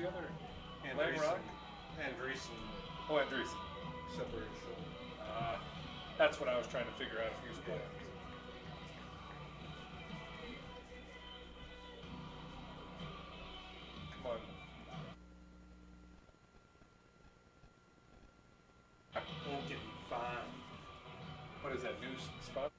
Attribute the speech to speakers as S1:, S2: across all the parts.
S1: the other? Langrock?
S2: Andreessen
S1: Oh, Andreessen.
S2: separated his shoulder.
S1: That's what I was trying to figure out if he was playing. Come on.
S2: Won't get me fine.
S1: What is that, new spot?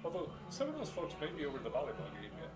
S1: Although some of those folks may be over to the volleyball game yet.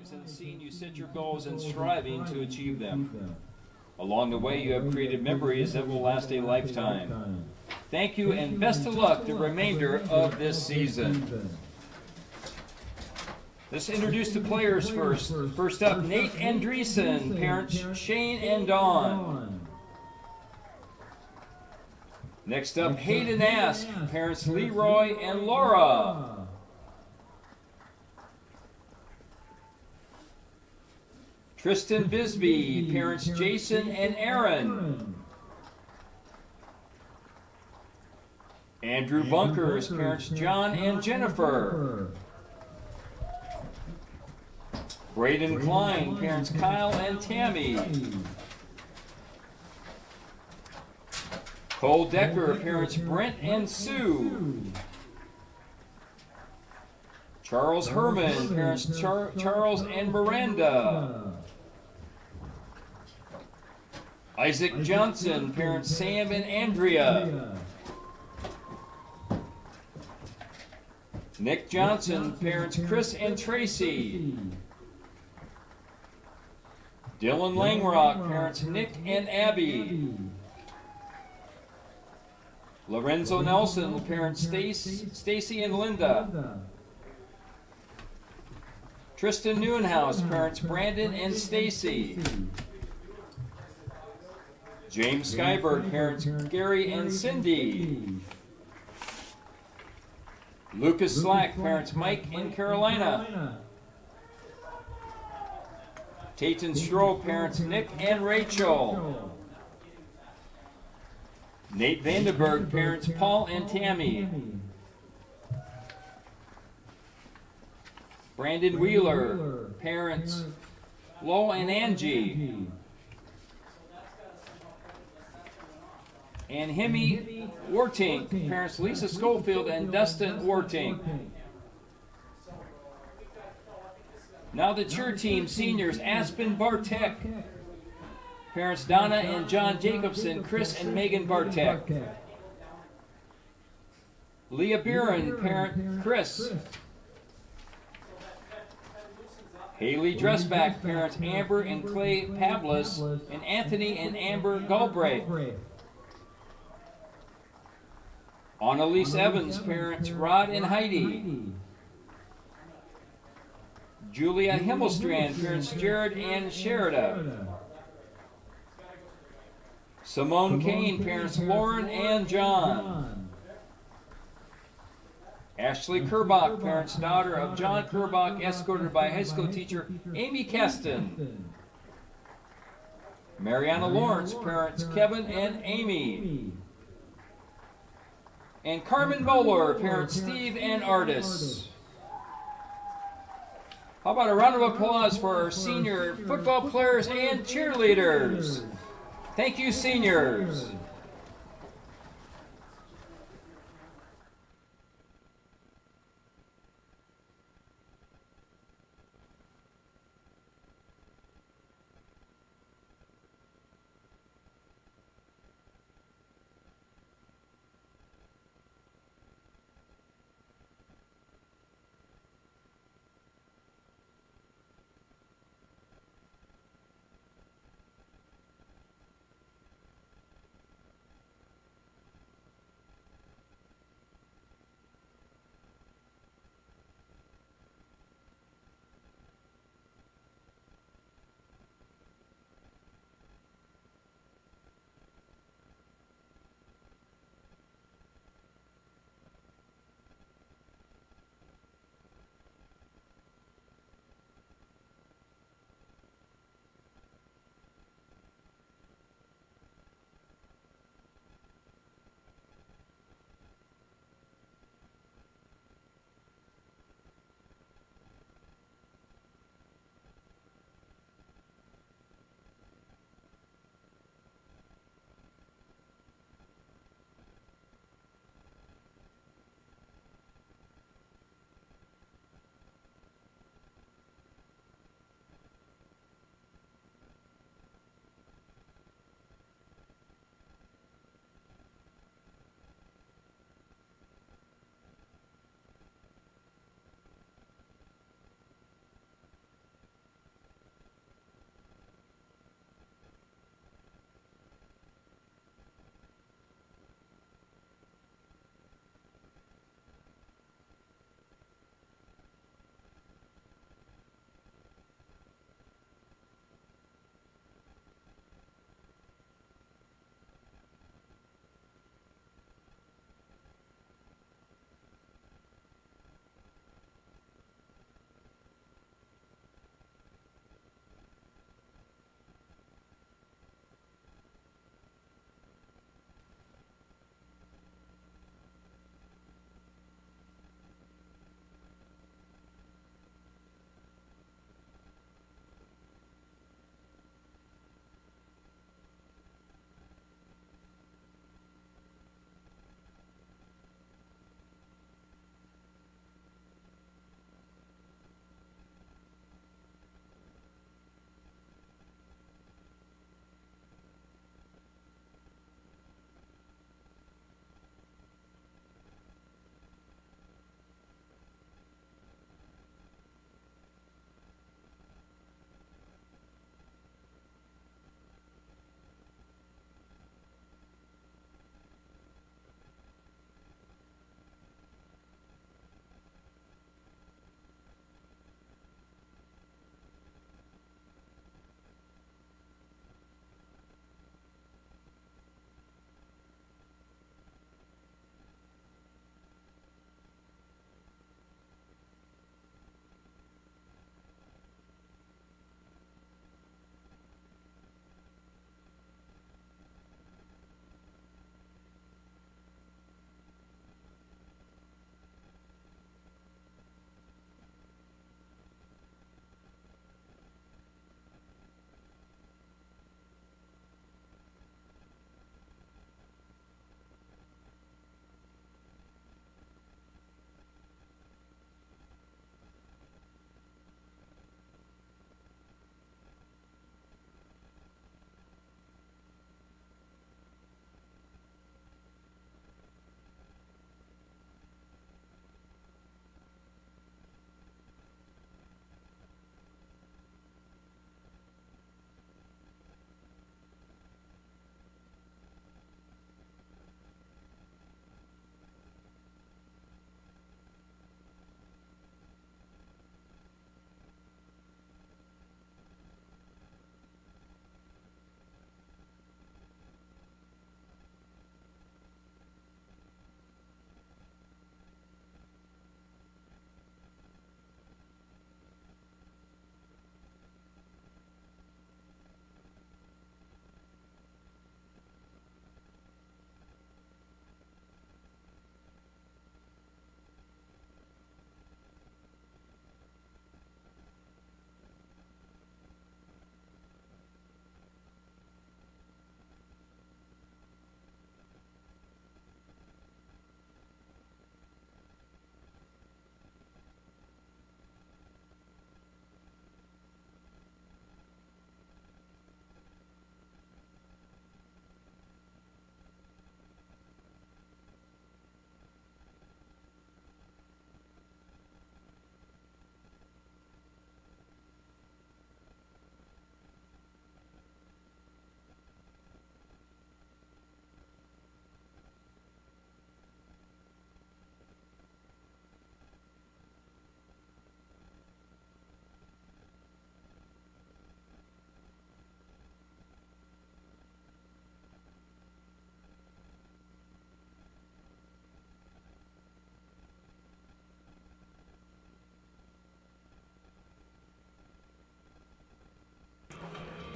S3: lives and seen you set your goals and striving to achieve them. Along the way, you have created memories that will last a lifetime. Thank you and best of luck the remainder of this season. Let's introduce the players first. First up, Nate Andreessen, parents Shane and Dawn. Next up, Hayden Ask, parents Leroy and Laura. Tristan Bisbee, parents Jason and Aaron. Andrew Bunkers, parents John and Jennifer. Braden Klein, parents Kyle and Tammy. Cole Decker, parents Brent and Sue. Charles Herman, parents Charles and Miranda. Isaac Johnson, parents Sam and Andrea. Nick Johnson, parents Chris and Tracy. Dylan Langrock, parents Nick and Abby. Lorenzo Nelson, parents Stacy and Linda. Tristan Newenhouse, parents Brandon and Stacy. James Skyberg, parents Gary and Cindy. Lucas Slack, parents Mike and Carolina. Tayton Stroh, parents Nick and Rachel. Nate Vandenberg, parents Paul and Tammy. Brandon Wheeler, parents Lo and Angie. And Hemi Wartink, parents Lisa Schofield and Dustin Wartink. Now the cheer team seniors, Aspen Bartek, parents Donna and John Jacobson, Chris and Megan Bartek. Leah Buren, parent Chris. Haley Dressback, parents Amber and Clay Pavlis, and Anthony and Amber Galbraith. Annalise Evans, parents Rod and Heidi. Julia Himmelstrand, parents Jared and Sherida. Simone Kane, parents Lauren and John. Ashley Kerbach, parents daughter of John Kerbach, escorted by high school teacher Amy Keston. Mariana Lawrence, parents Kevin and Amy. And Carmen Moeller, parents Steve and Artis. How about a round of applause for our senior football players and cheerleaders? Thank you, seniors.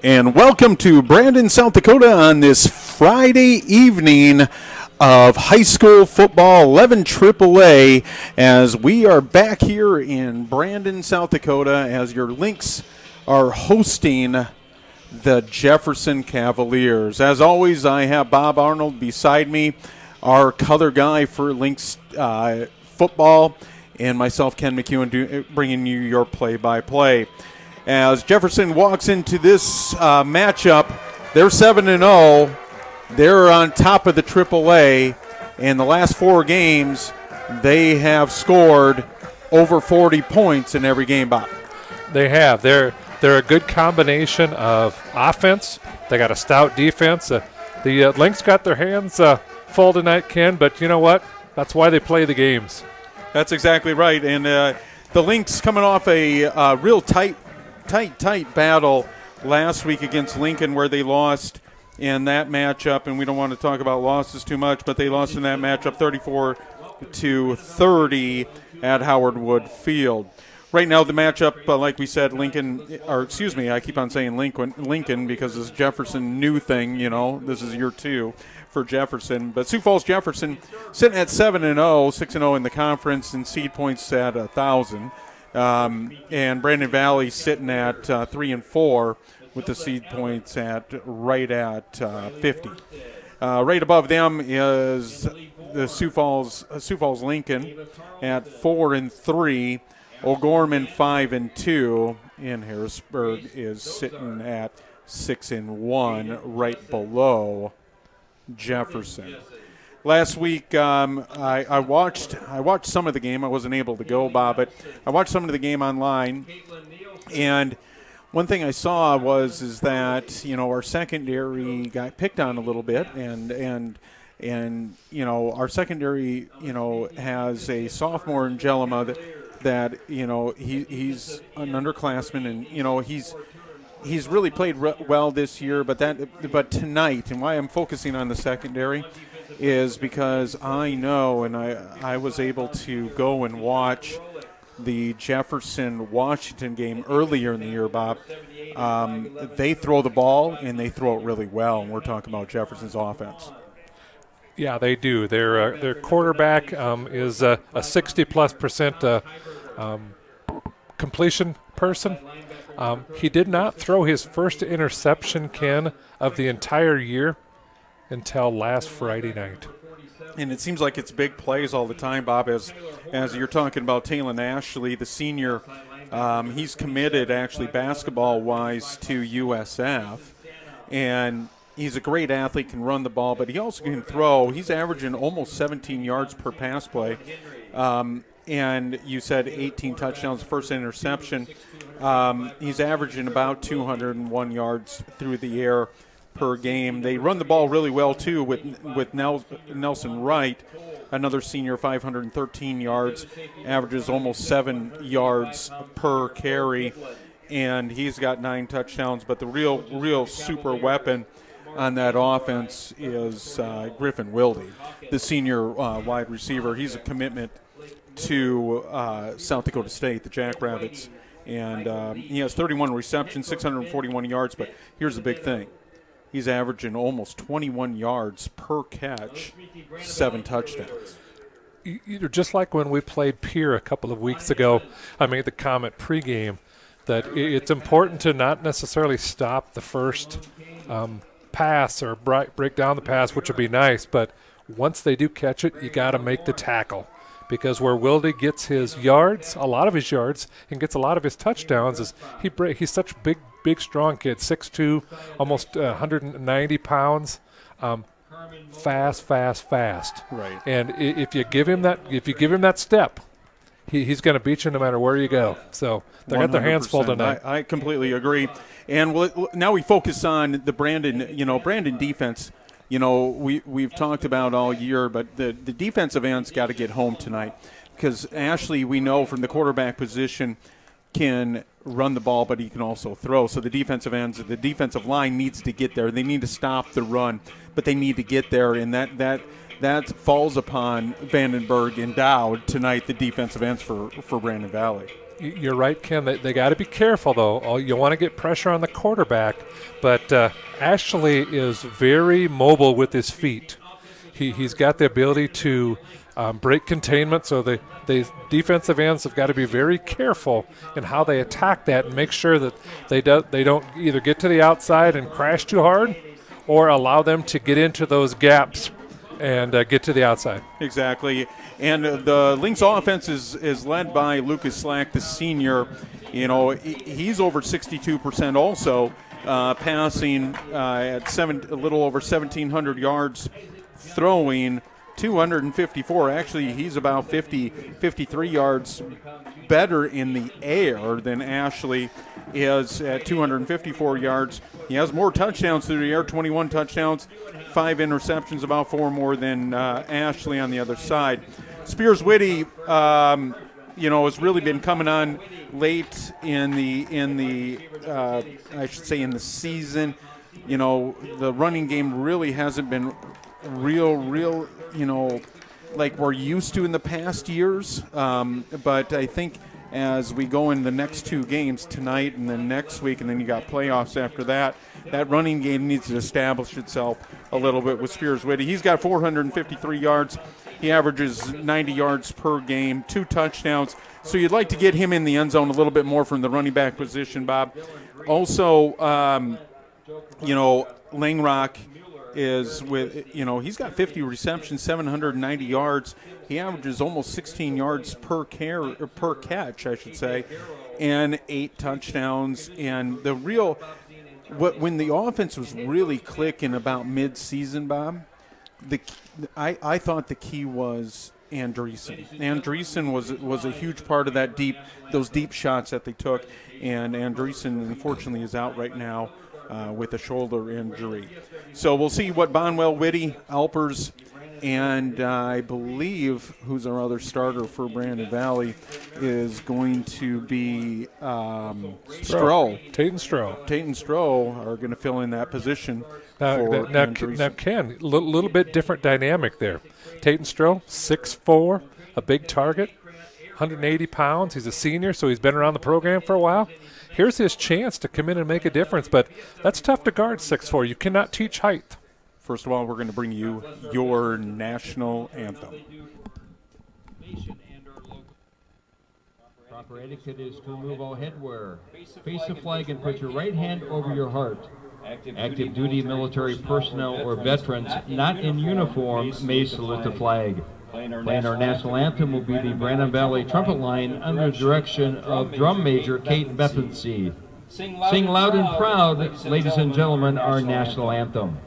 S4: And welcome to Brandon, South Dakota on this Friday evening of high school football 11 AAA as we are back here in Brandon, South Dakota as your Lynx are hosting the Jefferson Cavaliers. As always, I have Bob Arnold beside me, our color guy for Lynx football, and myself, Ken McEwen, bringing you your play-by-play. As Jefferson walks into this matchup, they're 7-0. They're on top of the AAA. In the last 4 games, they have scored over 40 points in every game, Bob.
S5: They have. They're a good combination of offense. They got a stout defense. The Lynx got their hands full tonight, Ken, but you know what? That's why they play the games.
S4: That's exactly right. And the Lynx coming off a real tight battle last week against Lincoln where they lost in that matchup, and we don't want to talk about losses too much, but they lost in that matchup 34-30 at Howard Wood Field. Right now the matchup, like we said, I keep on saying Lincoln because this Jefferson new thing, this is year 2 for Jefferson. But Sioux Falls Jefferson sitting at 7-0, 6-0 in the conference, and seed points at 1,000. And Brandon Valley sitting at 3-4 with the seed points right at 50. Right above them is the Sioux Falls Lincoln at 4-3. O'Gorman 5-2, and Harrisburg is sitting at 6-1, right below Jefferson. Last week, I watched some of the game. I wasn't able to go, Bob, but I watched some of the game online, and one thing I saw is that our secondary got picked on a little bit, and our secondary has a sophomore in Jelima that he's an underclassman, and he's really played well this year. But tonight, and why I'm focusing on the secondary is because I know, and I was able to go and watch the Jefferson-Washington game earlier in the year, Bob. They throw the ball, and they throw it really well, and we're talking about Jefferson's offense.
S5: Yeah, they do. Their quarterback is a 60+% completion person. He did not throw his first interception, Ken, of the entire year until last Friday night.
S4: And it seems like it's big plays all the time, Bob, as you're talking about Talon Ashley, the senior. He's committed, actually, basketball-wise to USF. And he's a great athlete, can run the ball, but he also can throw. He's averaging almost 17 yards per pass play. And you said 18 touchdowns, first interception. He's averaging about 201 yards through the air per game. They run the ball really well, too, with Nelson Wright, another senior, 513 yards, averages almost 7 yards per carry, and he's got 9 touchdowns. But the real super weapon on that offense is Griffin Wilde, the senior wide receiver. He's a commitment to South Dakota State, the Jackrabbits, and he has 31 receptions, 641 yards, but here's the big thing. He's averaging almost 21 yards per catch, 7 touchdowns.
S5: Just like when we played Pierre a couple of weeks ago, I made the comment pregame that it's important to not necessarily stop the first pass or break down the pass, which would be nice, but once they do catch it, you got to make the tackle. Because where Wilde gets his yards, a lot of his yards, and gets a lot of his touchdowns, is he's such a big, strong kid, 6'2", almost 190 pounds, fast.
S4: Right.
S5: And if you give him that step, he's going to beat you no matter where you go. So they got their hands full tonight.
S4: I completely agree. And now we focus on the Brandon defense. We've talked about all year, but the defensive end's got to get home tonight because Ashley, we know from the quarterback position, can run the ball, but he can also throw. So the defensive line needs to get there. They need to stop the run, but they need to get there, and that falls upon Vandenberg and Dowd tonight, the defensive ends for Brandon Valley.
S5: You're right, Ken. They got to be careful, though. You want to get pressure on the quarterback, but Ashley is very mobile with his feet. He's got the ability to break containment, so the defensive ends have got to be very careful in how they attack that and make sure that they don't either get to the outside and crash too hard or allow them to get into those gaps and get to the outside.
S4: Exactly. And the Lynx offense is led by Lucas Slack, the senior. You know, he's over 62% also, passing at a little over 1,700 yards, throwing 254. Actually, he's about 53 yards better in the air than Ashley is at 254 yards. He has more touchdowns through the air, 21 touchdowns, 5 interceptions, about 4 more than Ashley on the other side. Spears Whitty, has really been coming on late in the I should say in the season. You know, the running game really hasn't been real, like we're used to in the past years. But I think as we go in the next 2 games, tonight and then next week, and then you got playoffs after that, that running game needs to establish itself a little bit with Spears Whitty. He's got 453 yards. He averages 90 yards per game, 2 touchdowns. So you'd like to get him in the end zone a little bit more from the running back position, Bob. Also, Langrock is with, he's got 50 receptions, 790 yards. He averages almost 16 yards per catch, I should say, and 8 touchdowns. And when the offense was really clicking about mid-season, Bob, I thought the key was Andreessen. Andreessen was a huge part of those deep shots that they took, and Andreessen unfortunately is out right now with a shoulder injury. So we'll see what Bonwell, Whitty, Alpers, and I believe who's our other starter for Brandon Valley is going to be Stroh.
S5: Tayton Stroh.
S4: Tayton Stroh are going to fill in that position.
S5: Now, Ken, a little bit different dynamic there. Tayton Stroh, 6'4", a big target, 180 pounds. He's a senior, so he's been around the program for a while. Here's his chance to come in and make a difference, but that's tough to guard 6'4". You cannot teach height.
S4: First of all, we're going to bring you your national anthem.
S6: Proper etiquette is to remove all headwear. Face the flag and put your right hand over your heart. Active duty military personnel or veterans not in uniform may salute the flag. Playing our national anthem will be the Brandon Valley Trumpet Line under the direction of Drum Major Kate Bethensee. Sing loud and proud, ladies and gentlemen, our national anthem.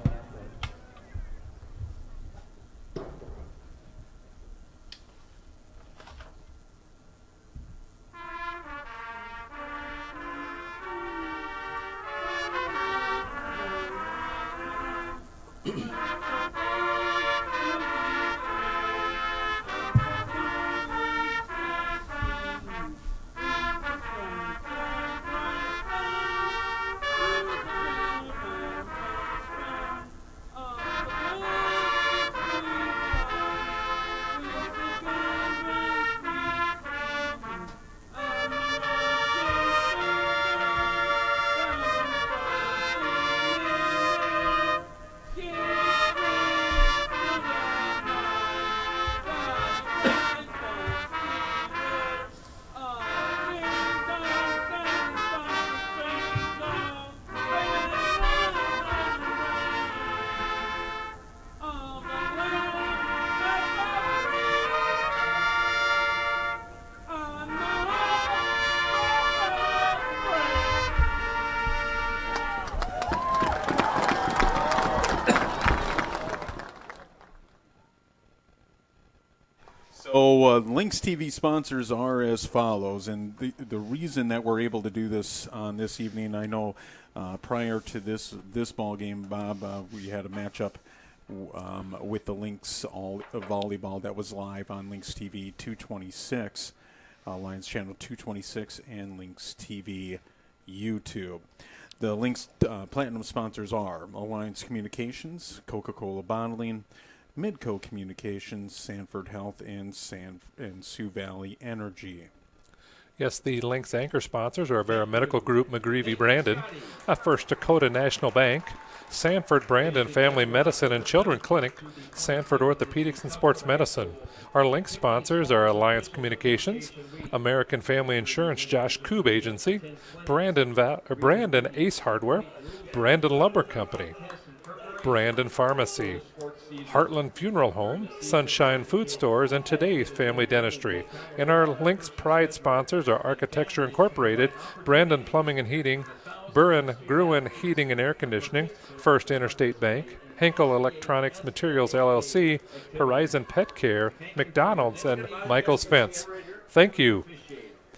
S4: So Lynx TV sponsors are as follows, and the reason that we're able to do this on this evening, I know prior to this ball game, Bob, we had a matchup with the Lynx volleyball that was live on Lynx TV 226, Lions Channel 226, and Lynx TV YouTube. The Lynx Platinum sponsors are Alliance Communications, Coca-Cola Bottling, Midco Communications, Sanford Health, and Sioux Valley Energy.
S5: Yes, the Lynx anchor sponsors are Avera Medical Group, McGreevy Brandon, First Dakota National Bank, Sanford Brandon Family Medicine and Children Clinic, Sanford Orthopedics and Sports Medicine. Our Lynx sponsors are Alliance Communications, American Family Insurance Josh Koob Agency, Brandon Ace Hardware, Brandon Lumber Company, Brandon Pharmacy, Heartland Funeral Home, Sunshine Food Stores, and Today's Family Dentistry. And our Lynx Pride sponsors are Architecture Incorporated, Brandon Plumbing and Heating, Buren Gruen Heating and Air Conditioning, First Interstate Bank, Henkel Electronics Materials LLC, Horizon Pet Care, McDonald's, and Michael's Fence. Thank you,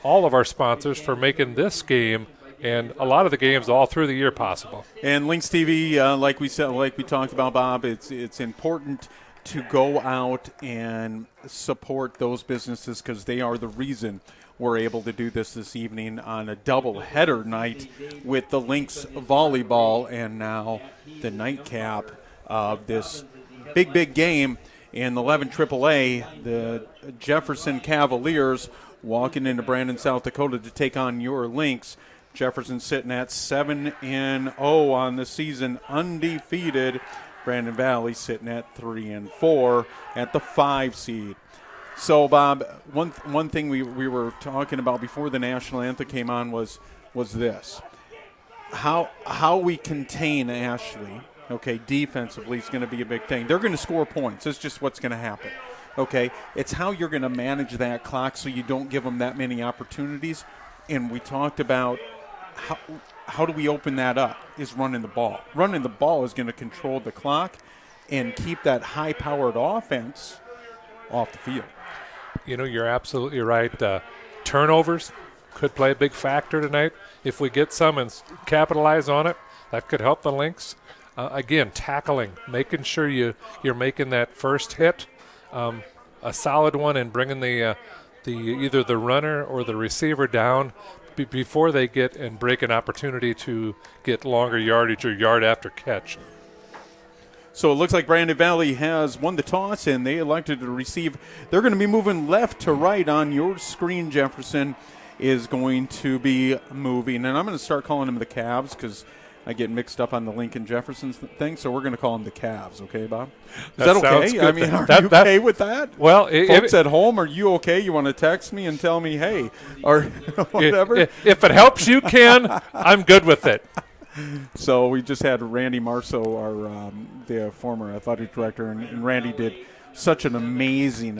S5: all of our sponsors, for making this game and a lot of the games all through the year possible.
S4: And Lynx TV, like we talked about, Bob, it's important to go out and support those businesses because they are the reason we're able to do this evening on a double-header night with the Lynx volleyball and now the nightcap of this big game in the 11 AAA, the Jefferson Cavaliers walking into Brandon, South Dakota to take on your Lynx. Jefferson sitting at 7-0 on the season, undefeated. Brandon Valley sitting at 3-4 at the 5 seed. So, Bob, one thing we were talking about before the national anthem came on was this: how we contain Ashley. Okay, defensively is going to be a big thing. They're going to score points. That's just what's going to happen. Okay, it's how you're going to manage that clock so you don't give them that many opportunities. And we talked about how do we open that up is running the ball. Running the ball is going to control the clock and keep that high-powered offense off the field.
S5: You know, you're absolutely right. Turnovers could play a big factor tonight. If we get some and capitalize on it, that could help the Lynx. Again, tackling, making sure you're making that first hit a solid one and bringing the either the runner or the receiver down before they get and break an opportunity to get longer yardage or yard after catch.
S4: So it looks like Brandon Valley has won the toss, and they elected to receive. They're going to be moving left to right on your screen. Jefferson is going to be moving, and I'm going to start calling them the Cavs because I get mixed up on the Lincoln Jefferson thing, so we're going to call them the Cavs. Okay, Bob? Is that okay? I mean, are you okay with that?
S5: Well,
S4: folks at home, are you okay? You want to text me and tell me, hey, or whatever?
S5: If it helps you, Ken, I'm good with it.
S4: So we just had Randy Marceau, our the former athletic director, and Randy did such an amazing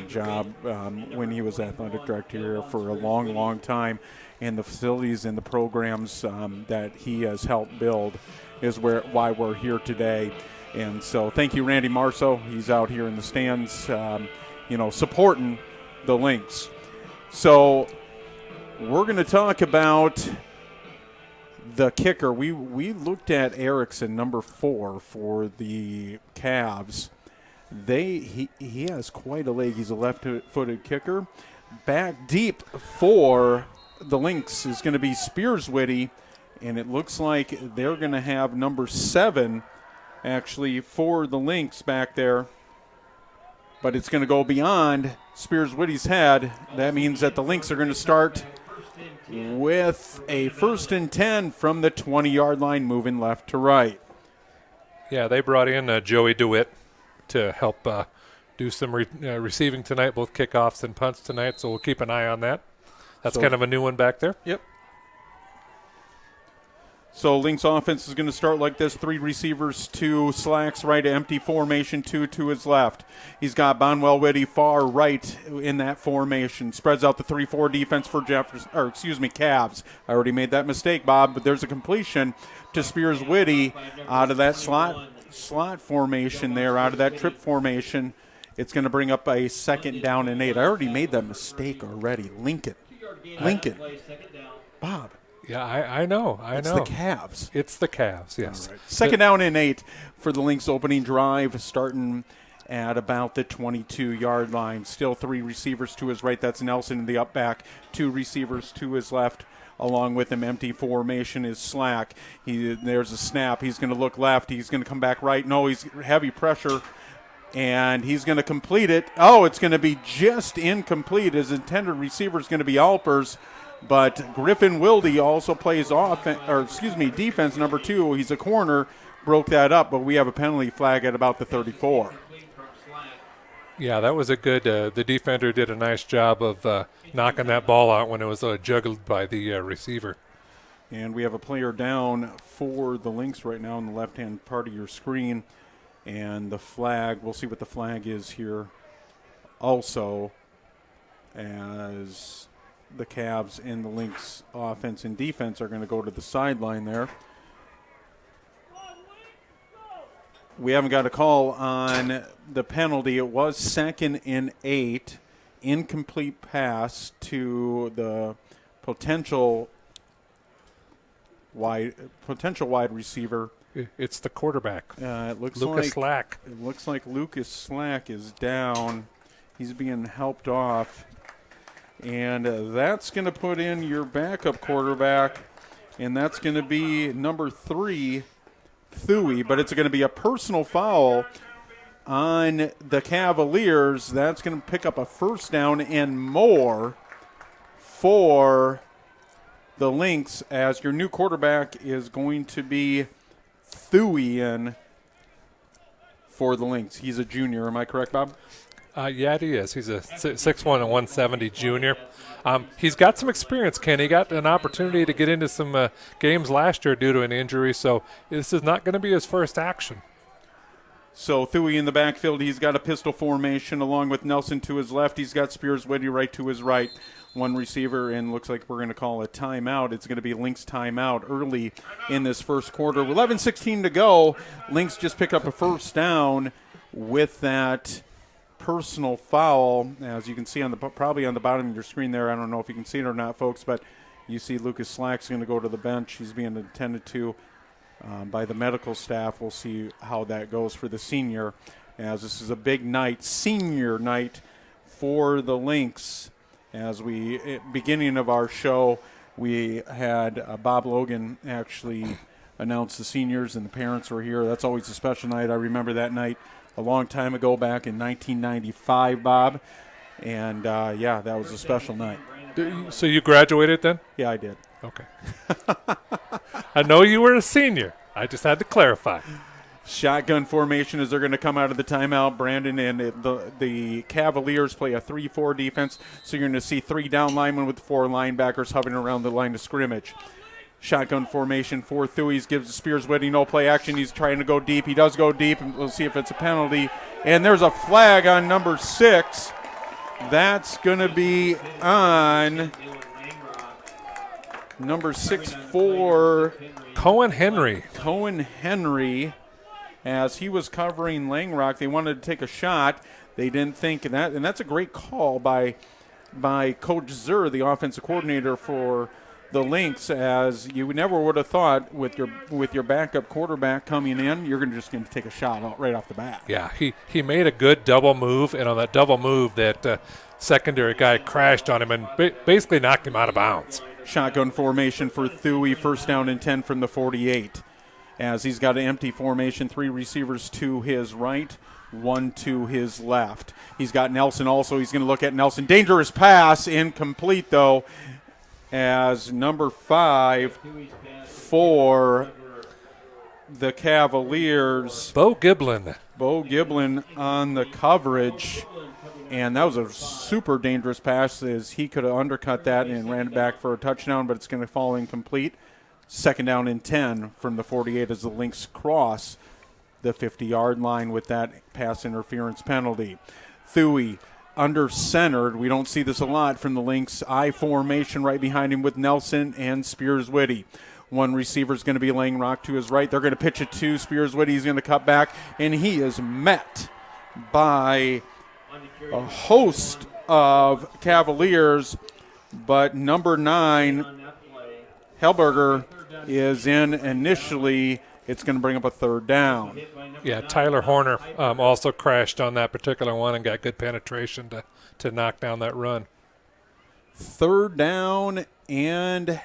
S4: job when he was athletic director here for a long time. And the facilities and the programs that he has helped build is why we're here today. And so thank you, Randy Marceau. He's out here in the stands, supporting the Lynx. So we're going to talk about the kicker. We looked at Erickson, number 4 for the Cavs. He has quite a leg. He's a left-footed kicker. Back deep for the Lynx is going to be Spears-Witty, and it looks like they're going to have number 7 actually for the Lynx back there. But it's going to go beyond Spears-Witty's head. That means that the Lynx are going to start with a 1st and 10 from the 20-yard line, moving left to right.
S5: Yeah, they brought in Joey DeWitt to help do some receiving tonight, both kickoffs and punts tonight, so we'll keep an eye on that. That's kind of a new one back there.
S4: Yep. So Lynx offense is going to start like this: 3 receivers, 2 slacks, right, empty formation, 2 to his left. He's got Bonwell Witty far right in that formation. Spreads out the 3-4 defense for Cavs. I already made that mistake, Bob, but there's a completion to Spears-Witty out of that slot formation there, out of that trip formation. It's going to bring up a 2nd down and 8. I already made that mistake already. Lincoln. Bob.
S5: Yeah, I know.
S4: It's the Cavs.
S5: It's the Cavs, yes.
S4: Right. 2nd down and 8 for the Lynx opening drive, starting at about the 22-yard line. Still 3 receivers to his right. That's Nelson in the up back. 2 receivers to his left. Along with him, empty formation is Slack. There's a snap. He's going to look left. He's going to come back right. No, he's heavy pressure And he's going to complete it. Oh, it's going to be just incomplete. His intended receiver is going to be Alpers, but Griffin Wilde also plays defense number 2. He's a corner, broke that up, but we have a penalty flag at about the 34.
S5: Yeah, that was a good. The defender did a nice job of knocking that ball out when it was juggled by the receiver.
S4: And we have a player down for the Lynx right now on the left-hand part of your screen. And the flag, we'll see what the flag is here also, as the Cavs and the Lynx offense and defense are going to go to the sideline there. We haven't got a call on the penalty. It was 2nd and 8, incomplete pass to the potential wide receiver.
S5: It's the quarterback.
S4: It looks
S5: Lucas Slack.
S4: It looks like Lucas Slack is down. He's being helped off. And that's going to put in your backup quarterback, and that's going to be number 3, Thuy. But it's going to be a personal foul on the Cavaliers. That's going to pick up a first down and more for the Lynx, as your new quarterback is going to be Thuy in for the Lynx. He's a junior. Am I correct, Bob?
S5: Yeah, he is. He's a 6'1" and 170 junior. He's got some experience, Ken. He got an opportunity to get into some games last year due to an injury, so this is not going to be his first action.
S4: So Thuy in the backfield. He's got a pistol formation along with Nelson to his left. He's got Spears Whitty right to his right. One receiver, and looks like we're going to call a timeout. It's going to be Lynx timeout early in this first quarter. 11:16 to go. Lynx just picked up a first down with that personal foul, as you can see on the probably on the bottom of your screen there. I don't know if you can see it or not, folks, but you see Lucas Slack's going to go to the bench. He's being attended to by the medical staff. We'll see how that goes for the senior, as this is a big night, senior night for the Lynx. As beginning of our show, we had Bob Logan actually announce the seniors, and the parents were here. That's always a special night. I remember that night a long time ago, back in 1995, Bob. And, that was a special night.
S5: So you graduated then?
S4: Yeah, I did.
S5: Okay. I know you were a senior. I just had to clarify.
S4: Shotgun formation as they're going to come out of the timeout, Brandon, and the Cavaliers play a 3-4 defense, so you're going to see 3 down linemen with 4 linebackers hovering around the line of scrimmage. Shotgun formation for Thuys, gives Spears Whitty no play action. He's trying to go deep. He does go deep, and we'll see if it's a penalty. And there's a flag on number 6. That's going to be on number 6 for
S5: Cohen Henry.
S4: As he was covering Langrock. They wanted to take a shot. They didn't think that, and that's a great call by Coach Zur, the offensive coordinator for the Lynx, as you never would have thought with your backup quarterback coming in, you're just going to take a shot right off the bat.
S5: Yeah, he made a good double move, and on that double move, that secondary guy crashed on him and basically knocked him out of bounds.
S4: Shotgun formation for Thuy, first down and 10 from the 48. As he's got an empty formation, 3 receivers to his right, 1 to his left. He's got Nelson also. He's going to look at Nelson. Dangerous pass, incomplete though, as number 5 for the Cavaliers.
S5: Bo Giblin
S4: on the coverage. And that was a super dangerous pass, as he could have undercut that and ran it back for a touchdown, but it's going to fall incomplete. Second down and 10 from the 48 as the Lynx cross the 50-yard line with that pass interference penalty. Thuy under-centered. We don't see this a lot from the Lynx. I formation right behind him with Nelson and Spears Whitty. One receiver is going to be Langrock to his right. They're going to pitch it to Spears Whitty. He's going to cut back, and he is met by a host of Cavaliers, but number 9, Helberger, is in initially. It's going to bring up a third down.
S5: Yeah, Tyler Horner also crashed on that particular one and got good penetration to knock down that run.
S4: Third down, and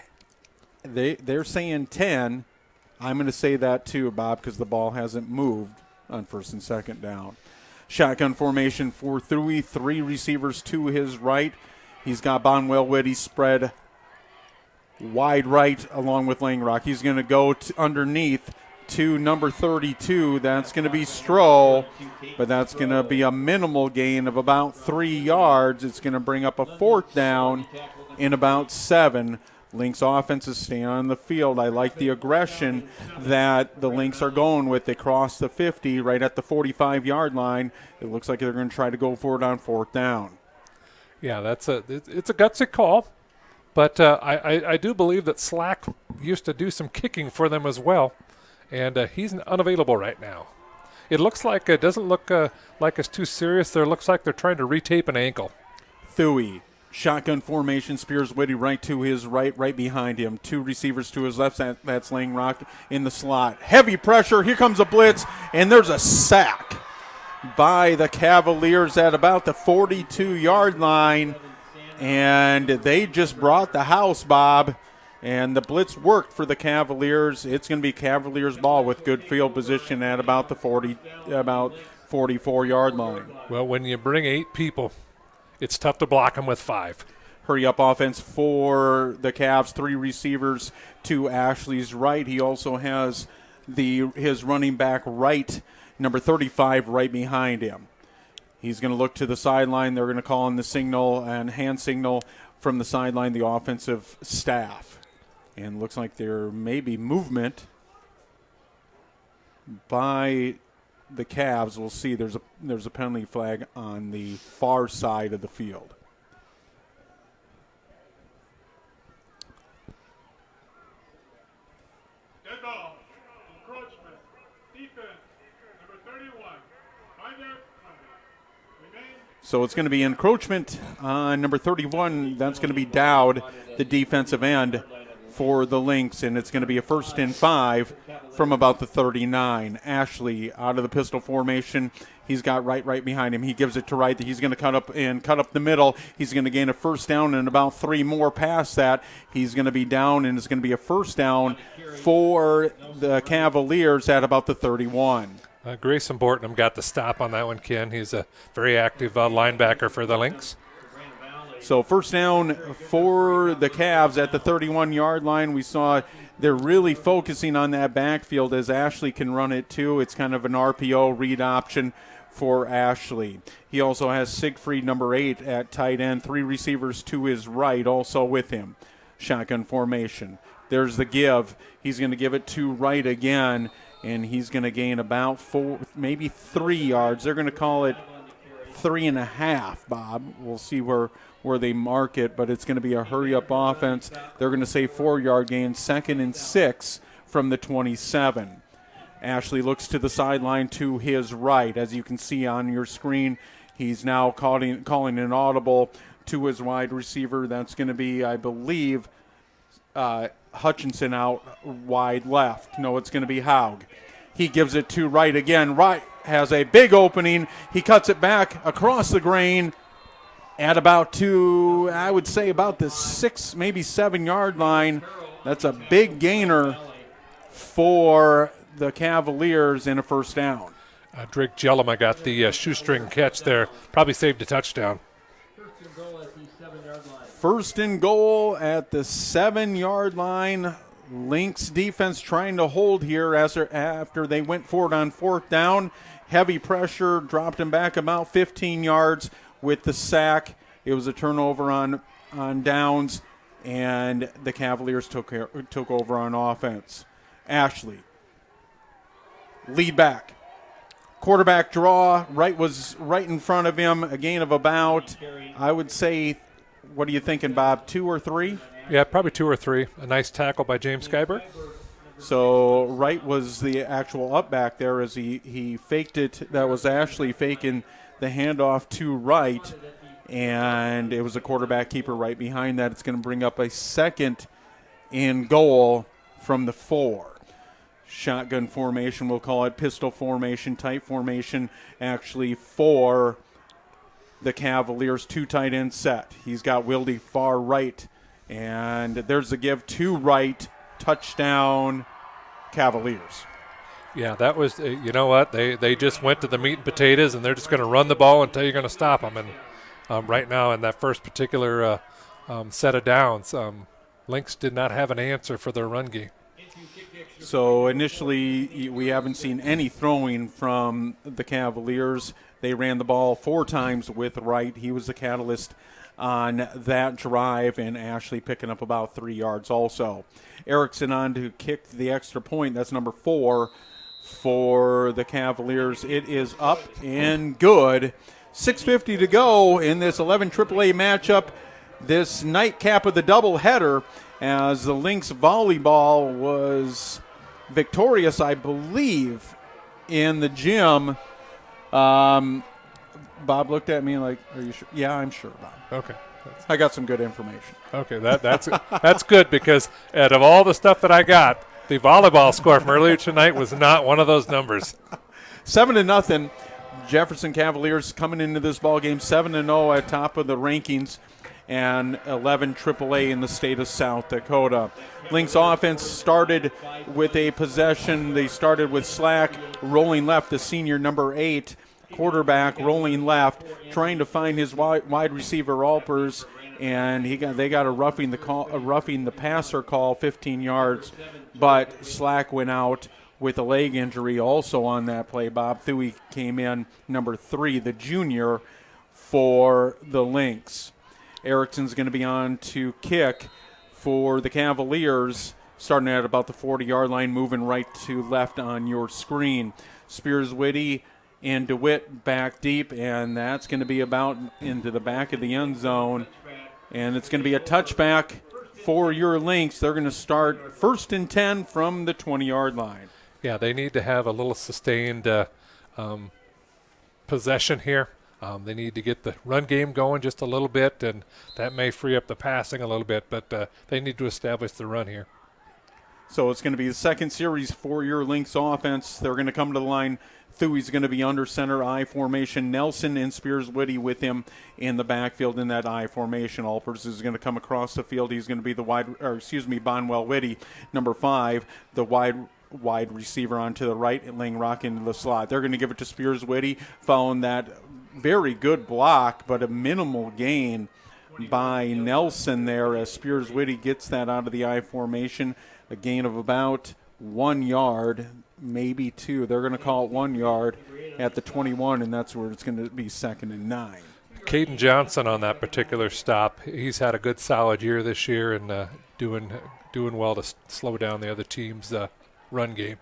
S4: they're saying 10. I'm going to say that too, Bob, because the ball hasn't moved on first and second down. Shotgun formation for Thuy, 3 receivers to his right. He's got Bonwell Whitty spread wide right along with Langrock. He's going to go underneath to number 32. That's going to be Stroh, but that's going to be a minimal gain of about 3 yards. It's going to bring up a 4th down in about 7. Lynx offense is staying on the field. I like the aggression that the Lynx are going with. They cross the 50 right at the 45-yard line. It looks like they're going to try to go for it on 4th down.
S5: Yeah, it's a gutsy call, but I do believe that Slack used to do some kicking for them as well, and he's unavailable right now. It looks like it doesn't look like it's too serious. It looks like they're trying to retape an ankle.
S4: Thuy, shotgun formation, Spears Whitty right to his right behind him. 2 receivers to his left. That's Langrock in the slot. Heavy pressure. Here comes a blitz, and there's a sack by the Cavaliers at about the 42-yard line, and they just brought the house, Bob, and the blitz worked for the Cavaliers. It's going to be Cavaliers ball with good field position at about the 44-yard line.
S5: Well, when you bring 8 people, it's tough to block them with 5.
S4: Hurry up offense for the Cavs, 3 receivers to Ashley's right. He also has his running back right, number 35, right behind him. He's going to look to the sideline. They're going to call in the signal and hand signal from the sideline, the offensive staff. And looks like there may be movement by the Cavs. We'll see. There's a penalty flag on the far side of the field.
S1: Dead ball. Encroachment. Defense. Number 31. Find out. Remain.
S4: So it's going to be encroachment on number 31. That's going to be Dowd, the defensive end for the Lynx, and it's going to be a 1st and 5 from about the 39. Ashley out of the pistol formation. He's got right behind him. He gives it to right. He's going to cut up the middle. He's going to gain a 1st down and about 3 more past that. He's going to be down, and it's going to be a 1st down for the Cavaliers at about the 31.
S5: Grayson Bortnam got the stop on that one, Ken. He's a very active linebacker for the Lynx.
S4: So 1st down for the Cavs at the 31-yard line. We saw they're really focusing on that backfield as Ashley can run it too. It's kind of an RPO read option for Ashley. He also has Siegfried, number 8, at tight end. 3 receivers to his right also with him. Shotgun formation. There's the give. He's going to give it to right again, and he's going to gain about 4, maybe 3 yards. They're going to call it 3.5, Bob. We'll see where they mark it, but it's going to be a hurry-up offense. They're going to say 4-yard gain, 2nd and 6 from the 27. Ashley looks to the sideline to his right. As you can see on your screen, he's now calling an audible to his wide receiver. That's going to be, I believe, Hutchinson out wide left. No, it's going to be Haug. He gives it to right again. Right has a big opening. He cuts it back across the grain at about the 6, maybe 7-yard line. That's a big gainer for the Cavaliers in a 1st down.
S5: Drake Jellema got the shoestring catch there. Probably saved a touchdown.
S4: 1st and goal at the 7-yard line. Lynx defense trying to hold here after they went forward on 4th down. Heavy pressure, dropped him back about 15 yards with the sack. It was a turnover on downs, and the Cavaliers took over on offense. Ashley, lead back. Quarterback draw. Right was right in front of him. A gain of about, I would say, what are you thinking, Bob, 2 or 3?
S5: Yeah, probably 2 or 3. A nice tackle by James Skyberg.
S4: So Wright was the actual up back there as he faked it. That was Ashley faking the handoff to Wright, and it was a quarterback keeper right behind that. It's going to bring up a 2nd and goal from the 4. Shotgun formation, we'll call it pistol formation, tight formation, actually for the Cavaliers. 2 tight end set. He's got Wilde far right, and there's the give to right. Touchdown, Cavaliers.
S5: Yeah, that was, you know what, they just went to the meat and potatoes, and they're just going to run the ball until you're going to stop them. And right now in that first particular set of downs, Lynx did not have an answer for their run game.
S4: So initially, we haven't seen any throwing from the Cavaliers. They ran the ball 4 times with Wright. He was the catalyst on that drive, and Ashley picking up about 3 yards also. Erickson on to kick the extra point. That's number 4 for the Cavaliers. It is up and good. 6:50 to go in this 11 AAA matchup, this nightcap of the doubleheader, as the Lynx volleyball was victorious, I believe, in the gym. Bob looked at me like, are you sure? Yeah, I'm sure, Bob.
S5: Okay.
S4: I got some good information.
S5: Okay, that's good, because out of all the stuff that I got, the volleyball score from earlier tonight was not one of those numbers.
S4: 7-0. Jefferson Cavaliers coming into this ball game 7-0 at top of the rankings, and 11 AAA in the state of South Dakota. Lynx offense started with a possession. They started with Slack rolling left, the senior number 8 quarterback rolling left, trying to find his wide receiver Alpers, and they got a roughing the passer call, 15 yards, but Slack went out with a leg injury also on that play. Bob Thuey came in, number 3, the junior for the Lynx. Erickson's going to be on to kick for the Cavaliers, starting at about the 40-yard line, moving right to left on your screen. Spears-Whitty and DeWitt back deep, and that's going to be about into the back of the end zone. And it's going to be a touchback for your Lynx. They're going to start 1st and 10 from the 20-yard line.
S5: Yeah, they need to have a little sustained possession here. They need to get the run game going just a little bit, and that may free up the passing a little bit, but they need to establish the run here.
S4: So it's going to be the second series for your Lynx offense. They're going to come to the line. Thuey's going to be under center I formation. Nelson and Spears-Whitty with him in the backfield in that I formation. Alpers is going to come across the field. He's going to be the Bonwell-Whitty, number 5, the wide receiver onto the right, and Langrock into the slot. They're going to give it to Spears-Whitty, following that very good block, but a minimal gain by Nelson there as Spears-Whitty gets that out of the I formation. A gain of about 1 yard, maybe 2. They're going to call it 1 yard at the 21, and that's where it's going to be 2nd and 9.
S5: Caden Johnson on that particular stop, he's had a good solid year this year, and doing well to slow down the other team's run game.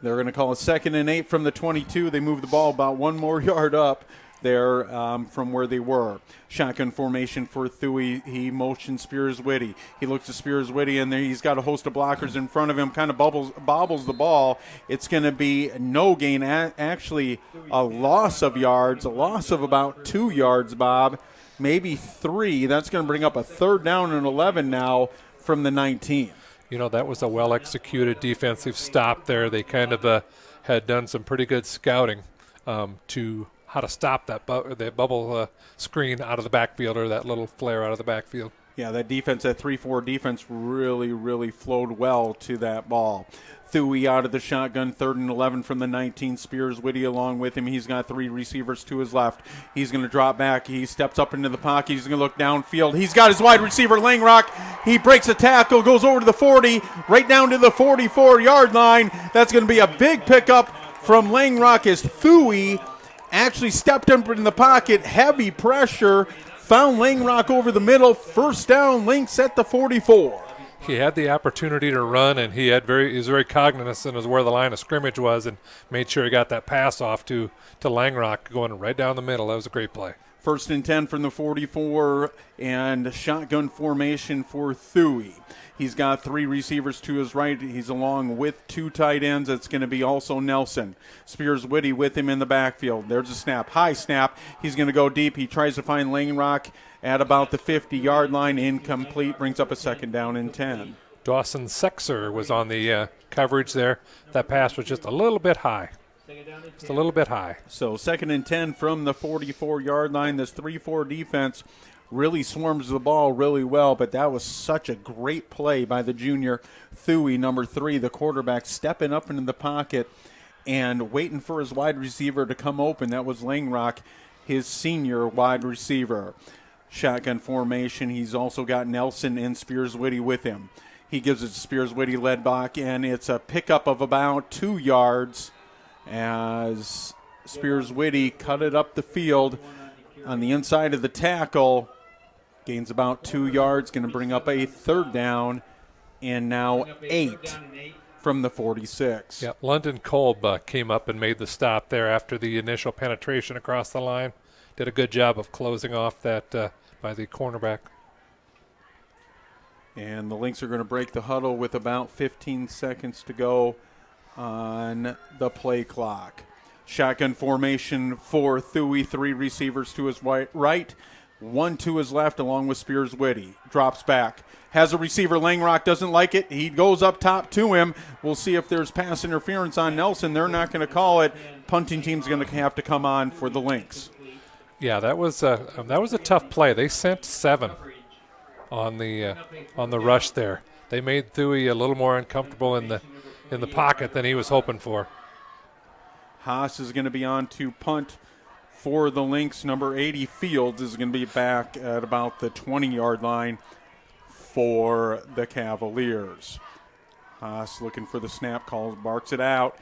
S4: They're going to call it 2nd and 8 from the 22. They move the ball about 1 more yard up there from where they were. Shotgun formation for Thuey. He motions Spears-Whitty. He looks at Spears-Whitty, and there he's got a host of blockers in front of him, kind of bobbles the ball. It's going to be no gain, actually a loss of yards, a loss of about 2 yards, Bob, maybe 3. That's going to bring up a 3rd down and 11 now from the 19.
S5: You know, that was a well-executed defensive stop there. They kind of had done some pretty good scouting to how to stop that bubble screen out of the backfield, or that little flare out of the backfield.
S4: Yeah, that defense, that 3-4 defense, really flowed well to that ball. Thuey out of the shotgun, 3rd and 11 from the 19. Spears-Whitty along with him. He's got 3 receivers to his left. He's going to drop back. He steps up into the pocket. He's going to look downfield. He's got his wide receiver, Langrock. He breaks a tackle, goes over to the 40, right down to the 44-yard line. That's going to be a big pickup from Langrock as Thuey actually stepped up in the pocket, heavy pressure, found Langrock over the middle. 1st down, Lynx at the 44.
S5: He had the opportunity to run, and he was very cognizant of where the line of scrimmage was, and made sure he got that pass off to Langrock going right down the middle. That was a great play.
S4: 1st and 10 from the 44, and shotgun formation for Thuey. He's got 3 receivers to his right. He's along with 2 tight ends. It's going to be also Nelson. Spears-Whitty with him in the backfield. There's a snap. High snap. He's going to go deep. He tries to find Langrock at about the 50-yard line. Incomplete. Brings up a 2nd down and 10.
S5: Dawson Sexer was on the coverage there. That pass was just a little bit high. Just a little bit high.
S4: So 2nd and 10 from the 44-yard line. This 3-4 defense really swarms the ball really well, but that was such a great play by the junior Thuey, number 3, the quarterback, stepping up into the pocket and waiting for his wide receiver to come open. That was Langrock, his senior wide receiver. Shotgun formation. He's also got Nelson and Spears-Whitty with him. He gives it to Spears-Whitty, led back, and it's a pickup of about 2 yards as Spears-Whitty cut it up the field on the inside of the tackle. Gains about 2 yards, going to bring up a third down, and now 8 from the 46.
S5: Yeah, London Kolb came up and made the stop there after the initial penetration across the line. Did a good job of closing off that by the cornerback.
S4: And the Lynx are going to break the huddle with about 15 seconds to go on the play clock. Shotgun formation for Thuy, 3 receivers to his right, 1 to his left, along with Spears-Whitty. Drops back. Has a receiver. Langrock doesn't like it. He goes up top to him. We'll see if there's pass interference on Nelson. They're not going to call it. Punting team's going to have to come on for the Lynx.
S5: Yeah, that was a tough play. They sent 7 on the rush there. They made Thuy a little more uncomfortable in the pocket than he was hoping for.
S4: Haas is going to be on to punt for the Lynx. Number 80, Fields, is going to be back at about the 20-yard line for the Cavaliers. Haas looking for the snap, calls, barks it out.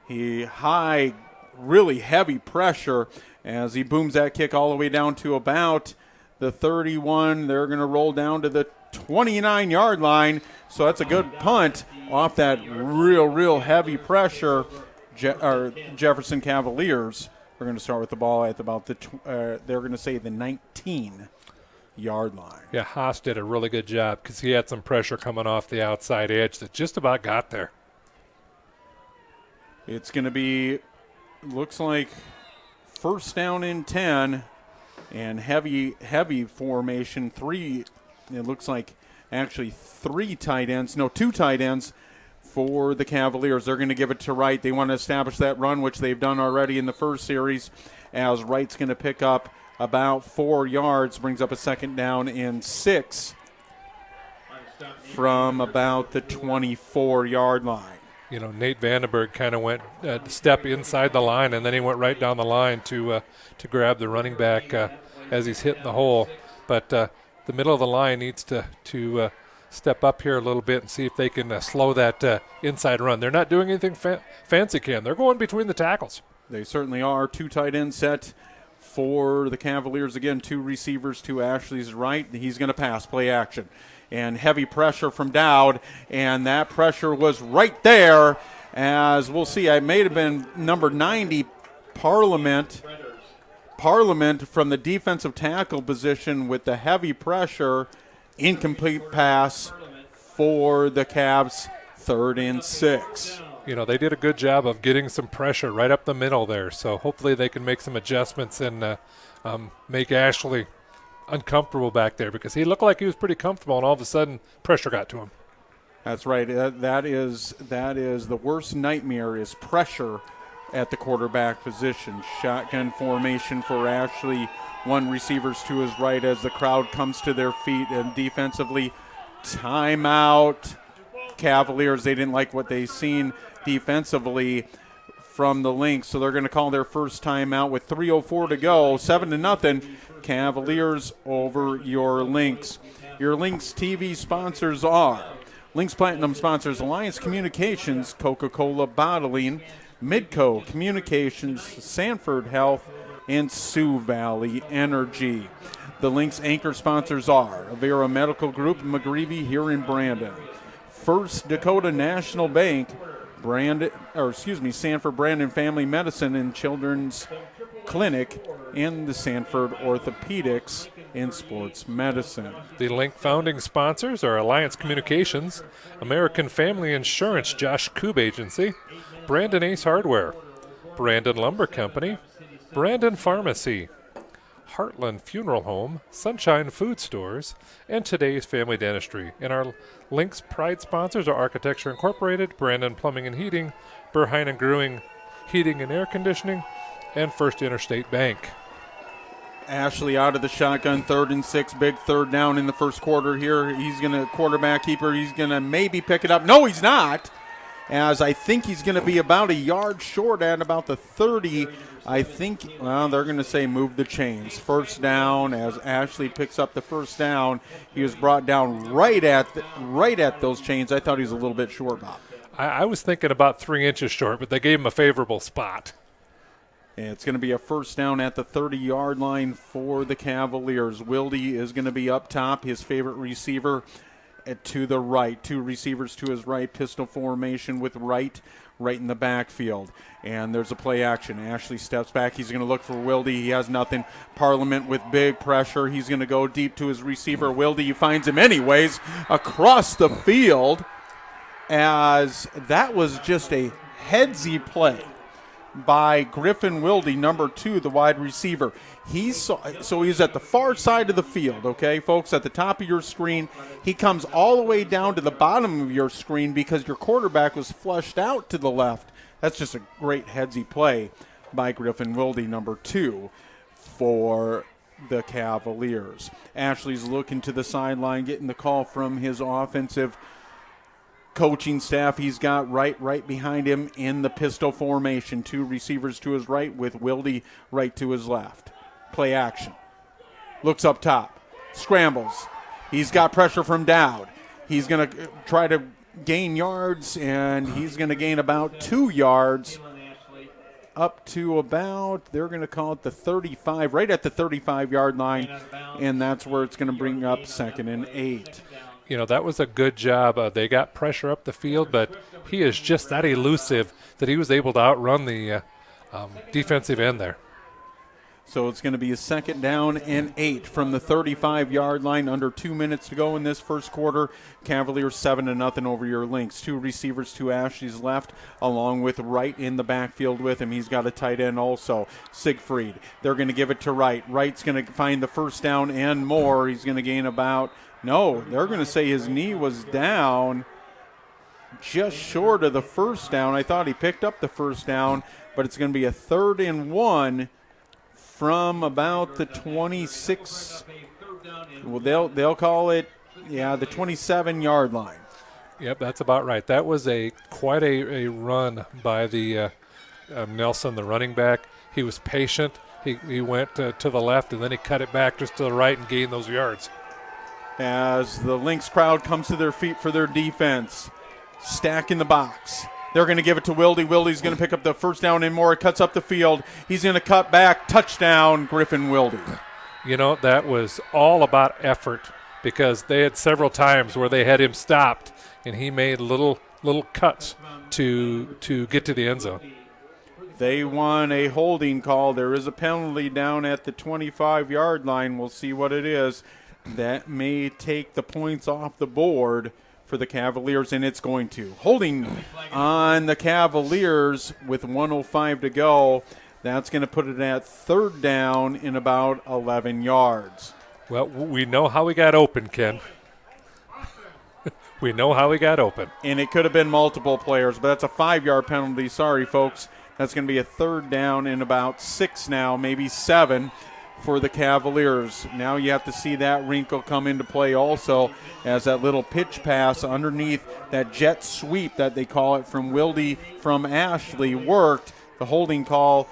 S4: Really heavy pressure as he booms that kick all the way down to about the 31. They're going to roll down to the 29-yard line. So that's a good punt off that real heavy pressure. Jefferson Cavaliers are going to start with the ball at about they're going to say the 19-yard line.
S5: Yeah, Haas did a really good job because he had some pressure coming off the outside edge that just about got there.
S4: It's going to be, looks like, first down and 10 and heavy formation. 3, it looks like actually 2 tight ends for the Cavaliers. They're going to give it to Wright. They want to establish that run, which they've done already in the first series, as Wright's going to pick up about 4 yards, brings up a second down and 6 from about the 24-yard line.
S5: You know, Nate Vandenberg kind of went step inside the line, and then he went right down the line to grab the running back as he's hitting the hole. But the middle of the line needs to step up here a little bit and see if they can slow that inside run. They're not doing anything fancy, Ken. They're going between the tackles. They
S4: certainly are. 2 tight ends set for the Cavaliers. Again, 2 receivers to Ashley's right. He's going to pass, play action. And heavy pressure from Dowd, and that pressure was right there, as we'll see. It may have been number 90, Parliament from the defensive tackle position with the heavy pressure. Incomplete pass for the Cavs, 3rd and 6.
S5: You know, they did a good job of getting some pressure right up the middle there, so hopefully they can make some adjustments and make Ashley uncomfortable back there, because he looked like he was pretty comfortable, and all of a sudden pressure got to him.
S4: That's right. That is the worst nightmare, is pressure at the quarterback position. Shotgun formation for Ashley. 1 receivers to his right as the crowd comes to their feet, and defensively, timeout. Cavaliers, they didn't like what they seen defensively from the Lynx, so they're going to call their first timeout with 3:04 to go. 7-0. Cavaliers over your Lynx. Your Lynx TV sponsors are Lynx Platinum sponsors Alliance Communications, Coca-Cola Bottling, Midco Communications, Sanford Health, and Sioux Valley Energy. The Lynx anchor sponsors are Avera Medical Group, McGreevy here in Brandon, First Dakota National Bank, Sanford Brandon Family Medicine and Children's Clinic, and the Sanford Orthopedics and Sports Medicine.
S5: The Link founding sponsors are Alliance Communications, American Family Insurance, Josh Koob Agency, Brandon Ace Hardware, Brandon Lumber Company, Brandon Pharmacy, Heartland Funeral Home, Sunshine Food Stores, and Today's Family Dentistry. And our Link's Pride sponsors are Architecture Incorporated, Brandon Plumbing and Heating, Berheim and Grewing Heating and Air Conditioning, and First Interstate Bank.
S4: Ashley out of the shotgun, 3rd and 6, big third down in the first quarter here. He's going to quarterback keeper. He's going to maybe pick it up. No, he's not. as I think he's going to be about a yard short at about the 30. I think, well, they're going to say move the chains. First down as Ashley picks up the first down. He was brought down right at those chains. I thought he was a little bit short, Bob.
S5: I was thinking about 3 inches short, but they gave him a favorable spot.
S4: And it's going to be a first down at the 30-yard line for the Cavaliers. Wilde is going to be up top, his favorite receiver to the right. 2 receivers to his right, pistol formation with right in the backfield. And there's a play action. Ashley steps back. He's going to look for Wilde. He has nothing. Parliament with big pressure. He's going to go deep to his receiver. Wilde finds him anyways across the field, as that was just a headsy play by Griffin Wilde, number 2, the wide receiver. So he's at the far side of the field, okay, folks, at the top of your screen. He comes all the way down to the bottom of your screen because your quarterback was flushed out to the left. That's just a great headsy play by Griffin Wilde, number 2, for the Cavaliers. Ashley's looking to the sideline, getting the call from his offensive coaching staff. He's got right behind him in the pistol formation. 2 receivers to his right with Wilde right to his left. Play action. Looks up top. Scrambles. He's got pressure from Dowd. He's going to try to gain yards, and he's going to gain about 2 yards up to about, they're going to call it the 35, right at the 35-yard line, and that's where it's going to bring up 2nd and 8.
S5: You know, that was a good job. They got pressure up the field, but he is just that elusive that he was able to outrun the defensive end there.
S4: So it's going to be a 2nd down and 8 from the 35-yard line. Under 2 minutes to go in this first quarter. Cavaliers 7-0 over your Lynx. 2 receivers to Ashley's left, along with Wright in the backfield with him. He's got a tight end also, Siegfried. They're going to give it to Wright. Wright's going to find the first down and more. He's going to gain about, no, they're going to say his knee was down just short of the first down. I thought he picked up the first down, but it's going to be a 3rd and 1 from about the 26, well, they'll call it, yeah, the 27-yard line.
S5: Yep, that's about right. That was quite a run by the Nelson, the running back. He was patient. He went to the left, and then he cut it back just to the right and gained those yards.
S4: As the Lynx crowd comes to their feet for their defense, stack in the box. They're going to give it to Wilde. Wilde's going to pick up the first down and more. It cuts up the field. He's going to cut back. Touchdown, Griffin Wilde.
S5: You know, that was all about effort because they had several times where they had him stopped, and he made little cuts to get to the end zone.
S4: They want a holding call. There is a penalty down at the 25-yard line. We'll see what it is. That may take the points off the board for the Cavaliers, and it's going to. Holding on the Cavaliers with 1:05 to go. That's going to put it at 3rd down in about 11 yards.
S5: Well, we know how we got open, Ken. We know how we got open.
S4: And it could have been multiple players, but that's a 5-yard penalty. Sorry, folks. That's going to be a 3rd down in about 6 now, maybe 7. For the Cavaliers. Now you have to see that wrinkle come into play also as that little pitch pass underneath that jet sweep that they call it from Wilde from Ashley worked. The holding call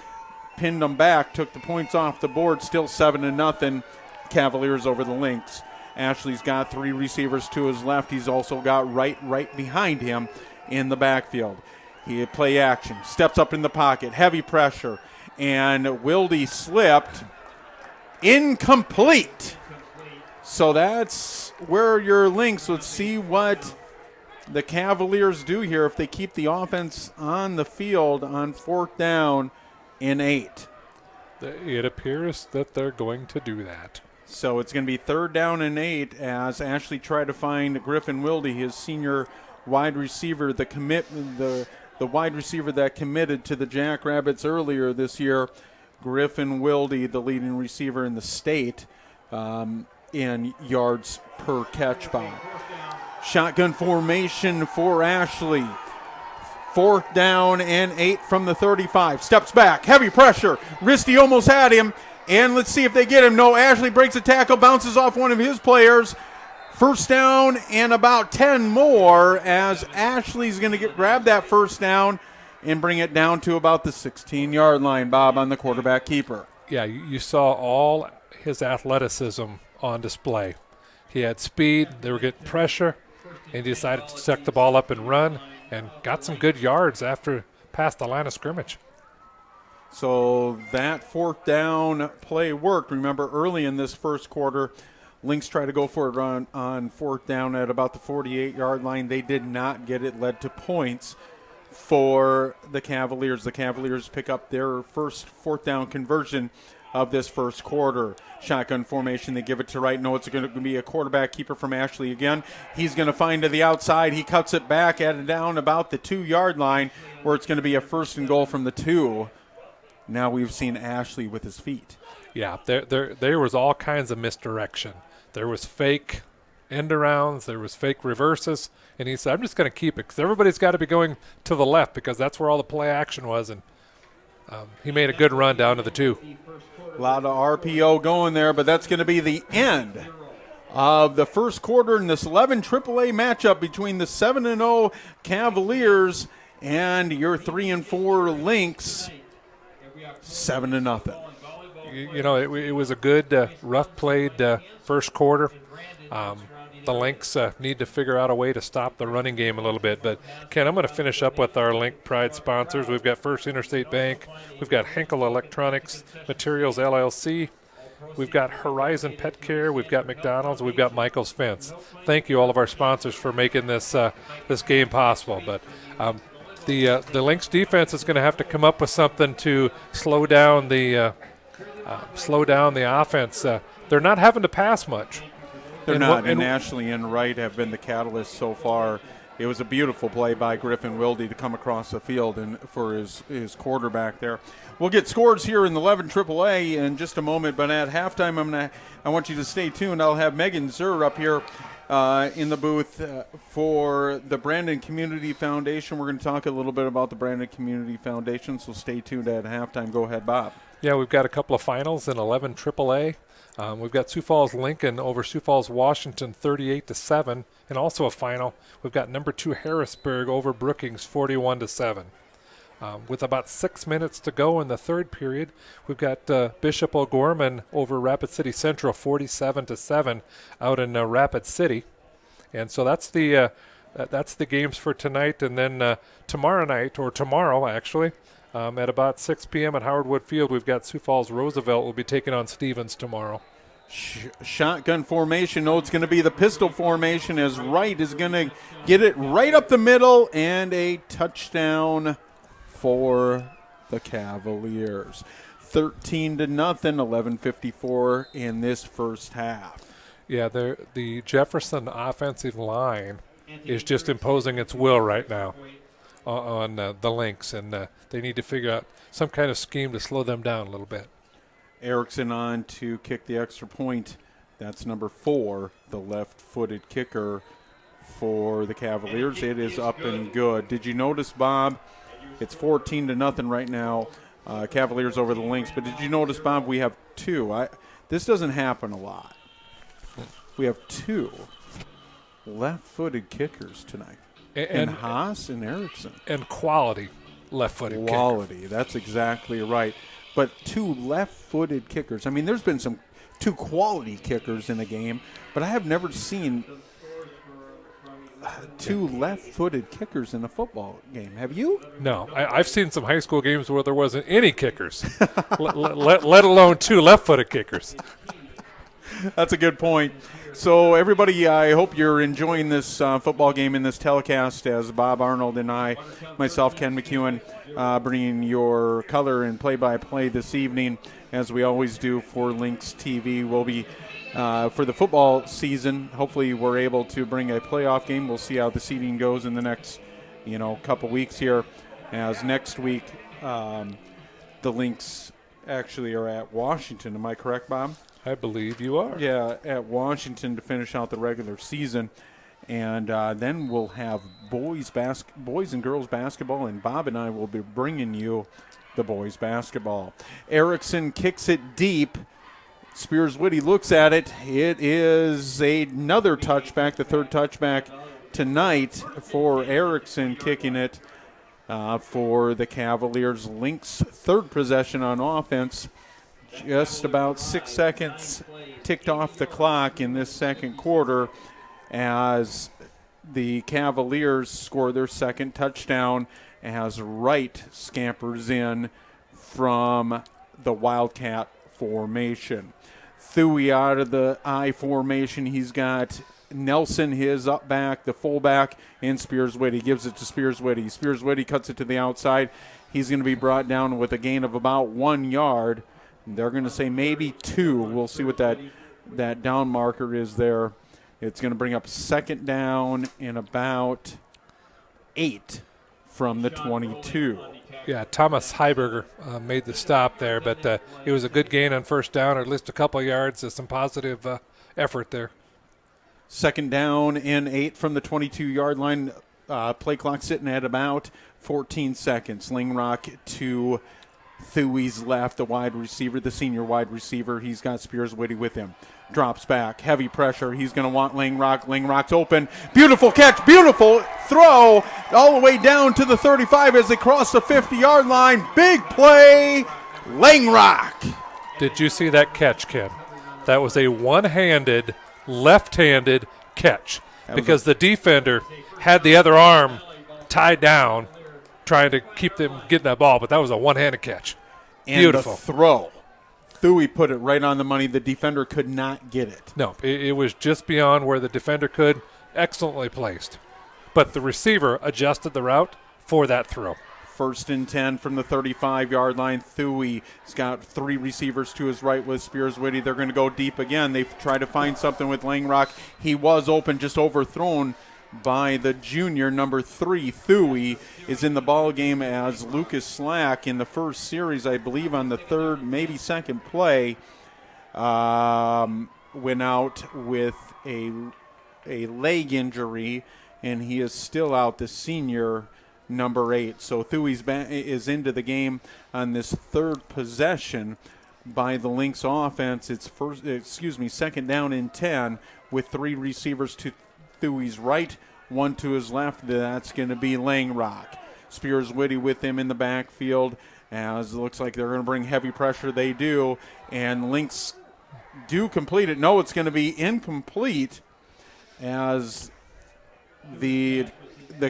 S4: pinned them back, took the points off the board, still 7-0 Cavaliers over the Lynx. Ashley's got 3 receivers to his left. He's also got right behind him in the backfield. He had play action, steps up in the pocket, heavy pressure, and Wilde slipped. Incomplete. So that's where your Lynx would see what the Cavaliers do here if they keep the offense on the field on 4th down and 8.
S5: It appears that they're going to do that.
S4: So it's going to be 3rd down and 8 as Ashley tried to find Griffin Wilde, his senior wide receiver, the wide receiver that committed to the Jackrabbits earlier this year. Griffin Wilde, the leading receiver in the state in yards per catch by. Shotgun formation for Ashley. 4th down and 8 from the 35. Steps back, heavy pressure. Risty almost had him, and let's see if they get him. No, Ashley breaks a tackle, bounces off one of his players. First down and about 10 more as Ashley's going to grab that first down and bring it down to about the 16-yard line, Bob, on the quarterback keeper.
S5: Yeah, you saw all his athleticism on display. He had speed, they were getting pressure, and he decided to tuck the ball up and run and got some good yards after past the line of scrimmage.
S4: So that fourth down play worked. Remember, early in this first quarter, Lynx tried to go for it on fourth down at about the 48-yard line. They did not get it, led to points for the Cavaliers. The Cavaliers pick up their first fourth down conversion of this first quarter. Shotgun formation, they give it to right. No, it's going to be a quarterback keeper from Ashley again. He's going to find to the outside. He cuts it back at it down about the 2-yard line where it's going to be a first and goal from the 2. Now we've seen Ashley with his feet.
S5: Yeah, there was all kinds of misdirection. There was fake end-arounds. There was fake reverses. And he said, I'm just going to keep it because everybody's got to be going to the left because that's where all the play action was. And he made a good run down to the 2.
S4: A lot of RPO going there, but that's going to be the end of the first quarter in this 11 AAA matchup between the 7-0 Cavaliers and your 3-4 Lynx. 7-0.
S5: You know, it was a good, rough played first quarter. The Lynx need to figure out a way to stop the running game a little bit. But, Ken, I'm going to finish up with our Link Pride sponsors. We've got First Interstate Bank. We've got Henkel Electronics Materials, LLC. We've got Horizon Pet Care. We've got McDonald's. We've got Michael's Fence. Thank you, all of our sponsors, for making this this game possible. But the Lynx defense is going to have to come up with something to slow down the offense. They're not having to pass much.
S4: They're not, and Ashley and Wright have been the catalyst so far. It was a beautiful play by Griffin Wilde to come across the field and for his quarterback there. We'll get scores here in the 11 AAA in just a moment, but at halftime, I want you to stay tuned. I'll have Megan Zur up here in the booth for the Brandon Community Foundation. We're going to talk a little bit about the Brandon Community Foundation, so stay tuned at halftime. Go ahead, Bob.
S5: Yeah, we've got a couple of finals in 11 AAA. We've got Sioux Falls Lincoln over Sioux Falls Washington 38-7, and also a final. We've got number 2 Harrisburg over Brookings 41-7. With about 6 minutes to go in the third period, we've got Bishop O'Gorman over Rapid City Central 47-7 out in Rapid City, and so that's the games for tonight. And then tomorrow actually. At about 6 p.m. at Howard Wood Field, we've got Sioux Falls Roosevelt will be taking on Stevens tomorrow.
S4: Shotgun formation. No, it's going to be the pistol formation as Wright is going to get it right up the middle and a touchdown for the Cavaliers. 13-0, 11:54 in this first half.
S5: Yeah, the Jefferson offensive line is just imposing its will right now on the Lynx, and they need to figure out some kind of scheme to slow them down a little bit.
S4: Erickson on to kick the extra point. That's number 4, the left-footed kicker for the Cavaliers. It is up and good. Did you notice, Bob? It's 14-0 right now, Cavaliers over the Lynx. But did you notice, Bob, we have 2. This doesn't happen a lot. We have 2 left-footed kickers tonight. And Haas and Erickson.
S5: And quality left-footed
S4: Quality,
S5: kicker.
S4: That's exactly right. But 2 left-footed kickers. I mean, there's been some 2 quality kickers in the game, but I have never seen 2 left-footed kickers in a football game. Have you?
S5: No. I've seen some high school games where there wasn't any kickers, let alone 2 left-footed kickers.
S4: That's a good point. So, everybody, I hope you're enjoying this football game in this telecast as Bob Arnold and myself, Ken McEwen, bringing your color and play-by-play this evening, as we always do for Lynx TV. We'll be, for the football season, hopefully we're able to bring a playoff game. We'll see how the seeding goes in the next, couple weeks here, as next week the Lynx actually are at Washington. Am I correct, Bob?
S5: I believe you are.
S4: Yeah, at Washington to finish out the regular season. And then we'll have boys and girls basketball, and Bob and I will be bringing you the boys basketball. Erickson kicks it deep. Spears Whitty looks at it. It is another touchback, the third touchback tonight for Erickson, kicking it for the Cavaliers. Lynx third possession on offense. Just about 6 seconds ticked off the clock in this second quarter as the Cavaliers score their second touchdown as Wright scampers in from the Wildcat formation. Thuy out of the I formation. He's got Nelson, his up back, the fullback, and Spears Whitty. Gives it to Spears Whitty. Spears Whitty cuts it to the outside. He's going to be brought down with a gain of about 1 yard. They're going to say maybe 2. We'll see what that down marker is there. It's going to bring up second down in about 8 from the 22.
S5: Yeah, Thomas Heiberger made the stop there, but it was a good gain on first down, or at least a couple of yards. Some positive effort there.
S4: Second down and 8 from the 22-yard line. Play clock sitting at about 14 seconds. Lingrock to Thuy's left, the wide receiver, the senior wide receiver. He's got Spears Whitty with him. Drops back, heavy pressure. He's going to want Lingrock. Lingrock's open. Beautiful catch, beautiful throw all the way down to the 35 as they cross the 50-yard line. Big play, Lingrock.
S5: Did you see that catch, Ken? That was a one-handed, left-handed catch because the defender had the other arm tied down trying to keep them getting that ball, but that was a one-handed catch.
S4: And
S5: beautiful
S4: the throw. Thuy put it right on the money. The defender could not get it.
S5: No, it was just beyond where the defender could. Excellently placed. But the receiver adjusted the route for that throw.
S4: First and 10 from the 35-yard line. Thuy's got 3 receivers to his right with Spears Whitty. They're going to go deep again. They've tried to find something with Lingrock. He was open, just overthrown by the junior, number 3. Thuy is in the ball game as Lucas Slack in the first series, I believe on the third, maybe second play, went out with a leg injury, and he is still out, the senior, number 8. So Thuy is into the game on this third possession by the Lynx offense. It's second down and 10 with 3 receivers to Thuy's right, 1 to his left. That's going to be Lingrock. Spears Whitty with him in the backfield as it looks like they're going to bring heavy pressure. They do, and Lynx do complete it. No, it's going to be incomplete as the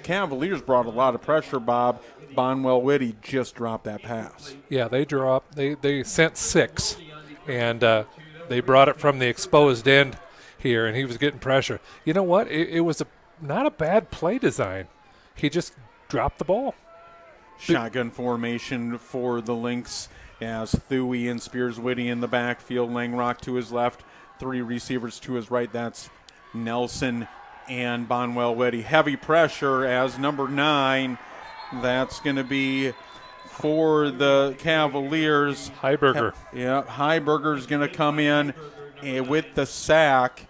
S4: Cavaliers brought a lot of pressure, Bob. Bonwell Whitty just dropped that pass.
S5: Yeah, they sent 6, and they brought it from the exposed end here, and he was getting pressure. You know what? It was not a bad play design. He just dropped the ball.
S4: Shotgun formation for the Lynx as Thuy and Spears Whitty in the backfield. Lingrock to his left, 3 receivers to his right. That's Nelson and Bonwell Whitty. Heavy pressure as number 9. That's going to be for the Cavaliers.
S5: Heiberger.
S4: Heiberger's going to come in with the sack.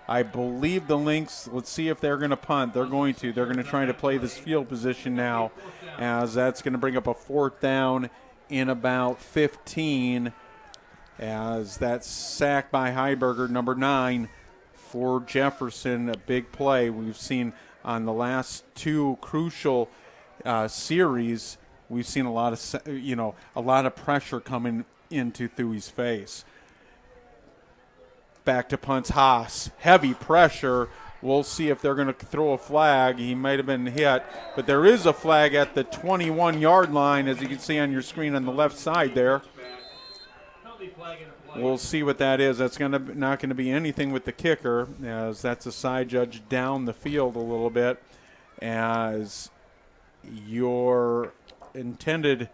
S4: I believe the Lynx, let's see if they're going to punt. They're going to. They're going to try to play this field position now, as that's going to bring up a 4th down in about 15, as that sack by Heiberger, number 9, for Jefferson. A big play we've seen on the last 2 crucial series. We've seen a lot of pressure coming into Thuy's face. Back to punts, Haas. Heavy pressure. We'll see if they're going to throw a flag. He might have been hit, but there is a flag at the 21-yard line, as you can see on your screen on the left side there. We'll see what that is. That's not going to be anything with the kicker, as that's a side judge down the field a little bit, as your intended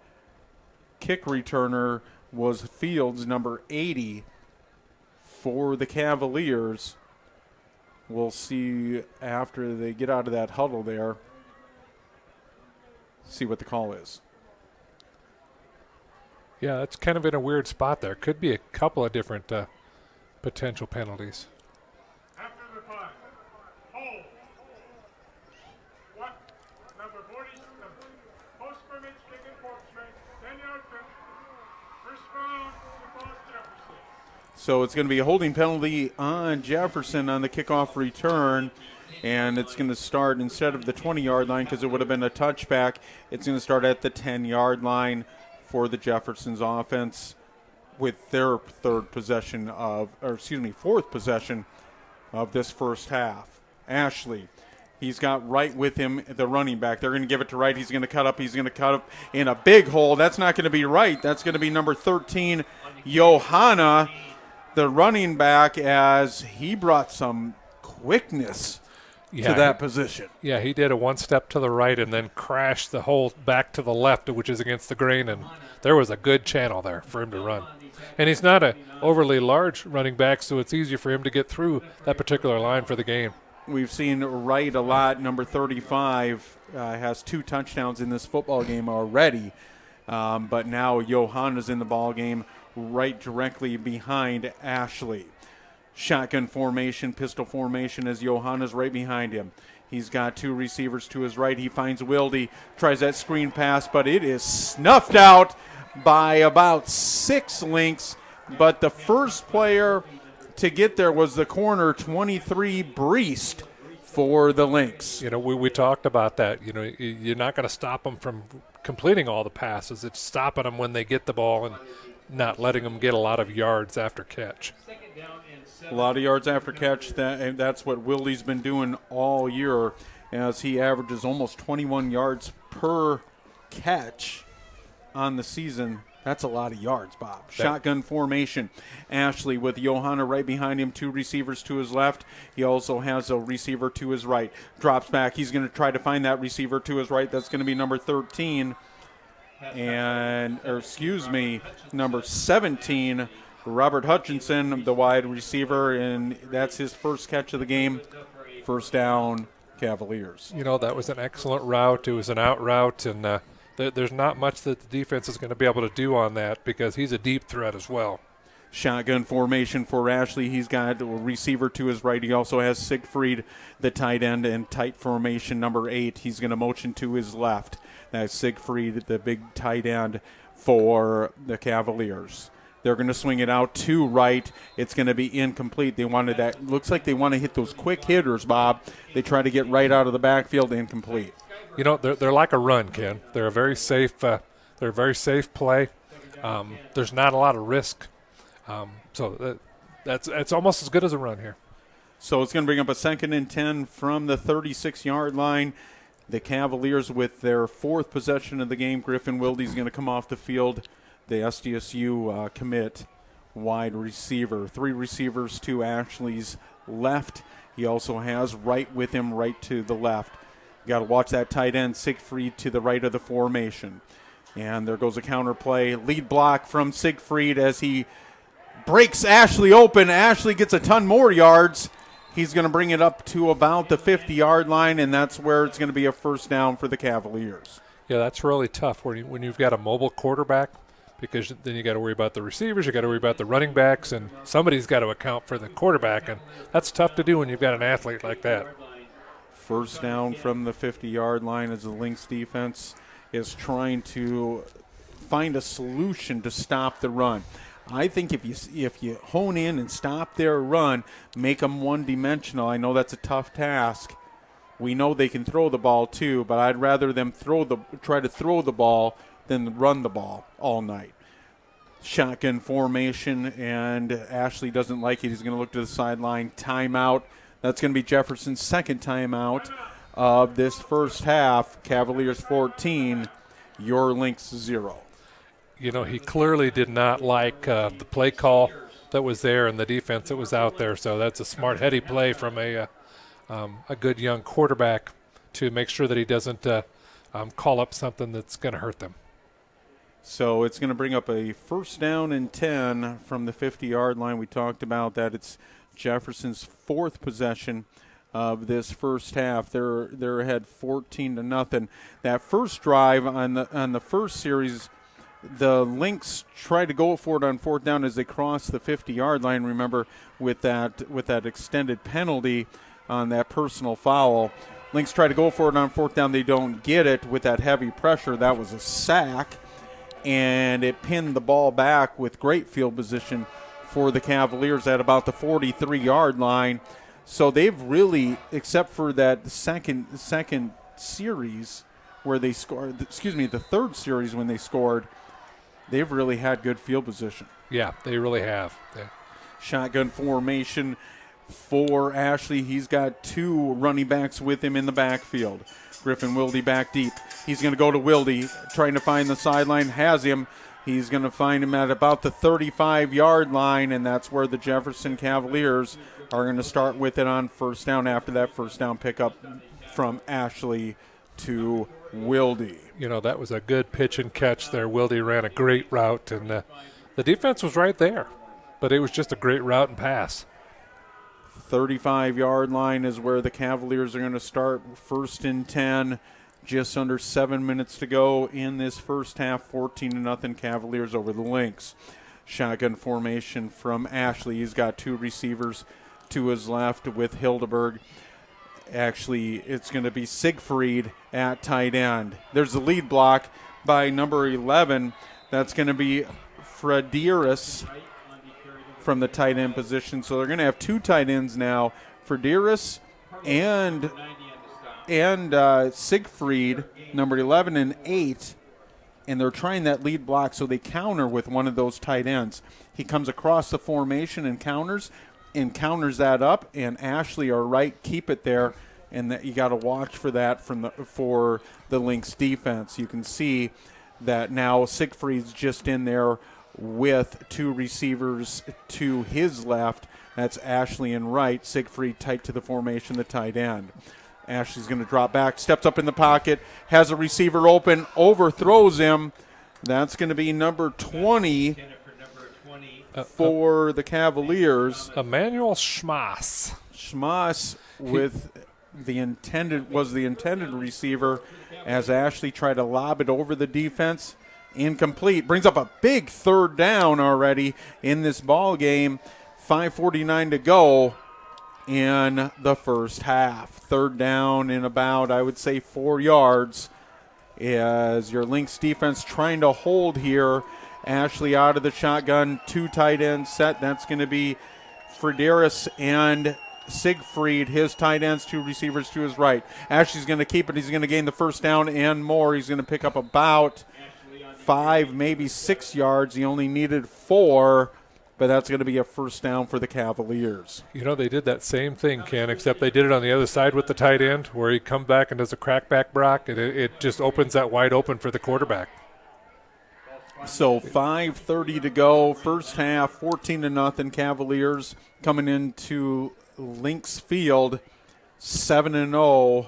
S4: kick returner was Fields, number 80, for the Cavaliers. We'll see after they get out of that huddle there, see what the call is.
S5: Yeah, it's kind of in a weird spot there. Could be a couple of different potential penalties.
S1: After the punt, hold. What? Number 40, post scrimmage, kick and fork straight, 10 yard kick. First round, the ball Jefferson.
S4: So it's going to be a holding penalty on Jefferson on the kickoff return. And it's going to start, instead of the 20-yard line, because it would have been a touchback, it's going to start at the 10-yard line for the Jefferson's offense with their fourth possession of this first half. Ashley, he's got Wright with him, the running back. They're going to give it to Wright. He's going to cut up. He's going to cut up in a big hole. That's not going to be Wright. That's going to be number 13, Johanna, the running back, as he brought some quickness to that position.
S5: Yeah, he did a one step to the right and then crashed the hole back to the left, which is against the grain, and there was a good channel there for him to run. And he's not an overly large running back, so it's easier for him to get through that particular line for the game.
S4: We've seen Wright a lot. Number 35 has 2 touchdowns in this football game already, but now Johanna's in the ball game right directly behind Ashley. Shotgun formation, pistol formation as Johanna's right behind him. He's got 2 receivers to his right. He finds Wilde, tries that screen pass, but it is snuffed out by about 6 Lynx. But the first player to get there was the corner, 23, Breest, for the Lynx.
S5: You know, we talked about that. You know, you're not going to stop them from completing all the passes. It's stopping them when they get the ball and not letting them get a lot of yards after catch.
S4: A lot of yards after catch, and that's what Wilde's been doing all year, as he averages almost 21 yards per catch on the season. That's a lot of yards, Bob. Shotgun formation. Ashley with Johanna right behind him, 2 receivers to his left. He also has a receiver to his right. Drops back. He's going to try to find that receiver to his right. That's going to be number 13. Number 17, Robert Hutchinson, the wide receiver, and that's his first catch of the game. First down, Cavaliers.
S5: You know, that was an excellent route. It was an out route, and there's not much that the defense is going to be able to do on that because he's a deep threat as well.
S4: Shotgun formation for Ashley. He's got a receiver to his right. He also has Siegfried, the tight end, and tight formation, number 8. He's going to motion to his left. That's Siegfried, the big tight end for the Cavaliers. They're going to swing it out to right. It's going to be incomplete. They wanted that. Looks like they want to hit those quick hitters, Bob. They try to get right out of the backfield, incomplete.
S5: You know, they're like a run, Ken. They're a very safe play. There's not a lot of risk. So that's almost as good as a run here.
S4: So it's going to bring up a 2nd and 10 from the 36-yard line. The Cavaliers with their 4th possession of the game. Griffin Wilde's going to come off the field. The SDSU commit wide receiver. 3 receivers to Ashley's left. He also has Wright with him, right to the left. You got to watch that tight end, Siegfried, to the right of the formation. And there goes a counter play. Lead block from Siegfried as he breaks Ashley open. Ashley gets a ton more yards. He's going to bring it up to about the 50-yard line, and that's where it's going to be a first down for the Cavaliers.
S5: Yeah, that's really tough when you've got a mobile quarterback, because then you got to worry about the receivers, you got to worry about the running backs, and somebody's got to account for the quarterback, and that's tough to do when you've got an athlete like that.
S4: First down from the 50-yard line as the Lynx defense is trying to find a solution to stop the run. I think if you hone in and stop their run, make them one-dimensional, I know that's a tough task. We know they can throw the ball too, but I'd rather them try to throw the ball than run the ball all night. Shotgun formation, and Ashley doesn't like it. He's going to look to the sideline. Timeout. That's going to be Jefferson's 2nd timeout of this first half. Cavaliers 14, your Lynx 0.
S5: You know, he clearly did not like the play call that was there and the defense that was out there. So that's a smart, heady play from a good young quarterback to make sure that he doesn't call up something that's going to hurt them.
S4: So it's going to bring up a first down and 10 from the 50-yard line. We talked about that. It's Jefferson's 4th possession of this first half. They're ahead 14-0. That first drive on the first series, the Lynx tried to go for it on 4th down as they crossed the 50-yard line. Remember, with that extended penalty on that personal foul, Lynx tried to go for it on 4th down. They don't get it with that heavy pressure. That was a sack, and it pinned the ball back with great field position for the Cavaliers at about the 43-yard line. So they've really, except for that second series where they scored, the third series when they scored, they've really had good field position.
S5: Yeah, they really have.
S4: Shotgun formation for Ashley. He's got 2 running backs with him in the backfield. Griffin Wilde back deep. He's going to go to Wilde, trying to find the sideline, has him. He's going to find him at about the 35-yard line, and that's where the Jefferson Cavaliers are going to start with it on first down after that first down pickup from Ashley to Wilde.
S5: You know, that was a good pitch and catch there. Wilde ran a great route, and the defense was right there, but it was just a great route and pass.
S4: 35-yard line is where the Cavaliers are going to start. First and 10, just under 7 minutes to go in this first half. 14-0 Cavaliers over the Lynx. Shotgun formation from Ashley. He's got 2 receivers to his left with Hildeberg. Actually, it's going to be Siegfried at tight end. There's the lead block by number 11. That's going to be Frederis from the tight end position. So they're going to have 2 tight ends now, Frederis and Siegfried, number 11 and 8, and they're trying that lead block so they counter with one of those tight ends. He comes across the formation and counters that up, and Ashley or Wright keep it there, and that you got to watch for that for the Lynx defense. You can see that now Siegfried's just in there with 2 receivers to his left. That's Ashley and Wright. Siegfried tight to the formation, the tight end. Ashley's going to drop back, steps up in the pocket, has a receiver open, overthrows him. That's going to be number 20 for the Cavaliers.
S5: Emmanuel Schmass.
S4: Schmass was the intended receiver as Ashley tried to lob it over the defense. Incomplete. Brings up a big third down already in this ball game. 5:49 to go in the first half. Third down in about, I would say, 4 yards as your Lynx defense trying to hold here. Ashley out of the shotgun, 2 tight ends set. That's going to be Frederis and Siegfried, his tight ends, 2 receivers to his right. Ashley's going to keep it. He's going to gain the first down and more. He's going to pick up about 5, maybe 6 yards. He only needed 4, but that's going to be a first down for the Cavaliers.
S5: You know, they did that same thing, Ken, except they did it on the other side with the tight end, where he comes back and does a crackback block, and it just opens that wide open for the quarterback.
S4: So 5:30 to go, first half, 14-0 Cavaliers coming into Lynx Field, 7-0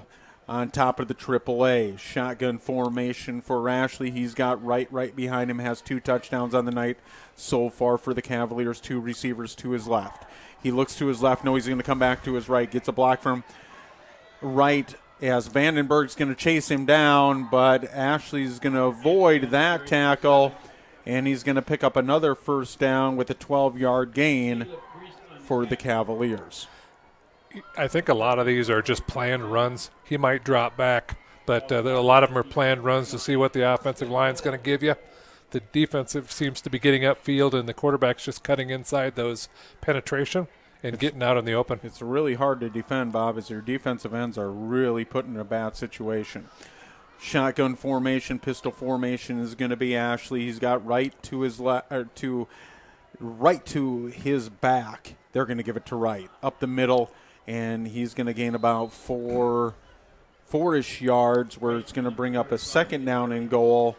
S4: on top of the AAA. Shotgun formation for Ashley. He's got right behind him, has 2 touchdowns on the night so far for the Cavaliers, 2 receivers to his left. He looks to his left, knows he's going to come back to his right, gets a block from right as Vandenberg's going to chase him down, but Ashley's going to avoid that tackle, and he's going to pick up another first down with a 12-yard gain for the Cavaliers.
S5: I think a lot of these are just planned runs. He might drop back, but a lot of them are planned runs to see what the offensive line's going to give you. The defensive seems to be getting upfield, and the quarterback's just cutting inside those penetration and getting out in the open.
S4: It's really hard to defend, Bob, as your defensive ends are really put in a bad situation. Shotgun formation, pistol formation is going to be Ashley. He's got right to his right to his back. They're going to give it to Wright up the middle, and he's going to gain about 4-ish yards, where it's going to bring up a second down and goal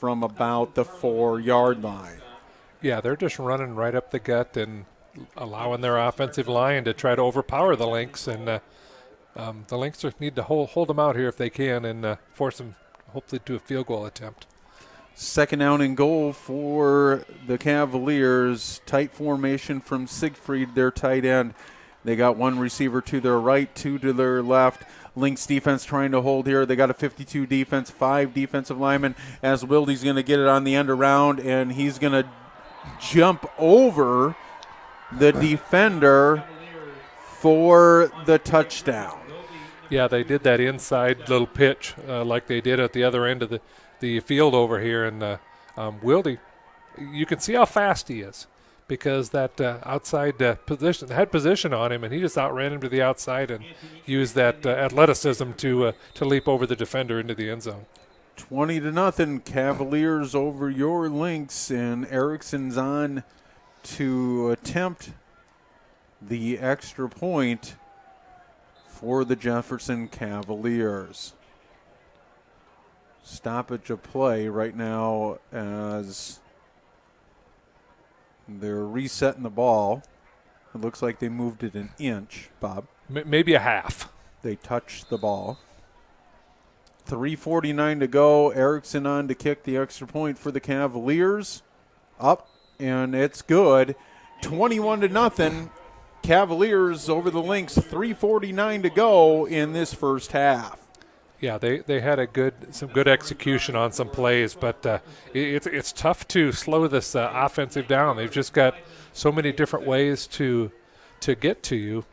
S4: from about the 4-yard line.
S5: Yeah, they're just running right up the gut and allowing their offensive line to try to overpower the Lynx, and the Lynx just need to hold them out here if they can and force them hopefully to a field goal attempt.
S4: Second down and goal for the Cavaliers. Tight formation from Siegfried, their tight end. They got 1 receiver to their right, 2 to their left. Lynx defense trying to hold here. They got a 52 defense, 5 defensive linemen, as Wilde's going to get it on the end around, and he's going to jump over the defender for the touchdown.
S5: Yeah, they did that inside little pitch like they did at the other end of the field over here. And Wilde, you can see how fast he is. because that outside position had position on him, and he just outran him to the outside and used that athleticism to leap over the defender into the end zone.
S4: 20-0 Cavaliers over your Lynx, and Erickson's on to attempt the extra point for the Jefferson Cavaliers. Stoppage of play right now as they're resetting the ball. It looks like they moved it an inch, Bob.
S5: Maybe a half.
S4: They touched the ball. 3:49 to go. Erickson on to kick the extra point for the Cavaliers. Up, and it's good. 21-0. Cavaliers over the Lynx. 3:49 to go in this first half.
S5: Yeah, they had some good execution on some plays, but it's tough to slow this offensive down. They've just got so many different ways to get to you,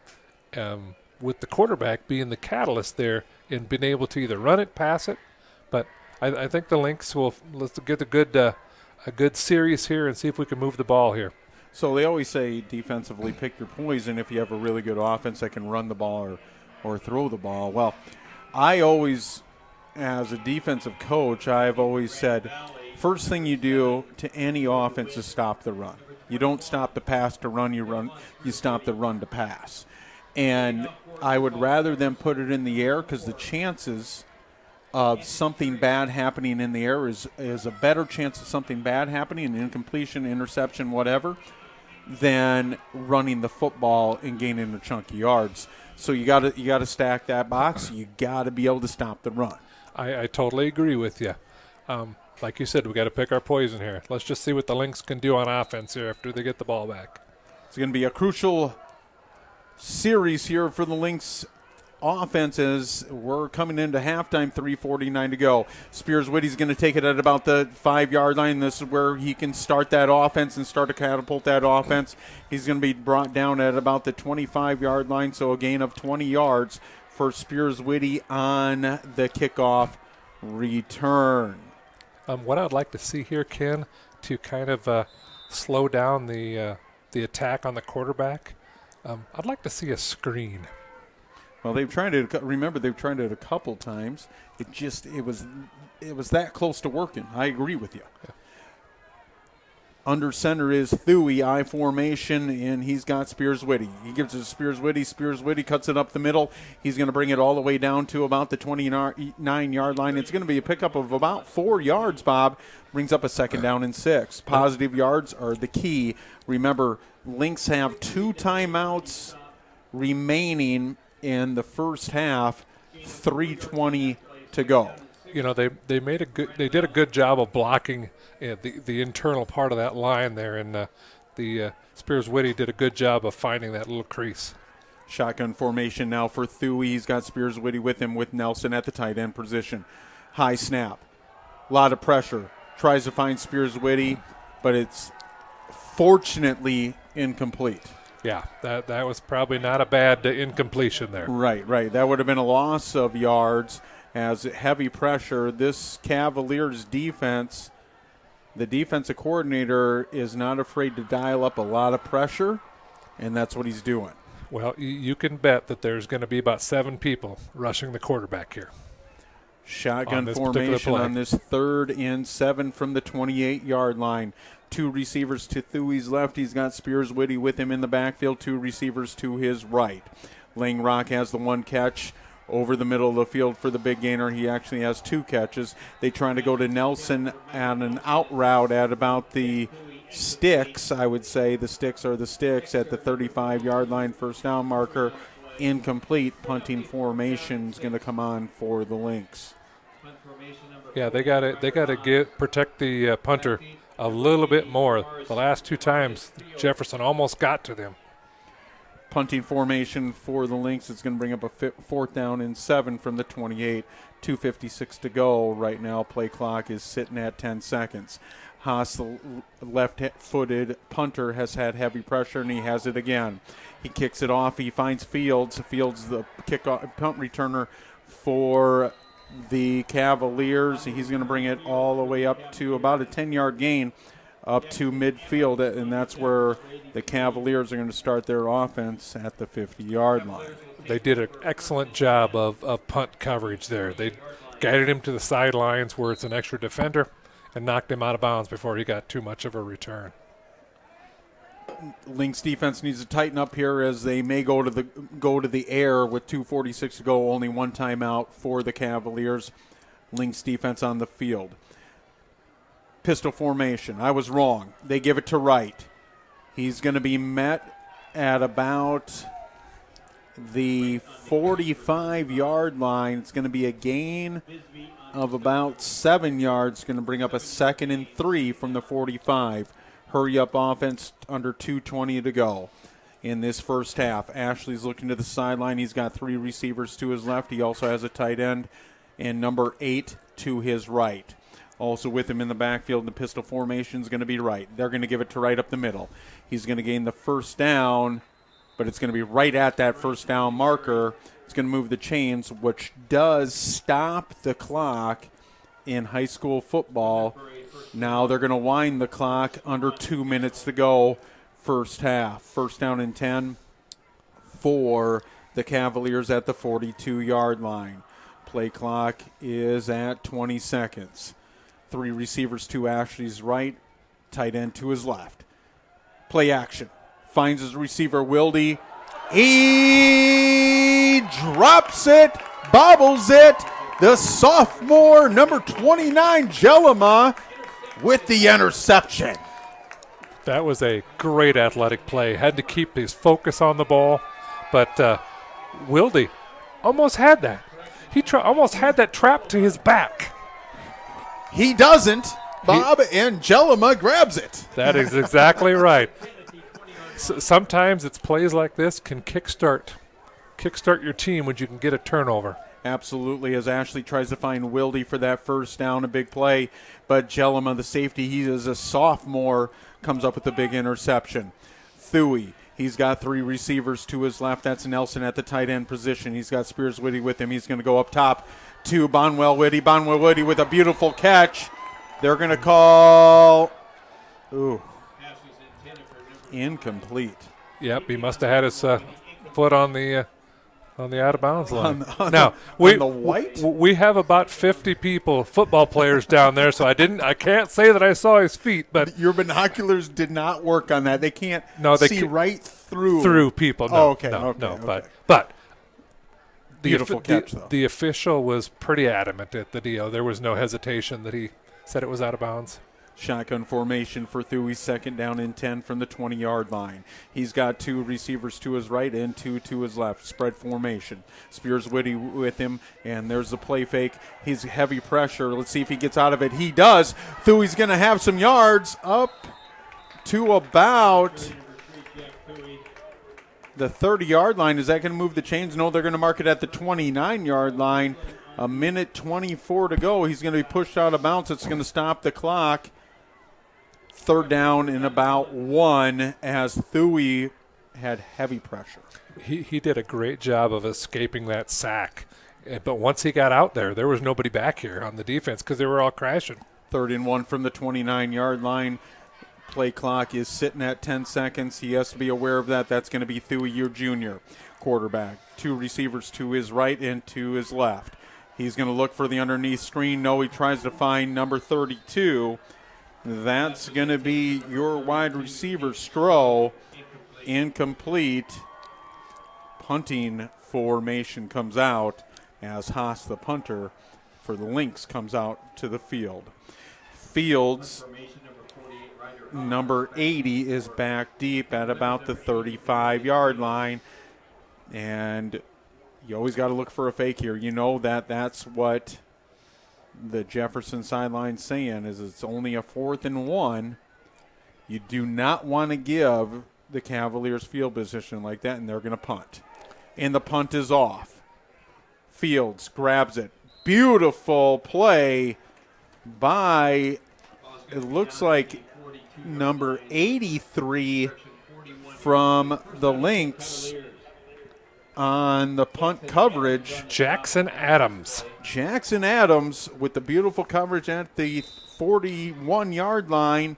S5: with the quarterback being the catalyst there in being able to either run it, pass it. But I think the Lynx let's get a good series here and see if we can move the ball here.
S4: So they always say defensively pick your poison if you have a really good offense that can run the ball or throw the ball. Well, I always, as a defensive coach, I've always said first thing you do to any offense is stop the run. You don't stop the pass to run, you stop the run to pass. And I would rather them put it in the air because the chances of something bad happening in the air is a better chance of something bad happening, an incompletion, interception, whatever, than running the football and gaining a chunk of yards. So you got to stack that box. You got to be able to stop the run.
S5: I totally agree with you. Like you said, we got to pick our poison here. Let's just see what the Lynx can do on offense here after they get the ball back.
S4: It's going to be a crucial series here for the Lynx offenses. We're coming into halftime, 3:49 to go. Spears-Whitty's going to take it at about the 5-yard line. This is where he can start that offense and start to catapult that offense. He's going to be brought down at about the 25-yard line, so a gain of 20 yards for Spears-Whitty on the kickoff return.
S5: What I'd like to see here, Ken, to kind of slow down the attack on the quarterback, I'd like to see a screen.
S4: Well, they've tried it. Remember, they've tried it a couple times. It was that close to working. I agree with you.
S5: Yeah.
S4: Under center is Thuy, I formation, and he's got Spears-Whitty. He gives it to Spears-Whitty. Spears-Whitty cuts it up the middle. He's going to bring it all the way down to about the 29-yard line. It's going to be a pickup of about 4 yards, Bob. Brings up a 2nd down and 6. Positive yards are the key. Remember, Lynx have 2 timeouts remaining in the first half, 3:20 to go.
S5: You know, they did a good job of blocking the internal part of that line there, and the Spears-Whitty did a good job of finding that little crease.
S4: Shotgun formation now for Thuy. He's got Spears-Whitty with him with Nelson at the tight end position. High snap. A lot of pressure. Tries to find Spears-Whitty, but it's fortunately incomplete.
S5: Yeah, that was probably not a bad incompletion there.
S4: Right. That would have been a loss of yards as heavy pressure. This Cavaliers defense, the defensive coordinator is not afraid to dial up a lot of pressure, and that's what he's doing.
S5: Well, you can bet that there's going to be about 7 people rushing the quarterback here.
S4: Shotgun formation on this 3rd and 7 from the 28-yard line. 2 receivers to Thuy's left. He's got Spears-Whitty with him in the backfield. 2 receivers to his right. Langrock has the 1 catch over the middle of the field for the big gainer. He actually has 2 catches. They try to go to Nelson on an out route at about the sticks, I would say. The sticks are the sticks at the 35-yard line. First down marker. Incomplete. Punting formation is going to come on for the Lynx.
S5: Yeah, they got to protect the punter a little bit more. The last 2 times, Jefferson almost got to them.
S4: Punting formation for the Lynx. It's going to bring up a 4th down and 7 from the 28. 2:56 to go right now. Play clock is sitting at 10 seconds. Haas, the left-footed punter, has had heavy pressure, and he has it again. He kicks it off. He finds Fields. Fields, the punt returner for the Cavaliers. He's going to bring it all the way up to about a 10-yard gain up to midfield, and that's where the Cavaliers are going to start their offense at the 50-yard line.
S5: They did an excellent job of punt coverage there. They guided him to the sidelines where it's an extra defender and knocked him out of bounds before he got too much of a return.
S4: Lynx defense needs to tighten up here as they may go to the air with 2:46 to go. Only one timeout for the Cavaliers. Lynx defense on the field. Pistol formation. I was wrong. They give it to Wright. He's going to be met at about the 45-yard line. It's going to be a gain of about 7 yards. Going to bring up a 2nd and 3 from the 45. Hurry up offense under 2:20 to go in this first half. Ashley's looking to the sideline. He's got 3 receivers to his left. He also has a tight end and number 8 to his right. Also with him in the backfield, the pistol formation is going to be Wright. They're going to give it to Wright up the middle. He's going to gain the first down, but it's going to be right at that first down marker. It's going to move the chains, which does stop the clock in high school football. Now they're going to wind the clock under 2 minutes to go first half. First down and 10 for the Cavaliers at the 42-yard line. Play clock is at 20 seconds. 3 receivers to Ashley's right, tight end to his left. Play action. Finds his receiver, Wilde. He drops it, bobbles it. The sophomore, number 29, Jelima, with the interception.
S5: That was a great athletic play. Had to keep his focus on the ball, but Wilde almost had that. He almost had that trap to his back.
S4: He doesn't, Bob, and Jelima grabs it.
S5: That is exactly right. Sometimes it's plays like this can kickstart your team when you can get a turnover.
S4: Absolutely, as Ashley tries to find Wilde for that first down, a big play. But Jelima, the safety, he is a sophomore, comes up with a big interception. Thuy, he's got 3 receivers to his left. That's Nelson at the tight end position. He's got Spears Whitty with him. He's going to go up top to Bonwell Whitty. Bonwell Whitty with a beautiful catch. They're going to call incomplete.
S5: Yep, he must have had his foot on the out of bounds line.
S4: On the white?
S5: We have about 50 football players down there, so I can't say that I saw his feet, but
S4: your binoculars did not work on that. They can't see right
S5: through people. No,
S4: okay.
S5: But
S4: beautiful catch though.
S5: The official was pretty adamant at the deal. There was no hesitation that he said it was out of bounds.
S4: Shotgun formation for Thuy, 2nd down and 10 from the 20-yard line. He's got 2 receivers to his right and 2 to his left. Spread formation. Spears Whitty with him, and there's the play fake. He's heavy pressure. Let's see if he gets out of it. He does. Thui's going to have some yards up to about the 30-yard line. Is that going to move the chains? No, they're going to mark it at the 29-yard line. 1:24 to go. He's going to be pushed out of bounds. It's going to stop the clock. 3rd down and about 1 as Thuy had heavy pressure.
S5: He did a great job of escaping that sack. But once he got out there was nobody back here on the defense because they were all crashing.
S4: 3rd and 1 from the 29-yard line. Play clock is sitting at 10 seconds. He has to be aware of that. That's going to be Thuy, your junior quarterback. 2 receivers to his right and to his left. He's going to look for the underneath screen. No, he tries to find number 32. That's going to be your wide receiver, Stroh. Incomplete. Punting formation comes out as Haas, the punter for the Lynx, comes out to the field. Fields, number 80, is back deep at about the 35-yard line. And you always got to look for a fake here. You know that's what the Jefferson sideline's saying is it's only a 4th and 1. You do not want to give the Cavaliers field position like that, and they're going to punt. And the punt is off. Fields grabs it. Beautiful play by, it looks like, number 83 from the Lynx on the punt coverage.
S5: Jackson Adams
S4: with the beautiful coverage at the 41-yard line.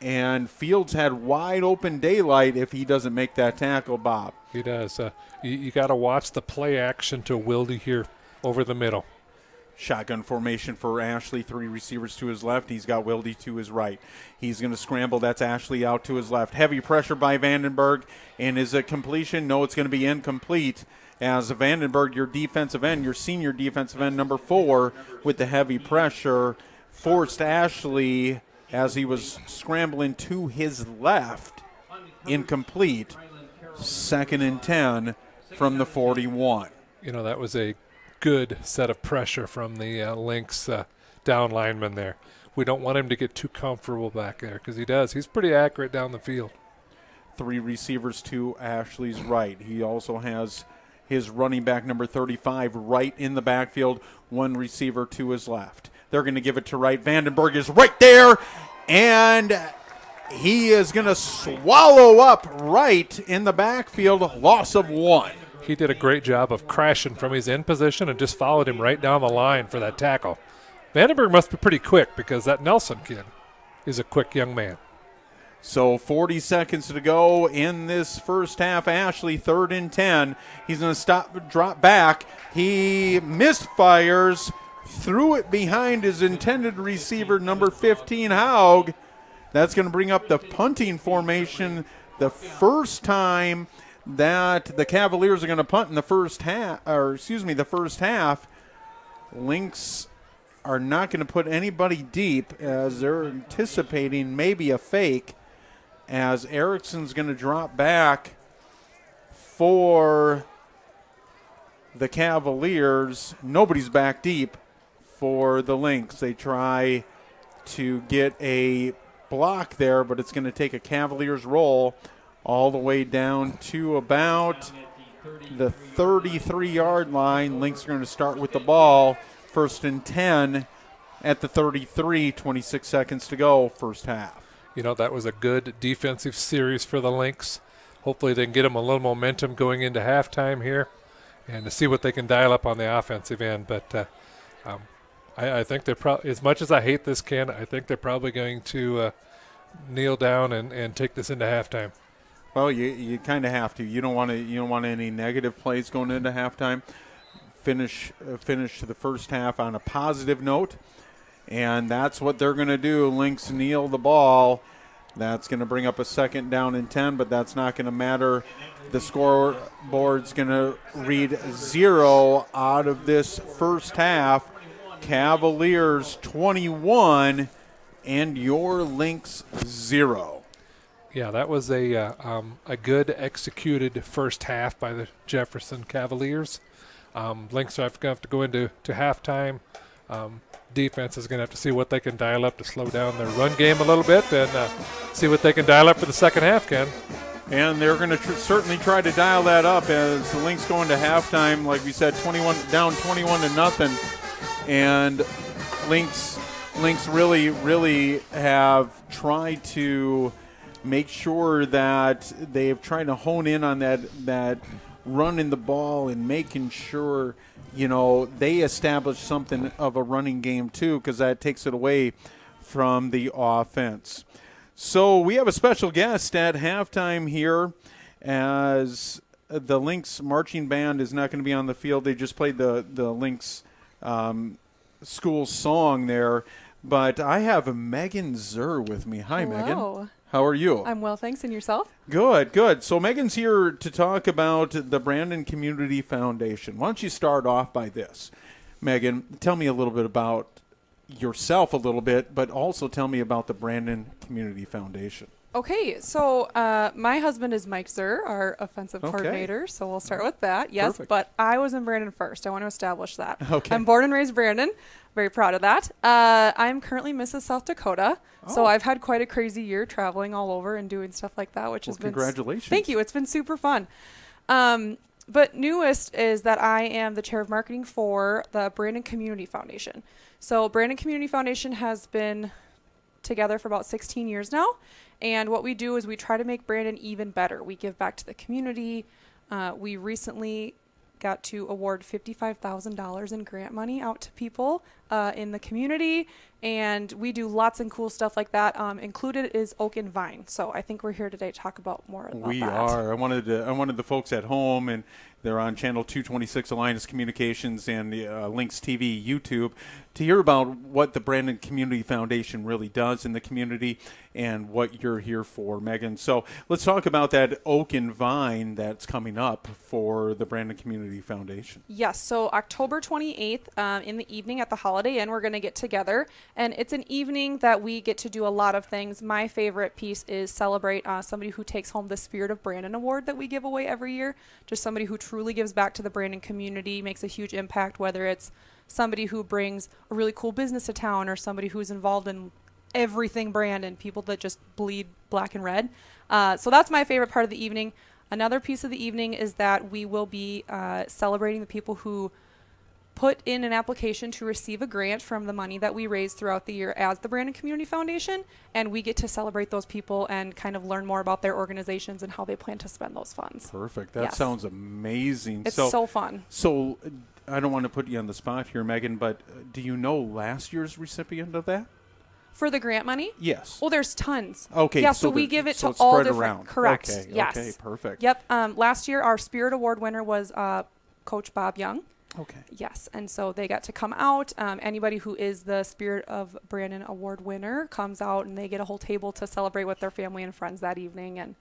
S4: and Fields had wide open daylight if he doesn't make that tackle, Bob.
S5: He does. You got to watch the play action to Wilde here over the middle.
S4: Shotgun formation for Ashley, 3 receivers to his left. He's got Wilde to his right. He's going to scramble. That's Ashley out to his left. Heavy pressure by Vandenberg. And is it completion? No, it's going to be incomplete. As Vandenberg, your defensive end, your senior defensive end, number 4, with the heavy pressure, forced Ashley as he was scrambling to his left. Incomplete. 2nd and 10 from the 41.
S5: You know, that was a good set of pressure from the Lynx down lineman there. We don't want him to get too comfortable back there because he does. He's pretty accurate down the field.
S4: 3 receivers to Ashley's right. He also has his running back, number 35, right in the backfield. 1 receiver to his left. They're going to give it to right. Vandenberg is right there, and he is going to swallow up right in the backfield. Loss of 1.
S5: He did a great job of crashing from his end position and just followed him right down the line for that tackle. Vandenberg must be pretty quick because that Nelson kid is a quick young man.
S4: So 40 seconds to go in this first half. Ashley, 3rd and 10. He's going to drop back. He misfires, threw it behind his intended receiver, number 15, Haug. That's going to bring up the punting formation the first time that the Cavaliers are going to punt in the first half. Lynx are not going to put anybody deep as they're anticipating maybe a fake, as Erickson's going to drop back for the Cavaliers. Nobody's back deep for the Lynx. They try to get a block there, but it's going to take a Cavaliers roll all the way down to about the 33-yard line. Lynx are going to start with the ball. 1st and 10 at the 33, 26 seconds to go, first half.
S5: You know, that was a good defensive series for the Lynx. Hopefully they can get them a little momentum going into halftime here and to see what they can dial up on the offensive end. But I think they're probably, as much as I hate this, Ken, I think they're probably going to kneel down and take this into halftime.
S4: Well, you kind of have to. You don't want any negative plays going into halftime. Finish the first half on a positive note, and that's what they're going to do. Lynx kneel the ball. That's going to bring up a 2nd down and 10, but that's not going to matter. The scoreboard's going to read 0 out of this first half. Cavaliers 21 and your Lynx 0.
S5: Yeah, that was a good executed first half by the Jefferson Cavaliers. Lynx are going to have to go into halftime. Defense is going to have to see what they can dial up to slow down their run game a little bit and see what they can dial up for the second half, Ken.
S4: And they're going to certainly try to dial that up as the Lynx go into halftime, like we said, 21-0. And Lynx really have tried to make sure that they've tried to hone in on that running the ball and making sure, they establish something of a running game too, because that takes it away from the offense. So we have a special guest at halftime here, as the Lynx marching band is not going to be on the field. They just played the Lynx school song there. But I have Megan Zur with me. Hi,
S7: Hello.
S4: Megan. How are you?
S7: I'm well, thanks. And yourself?
S4: Good. So Megan's here to talk about the Brandon Community Foundation. Why don't you start off by this? Megan, tell me a little bit about yourself but also tell me about the Brandon Community Foundation.
S7: Okay, so my husband is Mike Zur, our offensive coordinator, so we'll start with that. Yes,
S4: Perfect.
S7: But I was in Brandon first. I want to establish that.
S4: Okay.
S7: I'm born and raised Brandon. Very proud of that. I'm currently Mrs. South Dakota, so I've had quite a crazy year traveling all over and doing stuff like that, which has been
S4: congratulations.
S7: Thank you. It's been super fun. But newest is that I am the chair of marketing for the Brandon Community Foundation. So Brandon Community Foundation has been together for about 16 years now. And what we do is we try to make Brandon even better. We give back to the community. We recently got to award $55,000 in grant money out to people in the community. And we do lots and cool stuff like that. Included is Oak and Vine. So I think we're here today to talk about more about
S4: We
S7: that.
S4: are. I wanted the folks at home, and they're on channel 226 Alliance Communications and Lynx TV YouTube, to hear about what the Brandon Community Foundation really does in the community and what you're here for, Megan. So let's talk about that Oak and Vine that's coming up for the Brandon Community Foundation.
S7: Yes, so October 28th in the evening at the Holiday Inn, we're going to get together. And it's an evening that we get to do a lot of things. My favorite piece is celebrate somebody who takes home the Spirit of Brandon Award that we give away every year. Just somebody who truly gives back to the Brandon community, makes a huge impact, whether it's somebody who brings a really cool business to town or somebody who's involved in everything Brandon, people that just bleed black and red. So that's my favorite part of the evening. Another piece of the evening is that we will be celebrating the people who put in an application to receive a grant from the money that we raise throughout the year as the Brandon Community Foundation, and we get to celebrate those people and kind of learn more about their organizations and how they plan to spend those funds.
S4: Perfect. That
S7: Yes.
S4: sounds amazing.
S7: It's so fun.
S4: So I don't want to put you on the spot here, Megan, but do you know last year's recipient of that?
S7: For the grant money?
S4: Yes.
S7: Well, there's tons.
S4: Okay.
S7: Yeah, so we give it
S4: so
S7: to
S4: it's
S7: all
S4: spread
S7: different.
S4: around.
S7: Correct.
S4: Okay.
S7: Yes.
S4: Okay. Perfect.
S7: Yep. Last year, our Spirit Award winner was Coach Bob Young.
S4: Okay.
S7: Yes, and so they got to come out. Anybody who is the Spirit of Brandon Award winner comes out, and they get a whole table to celebrate with their family and friends that evening. And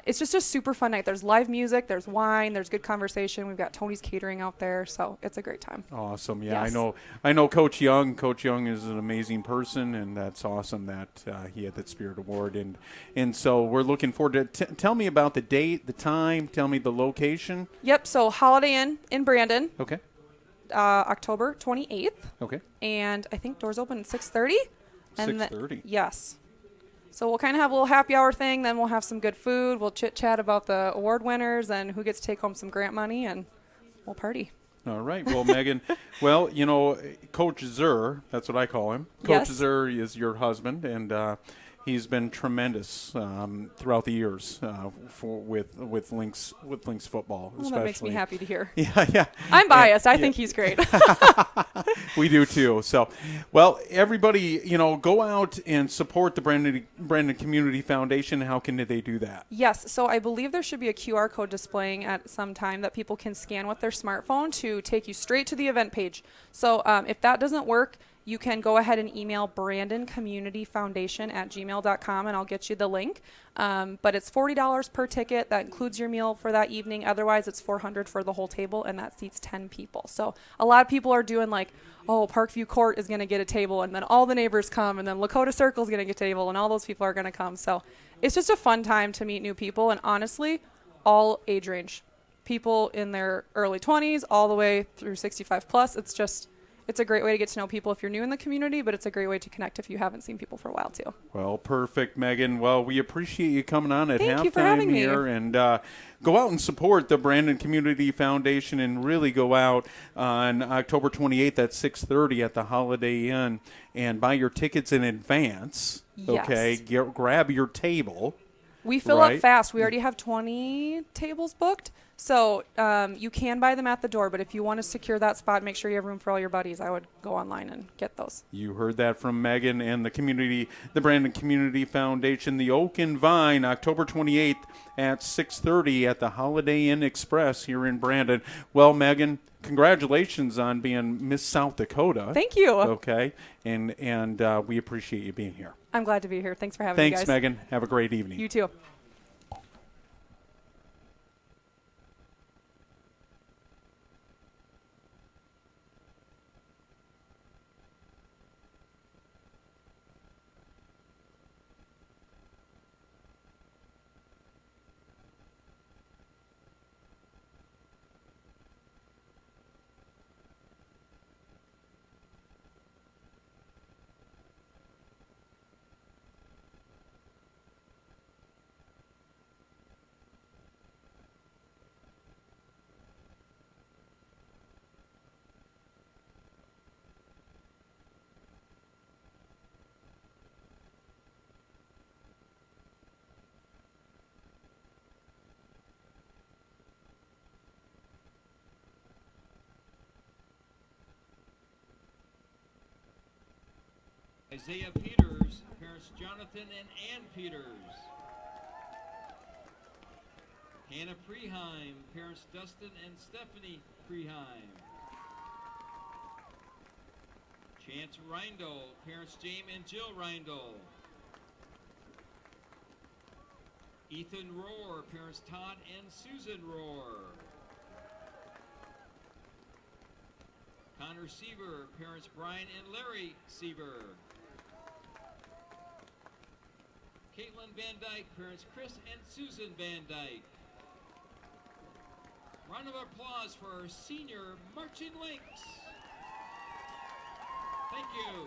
S7: it's just a super fun night. There's live music, there's wine, there's good conversation. We've got Tony's Catering out there, so it's a great time.
S4: Awesome. Yeah,
S7: Yes.
S4: I know Coach Young. Coach Young is an amazing person, and that's awesome that he had that Spirit Award. And so we're looking forward to tell me about the date, the time, tell me the location.
S7: Yep, so Holiday Inn in Brandon,
S4: Okay.
S7: October 28th.
S4: Okay.
S7: And I think doors open at 6:30.
S4: 6:30.
S7: Yes. So we'll kind of have a little happy hour thing. Then we'll have some good food. We'll chit-chat about the award winners and who gets to take home some grant money, and we'll party.
S4: All right. Well, Megan, well, you know, Coach Zur, that's what I call him. Coach
S7: Yes.
S4: Zur is your husband, and he's been tremendous throughout the years with Lynx football,
S7: Well,
S4: especially.
S7: that makes me happy to hear.
S4: Yeah, yeah.
S7: I'm biased. I
S4: Yeah.
S7: think he's great.
S4: We do too. So, well, everybody, you know, go out and support the Brandon Community Foundation. How can they do that?
S7: Yes. So I believe there should be a QR code displaying at some time that people can scan with their smartphone to take you straight to the event page. So if that doesn't work, you can go ahead and email brandоncommunityfoundation@gmail.com, and I'll get you the link. But it's $40 per ticket. That includes your meal for that evening. Otherwise, it's $400 for the whole table, and that seats 10 people. So a lot of people are doing like, oh, Parkview Court is going to get a table, and then all the neighbors come, and then Lakota Circle is going to get a table, and all those people are going to come. So it's just a fun time to meet new people, and honestly, all age range. People in their early 20s all the way through 65 plus. It's a great way to get to know people if you're new in the community, but it's a great way to connect if you haven't seen people for a while too.
S4: Well, perfect, Megan. Well, we appreciate you coming on at
S7: Thank you for having
S4: halftime
S7: me.
S4: here, and go out and support the Brandon Community Foundation, and really go out on October 28th at 6:30 at the Holiday Inn and buy your tickets in advance.
S7: Yes.
S4: Okay, grab your table.
S7: We fill
S4: Right.
S7: up fast. We already have 20 tables booked. So you can buy them at the door, but if you want to secure that spot, make sure you have room for all your buddies. I would go online and get those.
S4: You heard that from Megan and the Brandon Community Foundation, the Oak and Vine, October 28th at 6:30 at the Holiday Inn Express here in Brandon. Well, Megan, congratulations on being Miss South Dakota.
S7: Thank you.
S4: Okay, and we appreciate you being here.
S7: I'm glad to be here. Thanks for having me, guys.
S4: Thanks, Megan. Have a great evening.
S7: You too.
S6: Isaiah Peters, parents Jonathan and Ann Peters. Hannah Preheim, parents Dustin and Stephanie Preheim. Chance Reindl, parents James and Jill Reindl. Ethan Rohr, parents Todd and Susan Rohr. Connor Siever, parents Brian and Larry Siever. Caitlin Van Dyke, parents Chris and Susan Van Dyke. Round of applause for our senior marching Lynx. Thank you.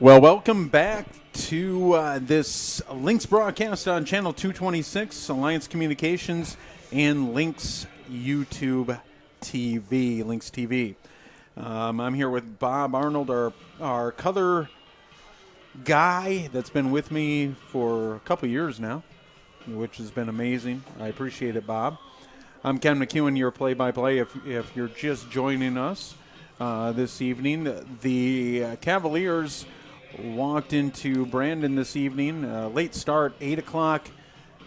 S4: Well, welcome back to this Lynx broadcast on Channel 226, Alliance Communications, and Lynx YouTube TV, Lynx TV. I'm here with Bob Arnold, our color guy that's been with me for a couple years now, which has been amazing. I appreciate it, Bob. I'm Ken McEwen, your play-by-play. If you're just joining us this evening, the Cavaliers walked into Brandon this evening. Late start, 8 o'clock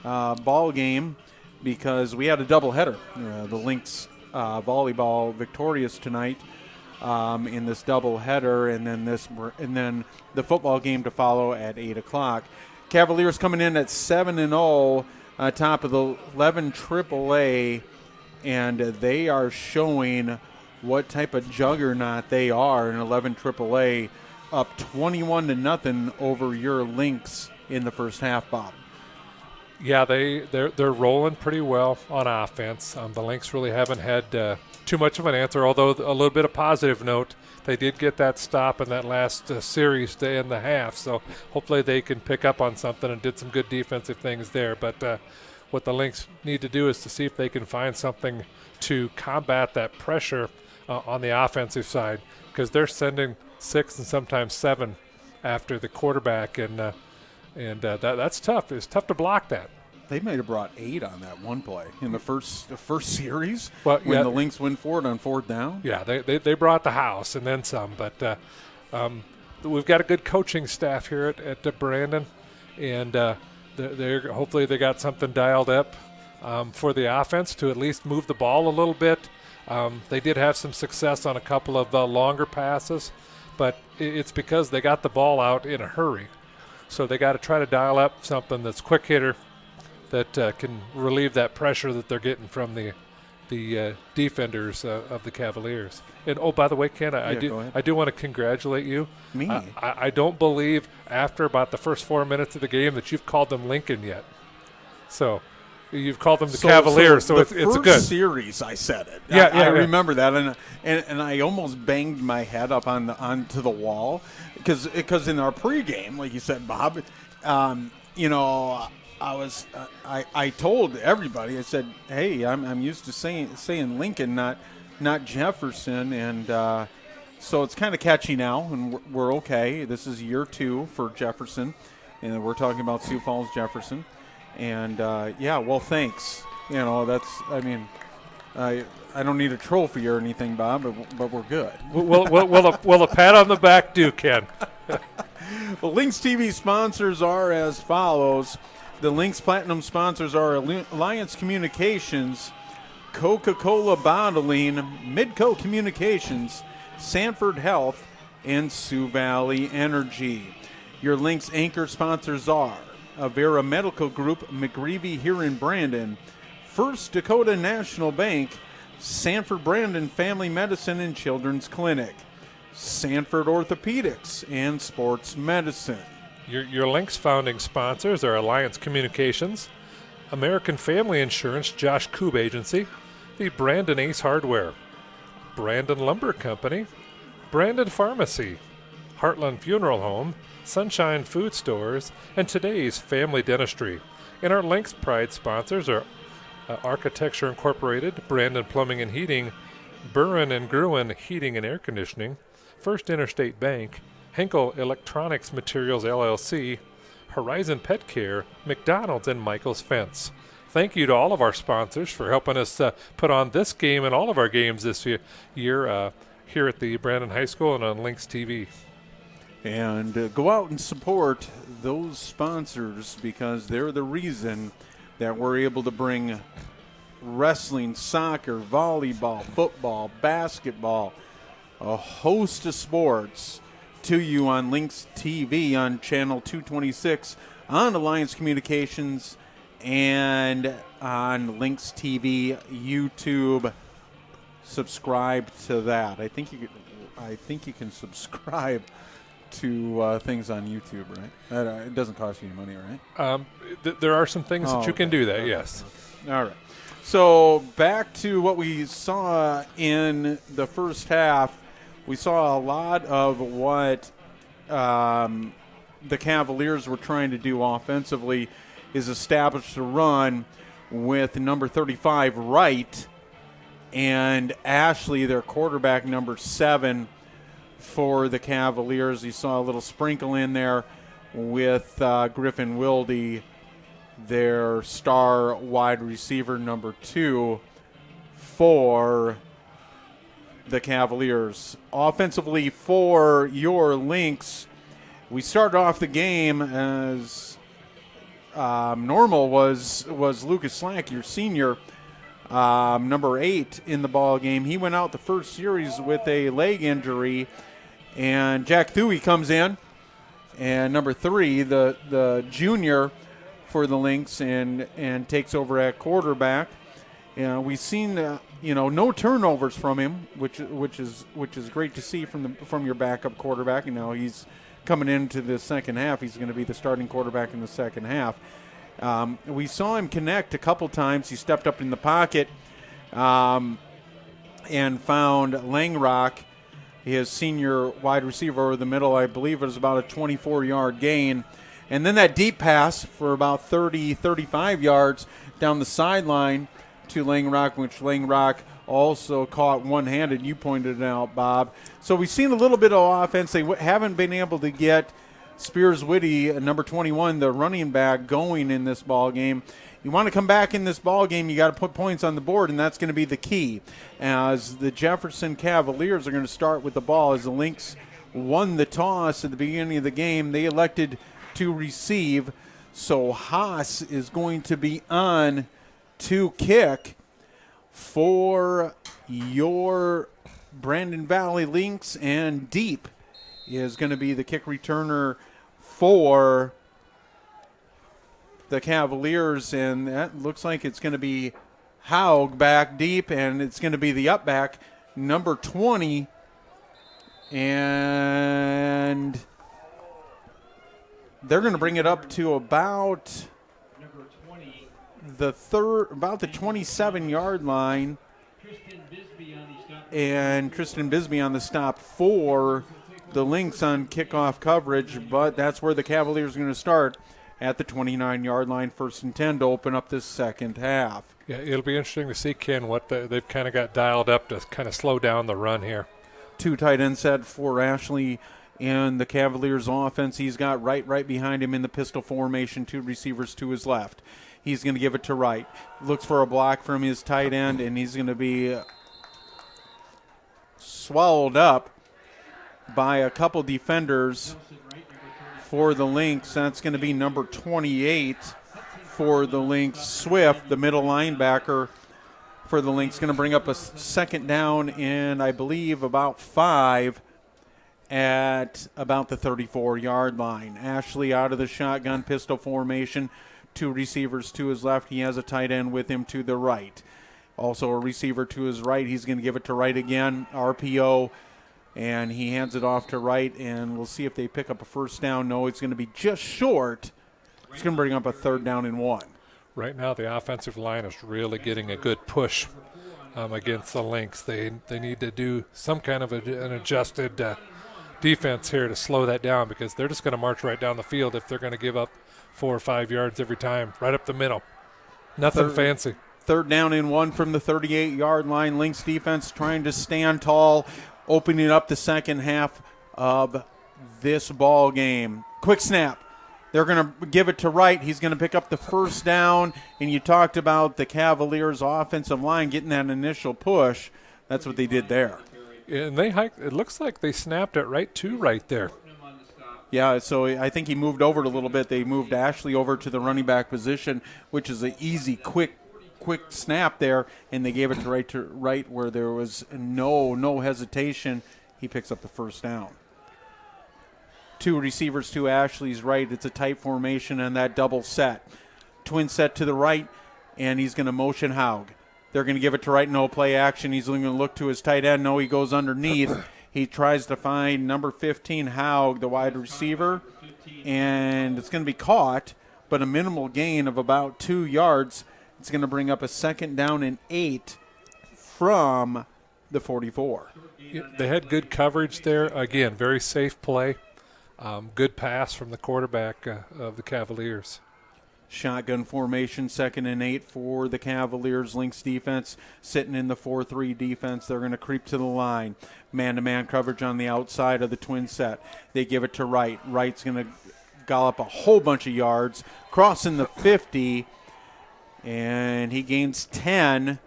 S4: ball game because we had a doubleheader. The Lynx volleyball victorious tonight in this doubleheader, and then the football game to follow at 8 o'clock. Cavaliers coming in at 7-0, top of the 11 AAA, and they are showing what type of juggernaut they are in 11 AAA. Up 21-0 over your Lynx in the first half, Bob.
S5: Yeah, they're rolling pretty well on offense. The Lynx really haven't had too much of an answer, although a little bit of positive note. They did get that stop in that last series to end the half, so hopefully they can pick up on something and did some good defensive things there. But what the Lynx need to do is to see if they can find something to combat that pressure on the offensive side, because they're sending 6 and sometimes 7 after the quarterback, and that's tough. It's tough to block that.
S4: They might have brought 8 on that one play in the first series
S5: when
S4: the Lynx went for it on 4th down.
S5: Yeah, they brought the house and then some. But we've got a good coaching staff here at Brandon, and they're hopefully they got something dialed up for the offense to at least move the ball a little bit. They did have some success on a couple of longer passes, but it's because they got the ball out in a hurry. So they got to try to dial up something that's quick hitter that can relieve that pressure that they're getting from the defenders of the Cavaliers. And, oh, by the way, Ken, I do want to congratulate you.
S4: Me?
S5: I don't believe after about the first 4 minutes of the game that you've called them Lincoln yet. So you've called them the Cavaliers, so it's good.
S4: First series, I said it. I remember that, and I almost banged my head up onto the wall because in our pregame, like you said, Bob, I told everybody, I said, hey, I'm used to saying Lincoln, not Jefferson, and so it's kind of catchy now, and we're okay. This is year 2 for Jefferson, and we're talking about Sioux Falls Jefferson. And, well, thanks. I don't need a trophy or anything, Bob, but we're good.
S5: Will a pat on the back do, Ken?
S4: Well, Lynx TV sponsors are as follows. The Lynx Platinum sponsors are Alliance Communications, Coca-Cola Bottling, Midco Communications, Sanford Health, and Sioux Valley Energy. Your Lynx anchor sponsors are Avera Medical Group, McGreevy here in Brandon, First Dakota National Bank, Sanford Brandon Family Medicine and Children's Clinic, Sanford Orthopedics, and Sports Medicine.
S5: Your Lynx founding sponsors are Alliance Communications, American Family Insurance, Josh Koob Agency, the Brandon Ace Hardware, Brandon Lumber Company, Brandon Pharmacy, Heartland Funeral Home, Sunshine Food Stores, and Today's Family Dentistry. And our Lynx Pride sponsors are Architecture Incorporated, Brandon Plumbing and Heating, Burren and Gruen Heating and Air Conditioning, First Interstate Bank, Henkel Electronics Materials LLC, Horizon Pet Care, McDonald's, and Michael's Fence. Thank you to all of our sponsors for helping us put on this game and all of our games this year here at the Brandon High School and on Lynx TV.
S4: And go out and support those sponsors because they're the reason that we're able to bring wrestling, soccer, volleyball, football, basketball, a host of sports to you on Lynx TV on Channel 226, on Alliance Communications, and on Lynx TV YouTube. Subscribe to that. I think you can subscribe to things on YouTube, right? It doesn't cost you any money, right?
S5: There are some things that you can do that, yes.
S4: Okay. All right. So back to what we saw in the first half. We saw a lot of what the Cavaliers were trying to do offensively is establish the run with number 35 Wright and Ashley, their quarterback, number 7 for the Cavaliers. You saw a little sprinkle in there with Griffin Wilde, their star wide receiver, number 2 for the Cavaliers. Offensively for your Lynx, we started off the game as normal was Lucas Slack, your senior, number 8 in the ball game. He went out the first series with a leg injury, and Jack Thuey comes in, and number 3, the junior for the Lynx, and takes over at quarterback. We've seen no turnovers from him, which is great to see from your backup quarterback. And now he's coming into the second half. He's going to be the starting quarterback in the second half. We saw him connect a couple times. He stepped up in the pocket and found Langrock, his senior wide receiver, over the middle. I believe it was about a 24-yard gain. And then that deep pass for about 30, 35 yards down the sideline to Langrock, which Langrock also caught one-handed. You pointed it out, Bob. So we've seen a little bit of offense. They haven't been able to get Spears Whitty, number 21, the running back, going in this ball game. You want to come back in this ball game, you got to put points on the board, and that's going to be the key. As the Jefferson Cavaliers are going to start with the ball, as the Lynx won the toss at the beginning of the game, they elected to receive. So Haas is going to be on to kick for your Brandon Valley Lynx, and Deep is going to be the kick returner for the Cavaliers, and that looks like it's going to be Haug back deep, and it's going to be the up back, number 20, and they're going to bring it up to about the 27-yard line, and Tristan Bisbee on the stop for the Lynx on kickoff coverage, but that's where the Cavaliers are going to start, at the 29-yard line, 1st and 10 to open up this second half.
S5: Yeah, it'll be interesting to see, Ken, what they've kind of got dialed up to kind of slow down the run here.
S4: 2 tight end set for Ashley in the Cavaliers offense. He's got right behind him in the pistol formation, 2 receivers to his left. He's going to give it to Wright. Looks for a block from his tight end, and he's going to be swallowed up by a couple defenders for the Lynx. That's going to be number 28 for the Lynx. Swift, the middle linebacker for the Lynx, going to bring up a second down in, I believe, about 5 at about the 34-yard line. Ashley out of the shotgun pistol formation, 2 receivers to his left. He has a tight end with him to the right. Also a receiver to his right. He's going to give it to Wright again, RPO, and he hands it off to Wright, and we'll see if they pick up a first down. No, it's going to be just short. It's going to bring up a 3rd down and 1.
S5: Right now the offensive line is really getting a good push against the Lynx. They need to do some kind of an adjusted defense here to slow that down, because they're just going to march right down the field if they're going to give up 4 or 5 yards every time, right up the middle. Nothing fancy.
S4: 3rd down and 1 from the 38-yard line. Lynx defense trying to stand tall, opening up the second half of this ball game. Quick snap. They're going to give it to Wright. He's going to pick up the first down, and you talked about the Cavaliers' offensive line getting that initial push. That's what they did there.
S5: And they hiked. It looks like they snapped it right to right there.
S4: Yeah, so I think he moved over it a little bit. They moved Ashley over to the running back position, which is an easy, quick snap there, and they gave it to Wright where there was no hesitation. He picks up the first down. 2 receivers to Ashley's right. It's a tight formation and that double set. Twin set to the right, and he's going to motion Haug. They're going to give it to Wright. No play action. He's going to look to his tight end. No, he goes underneath. He tries to find number 15, Haug, the wide receiver, and it's going to be caught, but a minimal gain of about 2 yards. It's going to bring up a 2nd down and 8 from the 44.
S5: They had good coverage there. Again, very safe play. Good pass from the quarterback of the Cavaliers.
S4: Shotgun formation, 2nd and 8 for the Cavaliers. Lynx defense sitting in the 4-3 defense. They're going to creep to the line. Man-to-man coverage on the outside of the twin set. They give it to Wright. Wright's going to gallop a whole bunch of yards, crossing the 50, and he gains 10,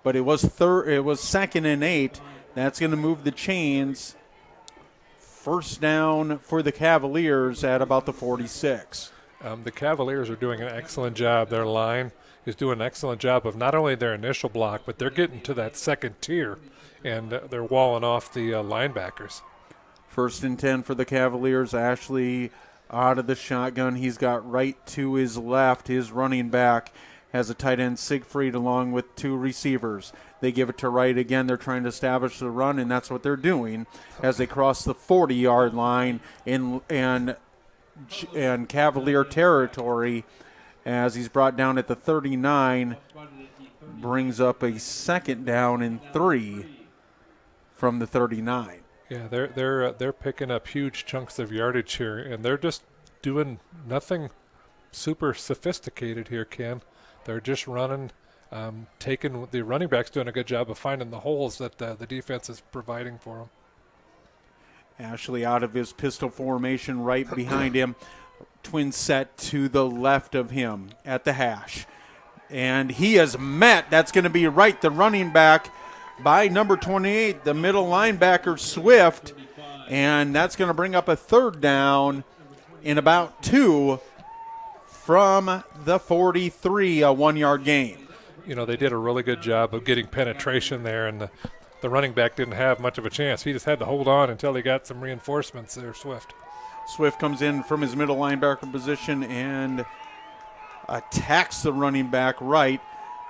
S4: but it was 2nd and 8. That's going to move the chains. First down for the Cavaliers at about the 46.
S5: The Cavaliers are doing an excellent job. Their line is doing an excellent job of not only their initial block, but they're getting to that second tier, and they're walling off the linebackers.
S4: 1st and 10 for the Cavaliers. Ashley out of the shotgun. He's got Wright to his left. His running back has a tight end, Siegfried, along with 2 receivers. They give it to Wright again. They're trying to establish the run, and that's what they're doing as they cross the 40-yard line and Cavalier territory as he's brought down at the 39, brings up a 2nd down and 3 from the 39.
S5: Yeah, they're picking up huge chunks of yardage here, and they're just doing nothing super sophisticated here, Ken. They're just running, taking the running backs doing a good job of finding the holes that the defense is providing for them.
S4: Ashley out of his pistol formation, right behind him. Twin set to the left of him at the hash. And he is met. That's going to be Wright, the running back, by number 28, the middle linebacker, Swift. And that's going to bring up a 3rd down in about 2 from the 43, a 1-yard gain.
S5: You know, they did a really good job of getting penetration there, and the running back didn't have much of a chance. He just had to hold on until he got some reinforcements there, Swift.
S4: Swift comes in from his middle linebacker position and attacks the running back Wright.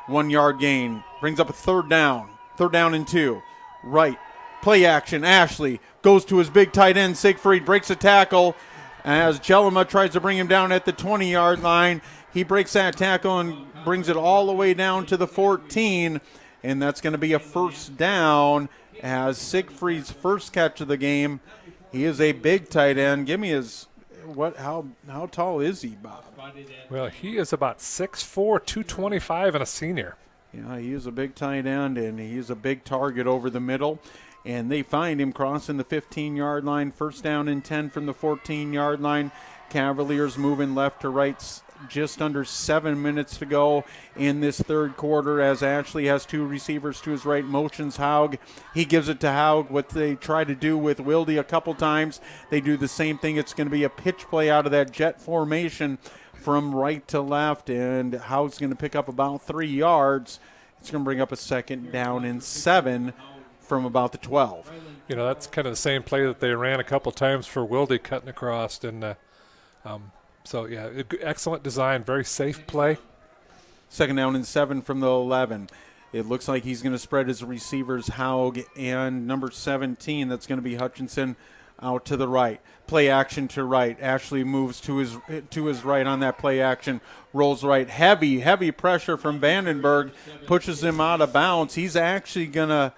S4: 1-yard gain. Brings up a 3rd down. 3rd down and 2. Wright. Play action. Ashley goes to his big tight end. Siegfried breaks a tackle as Chelema tries to bring him down at the 20-yard line. He breaks that tackle and brings it all the way down to the 14. And that's going to be a 1st down as Siegfried's first catch of the game. He is a big tight end. Give me his how tall is he, Bob?
S5: Well, he is about 6'4", 225, and a senior.
S4: Yeah, he is a big tight end, and he's a big target over the middle. And they find him crossing the 15-yard line. 1st down and 10 from the 14-yard line. Cavaliers moving left to right. Just under 7 minutes to go in this 3rd quarter as Ashley has 2 receivers to his right, motions Haug. He gives it to Haug. What they try to do with Wilde a couple times, they do the same thing. It's going to be a pitch play out of that jet formation from right to left, and Haug's going to pick up about 3 yards. It's going to bring up a 2nd down and 7 from about the 12.
S5: You know, that's kind of the same play that they ran a couple times for Wilde cutting across, and so, yeah, excellent design, very safe play.
S4: 2nd down and 7 from the 11. It looks like he's going to spread his receivers, Haug and number 17. That's going to be Hutchinson out to the right. Play action to right. Ashley moves to his right on that play action. Rolls right. Heavy pressure from Vandenberg. Pushes him out of bounds. He's actually going to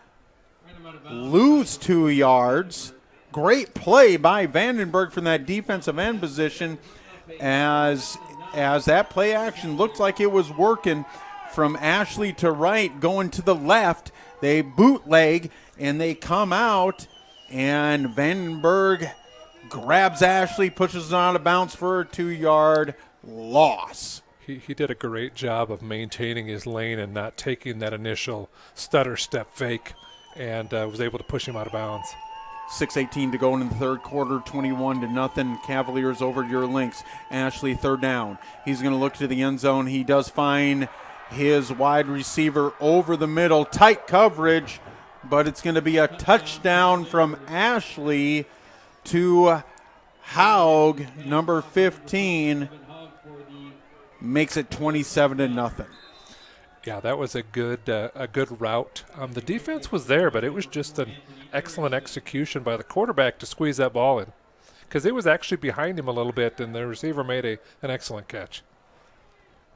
S4: lose 2 yards. Great play by Vandenberg from that defensive end position. As that play action looked like it was working from Ashley to right, going to the left. They bootleg, and they come out, and Vandenberg grabs Ashley, pushes it out of bounds for a 2-yard loss.
S5: He did a great job of maintaining his lane and not taking that initial stutter step fake, and was able to push him out of bounds.
S4: 6:18 to go in the 3rd quarter, 21-0. Cavaliers over your Lynx. Ashley, 3rd down. He's going to look to the end zone. He does find his wide receiver over the middle. Tight coverage, but it's going to be a touchdown from Ashley to Haug, number 15. Makes it 27-0.
S5: Yeah, that was a good route. The defense was there, but it was just an excellent execution by the quarterback to squeeze that ball in, because it was actually behind him a little bit, and the receiver made an excellent catch.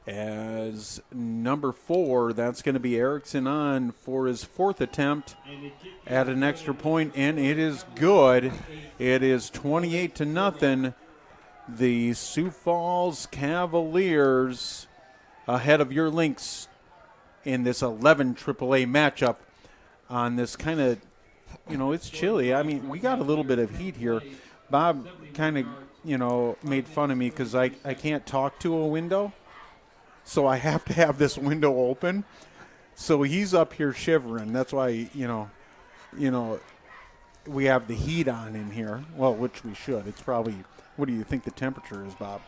S4: as number 4, that's going to be Erickson on for his 4th attempt at an extra point, and it is good. It is 28-0. The Sioux Falls Cavaliers ahead of your Lynx in this 11 AAA matchup on this kind of, it's chilly. I mean, we got a little bit of heat here. Bob kind of, made fun of me because I can't talk to a window. So I have to have this window open. So he's up here shivering. That's why, we have the heat on in here. Well, which we should. It's probably, what do you think the temperature is, Bob?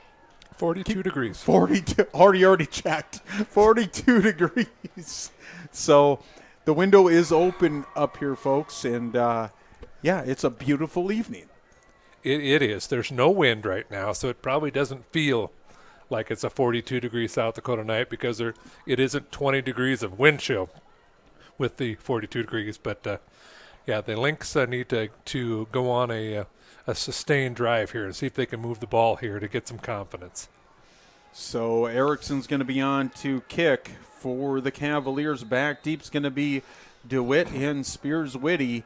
S5: 42 degrees.
S4: 42. Already checked. 42 degrees. So the window is open up here, folks. And, it's a beautiful evening.
S5: It is. There's no wind right now, so it probably doesn't feel like it's a 42-degree South Dakota night because it isn't 20 degrees of wind chill with the 42 degrees. But, the Lynx need to go on a sustained drive here and see if they can move the ball here to get some confidence.
S4: So Erickson's going to be on to kick for the Cavaliers. Back deep's going to be DeWitt and Spears-Whitty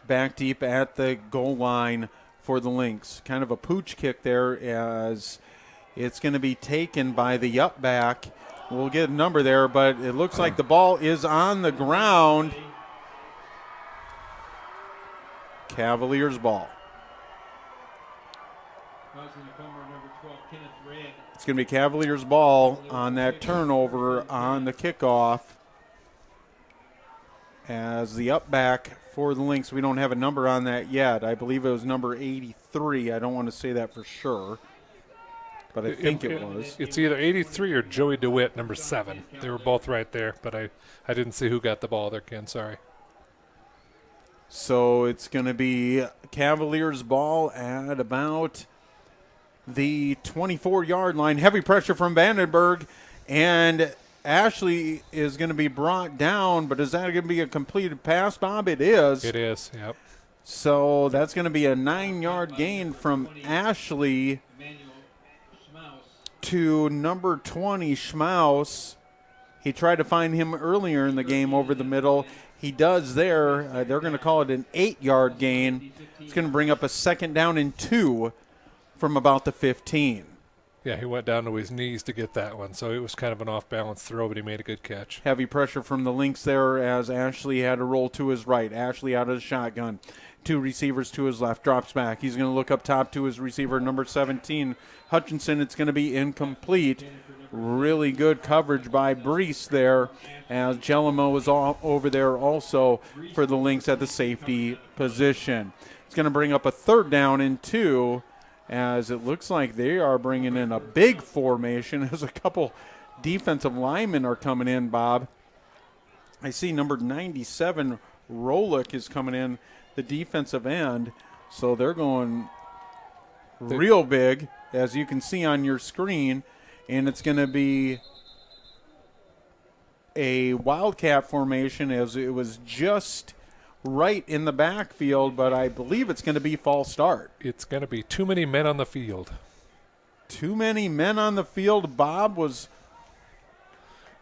S4: back deep at the goal line for the Lynx. Kind of a pooch kick there as it's going to be taken by the up back. We'll get a number there, but it looks like the ball is on the ground. Cavaliers ball. It's going to be Cavaliers ball on that turnover on the kickoff. As the up back for the Lynx, we don't have a number on that yet. I believe it was number 83. I don't want to say that for sure, but I think it was.
S5: It's either 83 or Joey DeWitt, number 7. They were both right there, but I didn't see who got the ball there, Ken. Sorry.
S4: So it's going to be Cavaliers ball at about the 24-yard line. Heavy pressure from Vandenberg, and Ashley is going to be brought down, but is that going to be a completed pass, Bob? It is.
S5: It is, yep.
S4: So that's going to be a 9-yard gain from Ashley to number 20, Schmaus. He tried to find him earlier in the game over the middle. He does there. They're going to call it an 8-yard gain. It's going to bring up a 2nd down and 2 from about the 15.
S5: Yeah, he went down to his knees to get that one, so it was kind of an off-balance throw, but he made a good catch.
S4: Heavy pressure from the Lynx there as Ashley had to roll to his right. Ashley out of the shotgun. 2 receivers to his left. Drops back. He's going to look up top to his receiver, number 17, Hutchinson. It's going to be incomplete. Really good coverage by Brees there as Jelimo was all over there also for the Lynx at the safety position. It's going to bring up a 3rd down and 2 as it looks like they are bringing in a big formation as a couple defensive linemen are coming in, Bob. I see number 97, Rolick, is coming in, the defensive end. So they're going real big, as you can see on your screen. And it's going to be a Wildcat formation as it was just right in the backfield, but I believe it's going to be false start.
S5: It's going to be too many men on the field.
S4: Too many men on the field. Bob was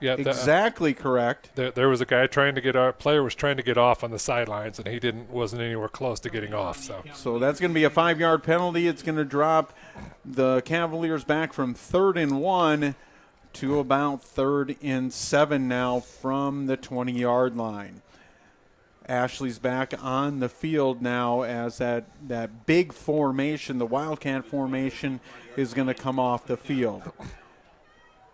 S4: exactly correct.
S5: There was a guy player was trying to get off on the sidelines, and he wasn't anywhere close to getting off.
S4: So that's going to be a 5-yard penalty. It's going to drop the Cavaliers back from 3rd and 1 to about 3rd and 7 now from the 20-yard line. Ashley's back on the field now as that big formation, the Wildcat formation, is going to come off the field.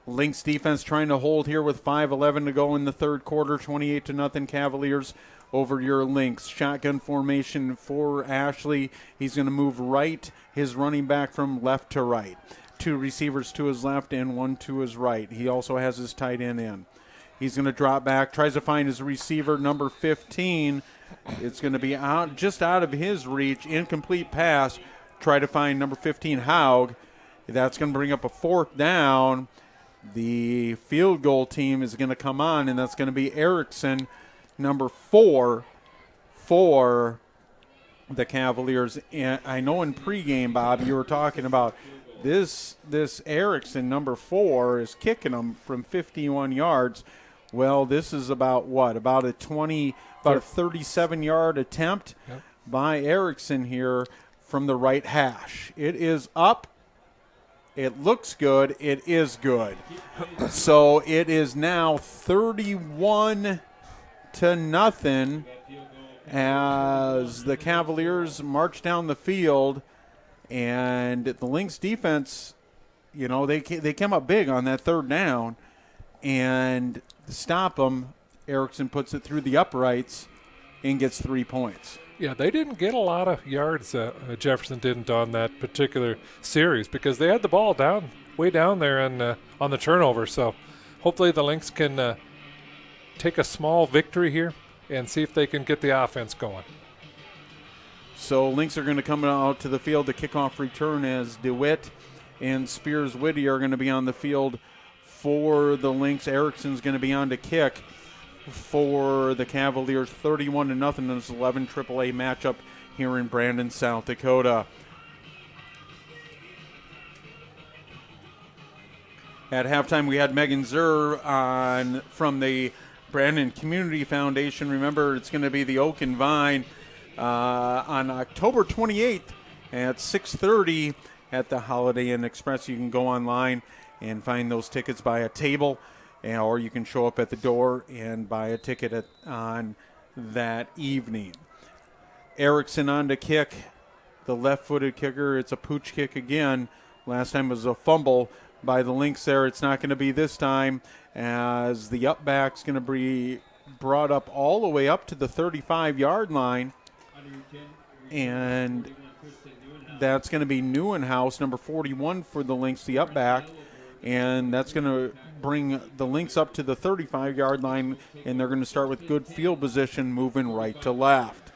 S4: Lynx defense trying to hold here with 5:11 to go in the 3rd quarter. 28-0 Cavaliers over your Lynx. Shotgun formation for Ashley. He's going to move right, his running back from left to right. 2 receivers to his left and 1 to his right. He also has his tight end in. He's going to drop back, tries to find his receiver, number 15. It's going to be just out of his reach. Incomplete pass. Try to find number 15, Haug. That's going to bring up a 4th down. The field goal team is going to come on, and that's going to be Erickson, number 4, for the Cavaliers. And I know in pregame, Bob, you were talking about this Erickson, number 4, is kicking them from 51 yards. Well, this is about a 37-yard attempt by Erickson here from the right hash. It is up. It looks good. It is good. So it is now 31-0 as the Cavaliers march down the field, and the Lynx defense, they came up big on that third down, and to stop them, Erickson puts it through the uprights and gets 3 points.
S5: Yeah, they didn't get a lot of yards. Jefferson didn't on that particular series because they had the ball way down there and on the turnover. So hopefully the Lynx can take a small victory here and see if they can get the offense going.
S4: So Lynx are going to come out to the field. The kickoff return as DeWitt and Spears-Whitty are going to be on the field for the Lynx. Erickson's going to be on to kick for the Cavaliers. 31-0 in this 11 AAA matchup here in Brandon, South Dakota. At halftime, we had Megan Zur from the Brandon Community Foundation. Remember, it's going to be the Oak and Vine on October 28th at 6:30 at the Holiday Inn Express. You can go online and find those tickets by a table, or you can show up at the door and buy a ticket on that evening. Erickson on to kick, the left-footed kicker. It's a pooch kick again. Last time it was a fumble by the Lynx there. It's not going to be this time, as the up back's going to be brought up all the way up to the 35-yard line. And that's going to be Neuenhaus, number 41 for the Lynx, the up back. And that's going to bring the Lynx up to the 35-yard line, and they're going to start with good field position, moving right to left.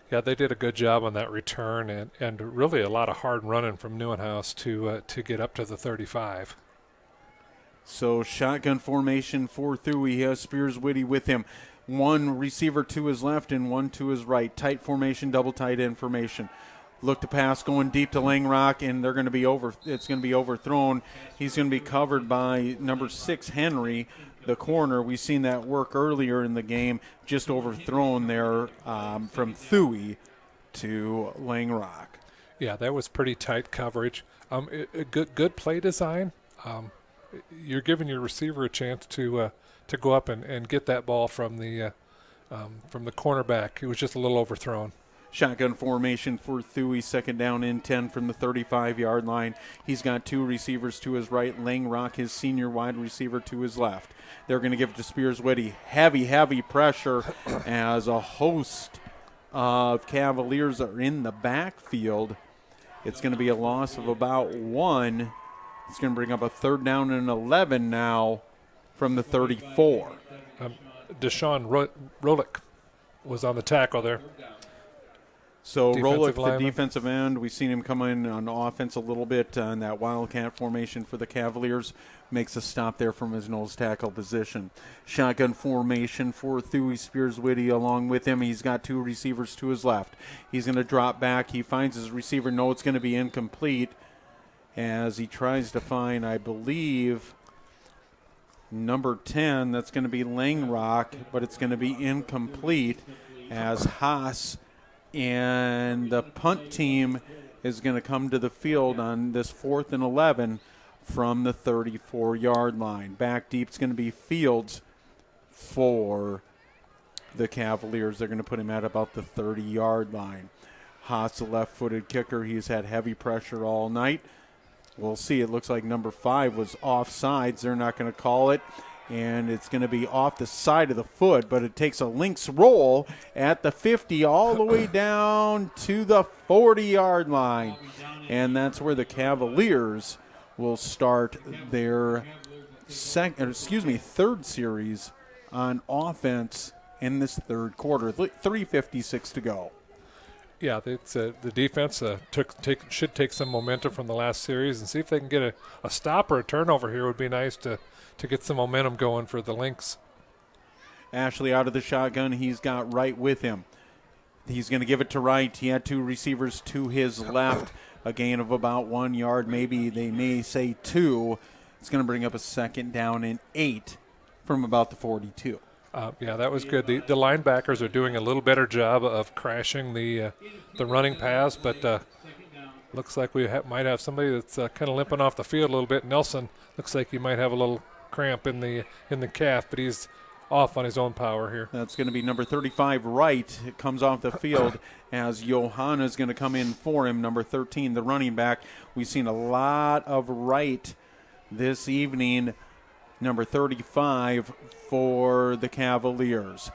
S5: Yeah, they did a good job on that return, and really a lot of hard running from Neuenhaus to get up to the 35.
S4: So shotgun formation for Thuy. He has Spears-Whitty with him. One receiver to his left and one to his right. Tight formation, double tight end formation. Look to pass, going deep to Langrock, and they're going to be it's going to be overthrown. He's going to be covered by number 6, Henry, the corner. We've seen that work earlier in the game, just overthrown there from Thuy to Langrock.
S5: Yeah, that was pretty tight coverage. Good play design. You're giving your receiver a chance to go up and get that ball from the cornerback. It was just a little overthrown.
S4: Shotgun formation for Thuy, second down and 10 from the 35-yard line. He's got 2 receivers to his right, Langrock, his senior wide receiver, to his left. They're going to give it to Spears-Whitty. Heavy pressure as a host of Cavaliers are in the backfield. It's going to be a loss of about 1. It's going to bring up a third down and 11 now from the 34.
S5: Deshaun Rolick was on the tackle there.
S4: So Rolick, the defensive end, we've seen him come in on offense a little bit on that wildcat formation for the Cavaliers. Makes a stop there from his nose tackle position. Shotgun formation for Thuy. Spears-Whitty along with him. He's got 2 receivers to his left. He's going to drop back. He finds his receiver. No, it's going to be incomplete as he tries to find, I believe, number 10. That's going to be Langrock, but it's going to be incomplete as Haas and the punt team is going to come to the field on this 4th and 11 from the 34-yard line. Back deep is going to be Fields for the Cavaliers. They're going to put him at about the 30-yard line. Haas, the left-footed kicker, he's had heavy pressure all night. We'll see. It looks like number 5 was offsides. They're not going to call it. And it's going to be off the side of the foot, but it takes a Lynx roll at the 50 all the way down to the 40-yard line. And that's where the Cavaliers will start their third series on offense in this third quarter. 3:56 to go.
S5: Yeah, it's the defense should take some momentum from the last series and see if they can get a stop or a turnover here. Would be nice to get some momentum going for the Lynx.
S4: Ashley out of the shotgun. He's got Wright with him. He's going to give it to Wright. He had 2 receivers to his left a gain of about 1 yard, maybe they may say 2. It's going to bring up a 2nd down and 8 from about the 42.
S5: Yeah, that was good. The linebackers are doing a little better job of crashing the running pass, but looks like we might have somebody that's kind of limping off the field a little bit. Nelson looks like he might have a little cramp in the calf, but he's off on his own power here.
S4: That's going to be number 35, Wright. It comes off the field as Johanna is going to come in for him, number 13, the running back. We've seen a lot of Wright this evening, number 35 for the Cavaliers.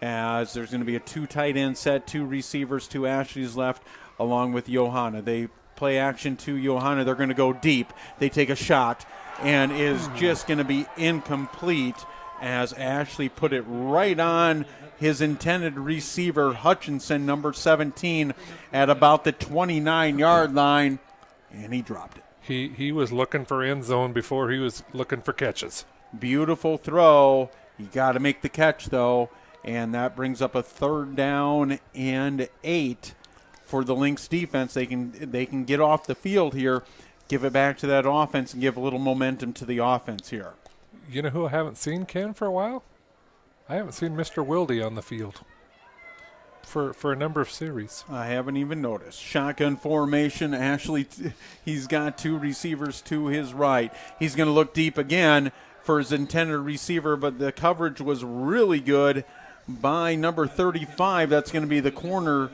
S4: As there's going to be a 2 tight end set, 2 receivers to Ashley's left, along with Johanna. They play action to Johanna. They're going to go deep. They take a shot, and is just going to be incomplete as Ashley put it right on his intended receiver, Hutchinson, number 17, at about the 29-yard line, and he dropped it.
S5: He was looking for end zone before he was looking for catches.
S4: Beautiful throw. You got to make the catch, though, and that brings up a 3rd down and 8 for the Lynx defense. They can get off the field here, give it back to that offense, and give a little momentum to the offense here.
S5: You know who I haven't seen, Ken, for a while? I haven't seen Mr. Wilde on the field for a number of series.
S4: I haven't even noticed. Shotgun formation. Ashley, he's got 2 receivers to his right. He's going to look deep again for his intended receiver, but the coverage was really good by number 35. That's going to be the corner,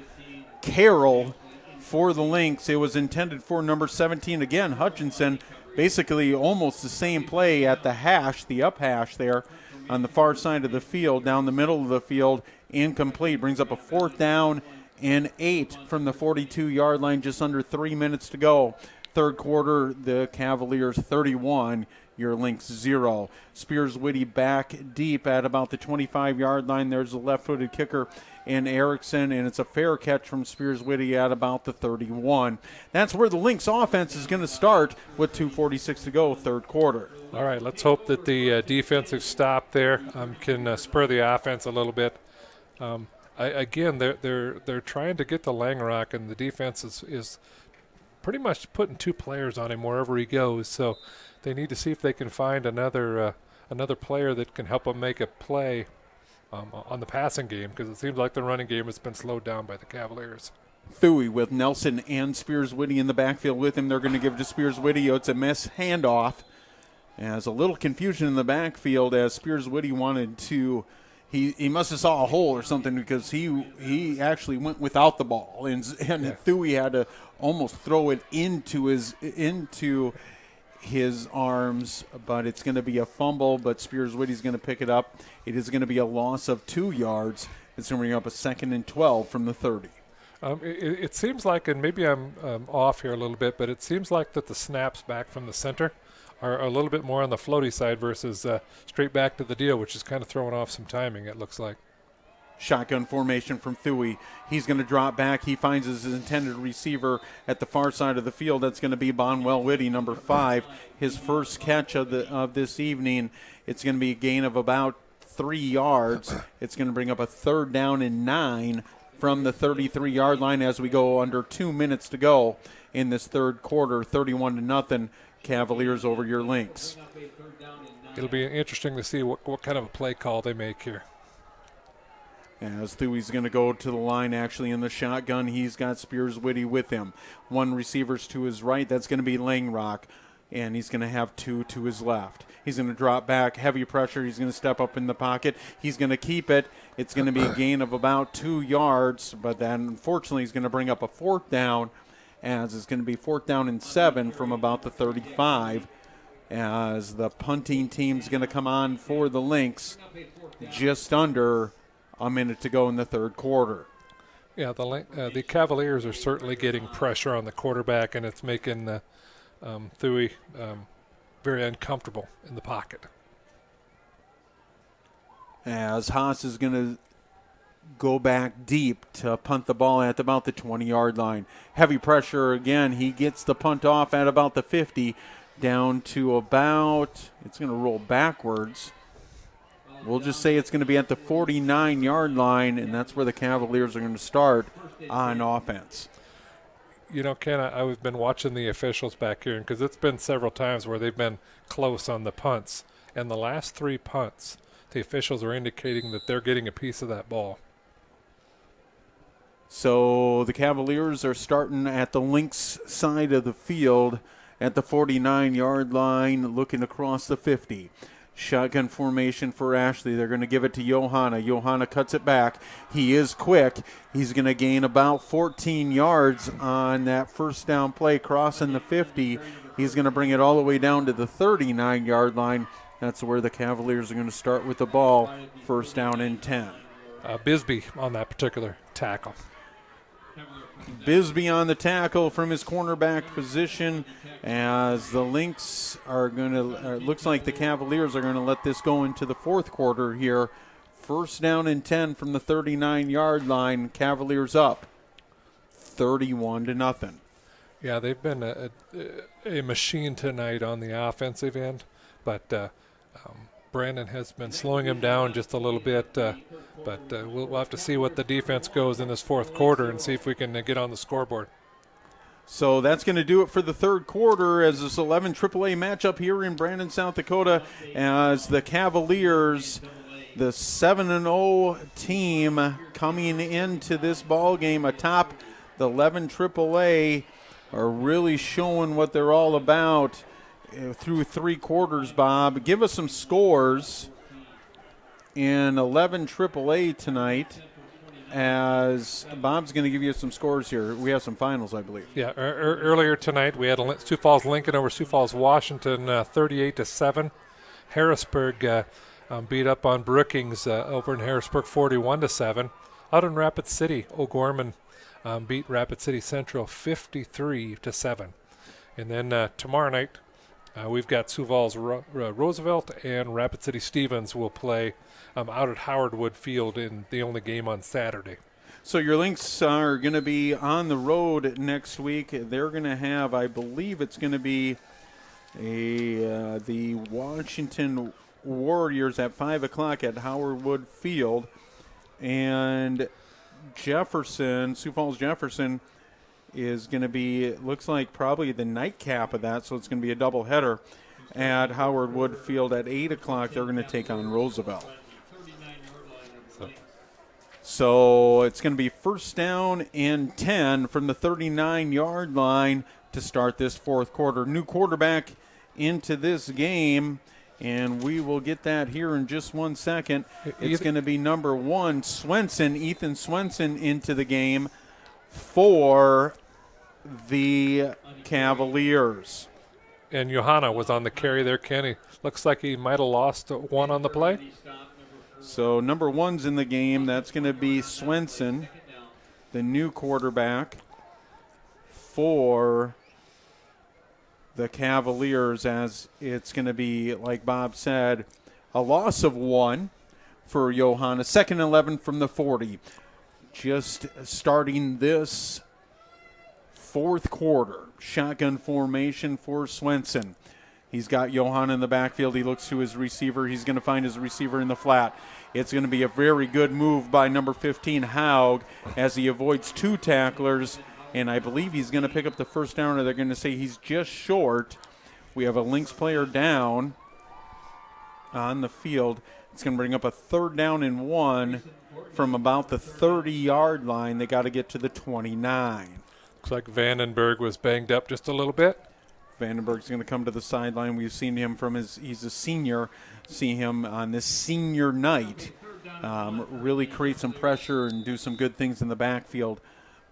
S4: Carroll, for the Lynx. It was intended for number 17 again, Hutchinson. Basically almost the same play at the hash, the up hash there on the far side of the field, down the middle of the field, incomplete. Brings up a 4th down and 8 from the 42-yard line, just under 3 minutes to go. 3rd quarter, the Cavaliers 31, your Lynx 0. Spears Whitty back deep at about the 25-yard line. There's the left-footed kicker in Erickson, and it's a fair catch from Spears Whitty at about the 31. That's where the Lynx offense is going to start with 2:46 to go, 3rd quarter.
S5: All right, let's hope that the defensive stop there can spur the offense a little bit. Again, they're trying to get to Langrock, and the defense is pretty much putting 2 players on him wherever he goes. So they need to see if they can find another player that can help them make a play on the passing game, because it seems like the running game has been slowed down by the Cavaliers.
S4: Thuy with Nelson and Spears Whitty in the backfield with him. They're going to give to Spears Whitty. It's a miss handoff. As a little confusion in the backfield as Spears Whitty wanted to, he must have saw a hole or something, because he actually went without the ball, and Thuy had to almost throw it into his arms, but it's going to be a fumble, but Spears Whitty's going to pick it up. It is going to be a loss of 2 yards. It's going to bring up a 2nd and 12 from the 30.
S5: It seems like, and maybe I'm off here a little bit, but it seems like that the snaps back from the center are a little bit more on the floaty side versus straight back to the deal, which is kind of throwing off some timing, it looks like.
S4: Shotgun formation from Thuy. He's going to drop back. He finds his intended receiver at the far side of the field. That's going to be Bonwell Whitty, number 5. His first catch of this evening. It's going to be a gain of about 3 yards. It's going to bring up a 3rd down and 9 from the 33-yard line as we go under 2 minutes to go in this 3rd quarter. 31-0, Cavaliers over your Lynx.
S5: It'll be interesting to see what kind of a play call they make here.
S4: As Thuy's going to go to the line actually in the shotgun. He's got Spears Whitty with him. 1 receiver's to his right. That's going to be Langrock. And he's going to have 2 to his left. He's going to drop back. Heavy pressure. He's going to step up in the pocket. He's going to keep it. It's going to be a gain of about 2 yards. But then, unfortunately, he's going to bring up a 4th down, as it's going to be 4th down and 7 from about the 35. As the punting team's going to come on for the Lynx just under a minute to go in the 3rd quarter.
S5: Yeah, the Cavaliers are certainly getting pressure on the quarterback, and it's making Thuy very uncomfortable in the pocket.
S4: As Haas is going to go back deep to punt the ball at about the 20-yard line. Heavy pressure again. He gets the punt off at about the 50, down to about, it's going to roll backwards. We'll just say it's going to be at the 49-yard line, and that's where the Cavaliers are going to start on offense.
S5: Ken, I've been watching the officials back here, because it's been several times where they've been close on the punts. And the last 3 punts, the officials are indicating that they're getting a piece of that ball.
S4: So the Cavaliers are starting at the Lynx side of the field at the 49-yard line, looking across the 50. Shotgun formation for Ashley. They're going to give it to Johanna. Johanna cuts it back. He is quick. He's going to gain about 14 yards on that first down play, crossing the 50. He's going to bring it all the way down to the 39-yard line. That's where the Cavaliers are going to start with the ball. First down and 10.
S5: Bisbee on that particular tackle.
S4: Bisbee on the tackle from his cornerback position, as the Lynx are going to, looks like the Cavaliers are going to let this go into the fourth quarter here. First down and 10 from the 39-yard line. Cavaliers up 31-0.
S5: Yeah, they've been a machine tonight on the offensive end, but Brandon has been slowing him down just a little bit. But we'll have to see what the defense goes in this fourth quarter and see if we can get on the scoreboard.
S4: So that's going to do it for the third quarter as this 11 AAA matchup here in Brandon, South Dakota, as the Cavaliers, the 7-0 team coming into this ball game atop the 11 AAA, are really showing what they're all about through 3 quarters. Bob, give us some scores in 11 AAA tonight, as Bob's going to give you some scores here. We have some finals, I believe.
S5: Yeah, earlier tonight we had Sioux Falls Lincoln over Sioux Falls Washington 38-7. Harrisburg beat up on Brookings over in Harrisburg 41-7. Out in Rapid City, O'Gorman beat Rapid City Central 53-7. And then tomorrow night we've got Sioux Falls Roosevelt and Rapid City Stevens will play out at Howard Wood Field in the only game on Saturday.
S4: So your Lynx are going to be on the road next week. They're going to have, I believe it's going to be the Washington Warriors at 5 o'clock at Howard Wood Field. And Jefferson, Sioux Falls Jefferson, is going to be, it looks like probably the nightcap of that, so it's going to be a doubleheader at Howard Wood Field at 8 o'clock. They're going to take on Roosevelt. So it's going to be first down and 10 from the 39-yard line to start this fourth quarter. New quarterback into this game, and we will get that here in just 1 second. It's going to be number 1, Swenson, Ethan Swenson, into the game for the Cavaliers.
S5: And Johanna was on the carry there, Kenny. Looks like he might have lost one on the play.
S4: So number 1's in the game. That's going to be Swenson, the new quarterback for the Cavaliers, as it's going to be, like Bob said, a loss of 1 for Johanna. 2nd and 11 from the 40. Just starting this fourth quarter. Shotgun formation for Swenson. He's got Johanna in the backfield. He looks to his receiver. He's going to find his receiver in the flat. It's going to be a very good move by number 15, Haug, as he avoids 2 tacklers. And I believe he's going to pick up the first down, or they're going to say he's just short. We have a Lynx player down on the field. It's going to bring up a 3rd down and 1 from about the 30-yard line. They got to get to the 29.
S5: Looks like Vandenberg was banged up just a little bit.
S4: Vandenberg's going to come to the sideline. We've seen him from he's a senior. See him on this senior night really create some pressure and do some good things in the backfield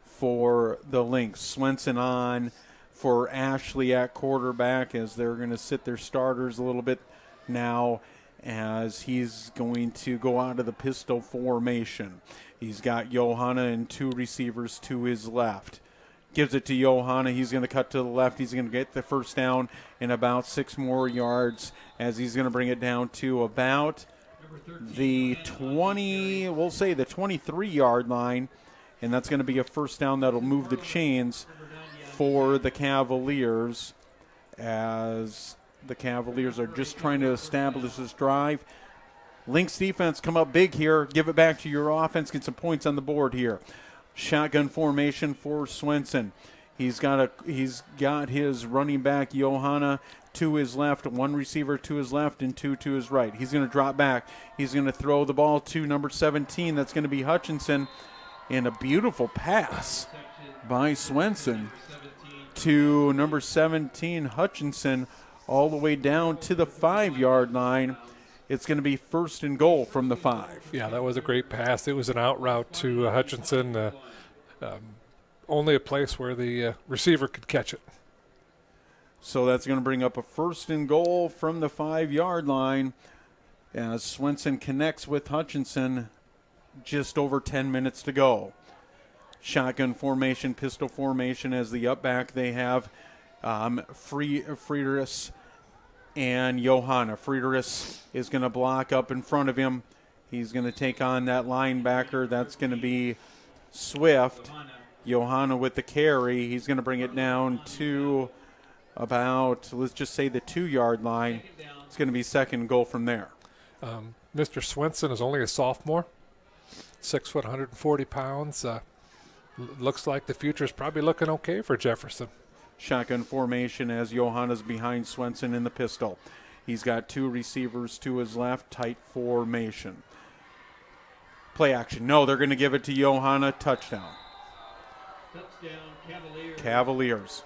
S4: for the Lynx. Swenson on for Ashley at quarterback, as they're going to sit their starters a little bit now, as he's going to go out of the pistol formation. He's got Johanna and 2 receivers to his left. Gives it to Johanna. He's going to cut to the left. He's going to get the first down in about 6 more yards, as he's going to bring it down to about the 20, we'll say the 23-yard line, and that's going to be a first down that'll move the chains for the Cavaliers, as the Cavaliers are just trying to establish this drive. Lynx defense come up big here. Give it back to your offense. Get some points on the board here. Shotgun formation for Swenson. He's got his running back Johanna to his left, one receiver to his left, and two to his right. He's going to drop back. He's going to throw the ball to number 17. That's going to be Hutchinson. And a beautiful pass by Swenson to number 17, Hutchinson, all the way down to the 5-yard line. It's going to be first and goal from the 5.
S5: Yeah, that was a great pass. It was an out route to Hutchinson, only a place where the receiver could catch it.
S4: So that's going to bring up a first and goal from the 5-yard line as Swenson connects with Hutchinson. Just over 10 minutes to go. Shotgun formation, pistol formation as the up back they have Friedrichs and Johanna. Friedrichs is going to block up in front of him. He's going to take on that linebacker. That's going to be Swift. Johanna with the carry. He's going to bring it down to about, let's just say, the 2-yard line. It's going to be second goal from there.
S5: Mr. Swenson is only a sophomore. 6 foot, 140 pounds. Looks like the future is probably looking okay for Jefferson.
S4: Shotgun formation as Johanna's behind Swenson in the pistol. He's got 2 receivers to his left, tight formation. Play action. No, they're going to give it to Johanna. Touchdown. Cavaliers.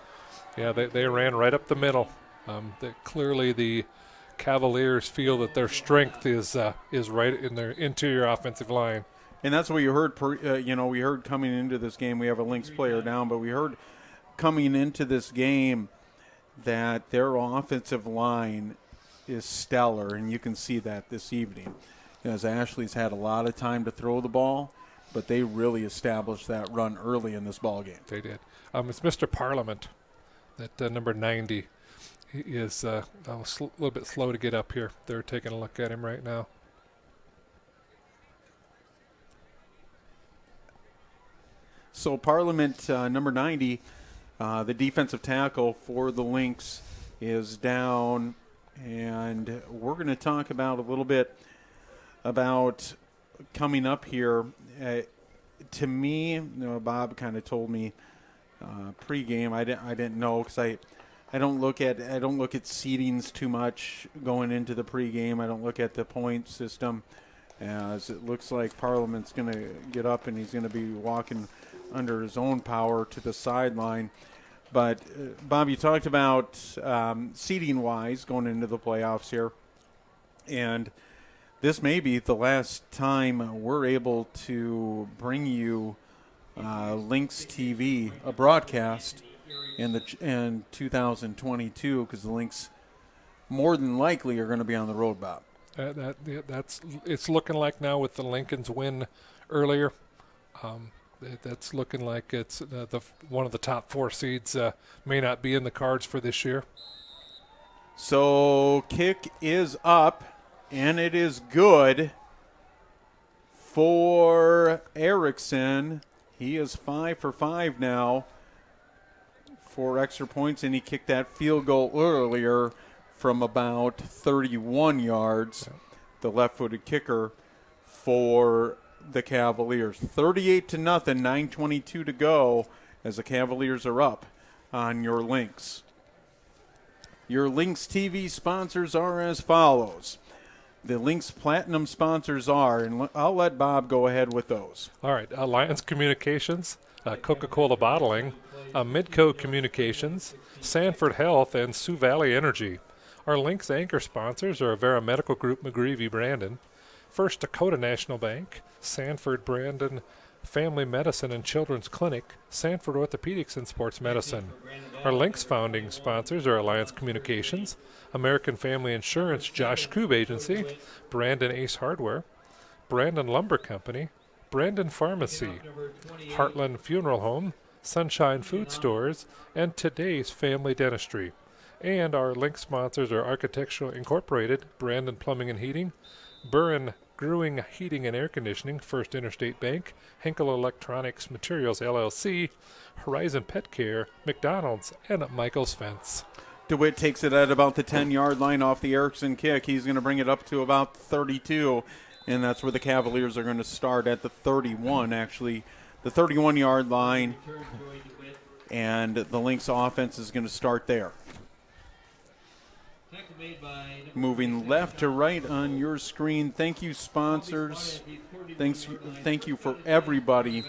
S5: Yeah, they ran right up the middle. Clearly the Cavaliers feel that their strength is right in their interior offensive line.
S4: And that's what you heard, we heard coming into this game. We have a Lynx player down, but we heard coming into this game that their offensive line is stellar, and you can see that this evening. As Ashley's had a lot of time to throw the ball, but they really established that run early in this ball game.
S5: They did. It's Mr. Parliament, that number 90. He is a little bit slow to get up here. They're taking a look at him right now.
S4: So Parliament, number 90, the defensive tackle for the Lynx, is down. And we're going to talk about a little bit about coming up here. To me, Bob kind of told me pregame. I didn't know because I don't look at seedings too much going into the pregame. I don't look at the point system, as it looks like Parliament's going to get up and he's going to be walking under his own power to the sideline. But, Bob, you talked about seeding-wise going into the playoffs here. And this may be the last time we're able to bring you Lynx TV, a broadcast, in 2022, because the Lynx more than likely are going to be on the road, Bob.
S5: It's looking like now with the Lincoln's win earlier. That's looking like it's one of the top 4 seeds may not be in the cards for this year.
S4: So kick is up, and it is good for Erickson. He is 5 for 5 now for extra points, and he kicked that field goal earlier from about 31 yards, the left-footed kicker for the Cavaliers. 38-0, 9:22 to go as the Cavaliers are up on your Lynx. Your Lynx TV sponsors are as follows. The Lynx Platinum sponsors are, and I'll let Bob go ahead with those.
S5: All right, Alliance Communications, Coca-Cola Bottling, Midco Communications, Sanford Health, and Sioux Valley Energy. Our Lynx anchor sponsors are Avera Medical Group, McGreevy, Brandon, First Dakota National Bank, Sanford Brandon Family Medicine and Children's Clinic, Sanford Orthopedics and Sports Medicine. Our Lynx founding sponsors are Alliance Communications, American Family Insurance, Josh Koob Agency, Brandon Ace Hardware, Brandon Lumber Company, Brandon Pharmacy, Heartland Funeral Home, Sunshine Food Stores, and Today's Family Dentistry. And our Lynx sponsors are Architectural Incorporated, Brandon Plumbing and Heating, Burren Grewing Heating and Air Conditioning, First Interstate Bank, Henkel Electronics Materials LLC, Horizon Pet Care, McDonald's, and Michael's Fence.
S4: DeWitt takes it at about the 10-yard line off the Erickson kick. He's going to bring it up to about 32, and that's where the Cavaliers are going to start at the 31, actually. The 31-yard line. And the Lynx offense is going to start there. Moving left to right on your screen. Thank you, sponsors. Thank you for everybody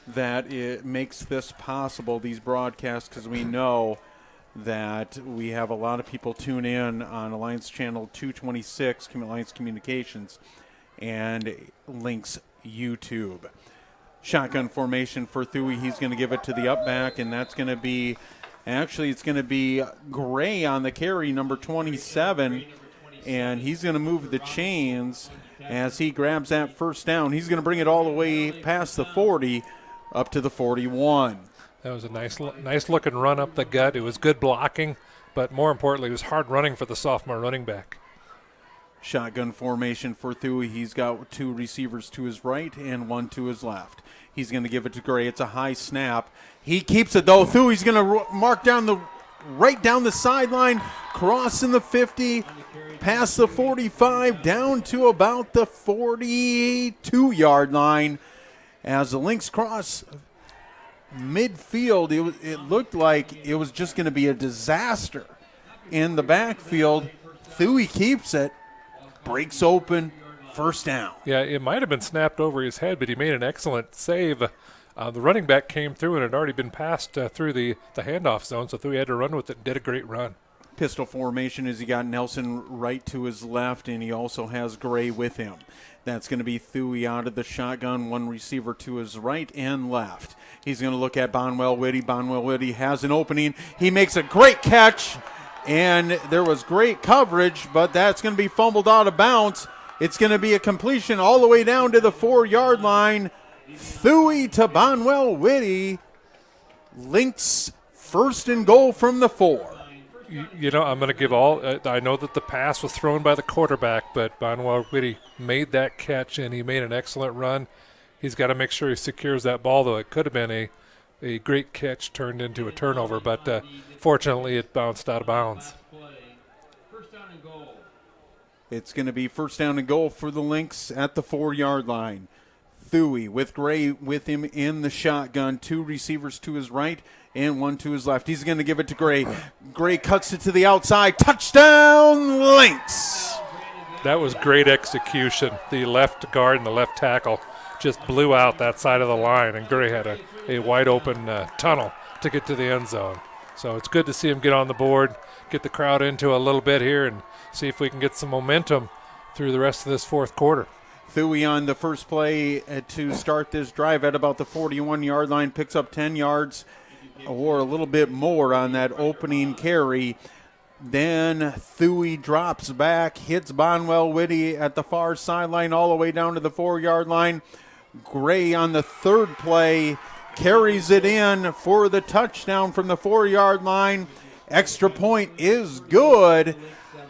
S4: that it makes this possible, these broadcasts, because we know that we have a lot of people tune in on Alliance Channel 226, Alliance Communications, and Lynx YouTube. Shotgun formation for Thuy. He's going to give it to the up back, and that's going to be, actually it's going to be Gray on the carry, number 27, and he's going to move the chains as he grabs that first down. He's going to bring it all the way past the 40 up to the 41.
S5: That was a nice looking run up the gut. It was good blocking, but more importantly, it was hard running for the sophomore running back.
S4: Shotgun formation for Thuy. He's got 2 receivers to his right and 1 to his left. He's going to give it to Gray. It's a high snap. He keeps it, though. Thuy's going to mark down right down the sideline, crossing the 50, past the 45, down to about the 42-yard line. As the Lynx cross midfield, it looked like it was just going to be a disaster in the backfield. Thuy keeps it, breaks open, first down.
S5: Yeah, it might have been snapped over his head, but he made an excellent save. The running back came through and had already been passed through the handoff zone, so Thuy had to run with it and did a great run.
S4: Pistol formation as he got Nelson right to his left, and he also has Gray with him. That's going to be Thuy out of the shotgun, 1 receiver to his right and left. He's going to look at Bonwell Whitty. Bonwell Whitty has an opening. He makes a great catch, and there was great coverage, but that's going to be fumbled out of bounds. It's going to be a completion all the way down to the 4-yard line. Thuy to Bonwell Whitty. Lynx first and goal from the 4.
S5: You know, I'm going to give all I know that the pass was thrown by the quarterback, but Bonwell Whitty made that catch, and he made an excellent run. He's got to make sure he secures that ball, though. It could have been a great catch turned into a turnover, but fortunately it bounced out of bounds.
S4: It's going to be first down and goal for the Lynx at the 4-yard line. Thuy with Gray with him in the shotgun. 2 receivers to his right and 1 to his left. He's going to give it to Gray. Gray cuts it to the outside. Touchdown, Lynx!
S5: That was great execution. The left guard and the left tackle just blew out that side of the line, and Gray had a wide open tunnel to get to the end zone. So it's good to see him get on the board, get the crowd into a little bit here, and see if we can get some momentum through the rest of this 4th quarter.
S4: Thuy on the first play to start this drive at about the 41-yard line, picks up 10 yards or a little bit more on that opening carry. Then Thuy drops back, hits Bonwell Whitty at the far sideline all the way down to the 4-yard line. Gray on the 3rd play carries it in for the touchdown from the 4-yard line. Extra point is good.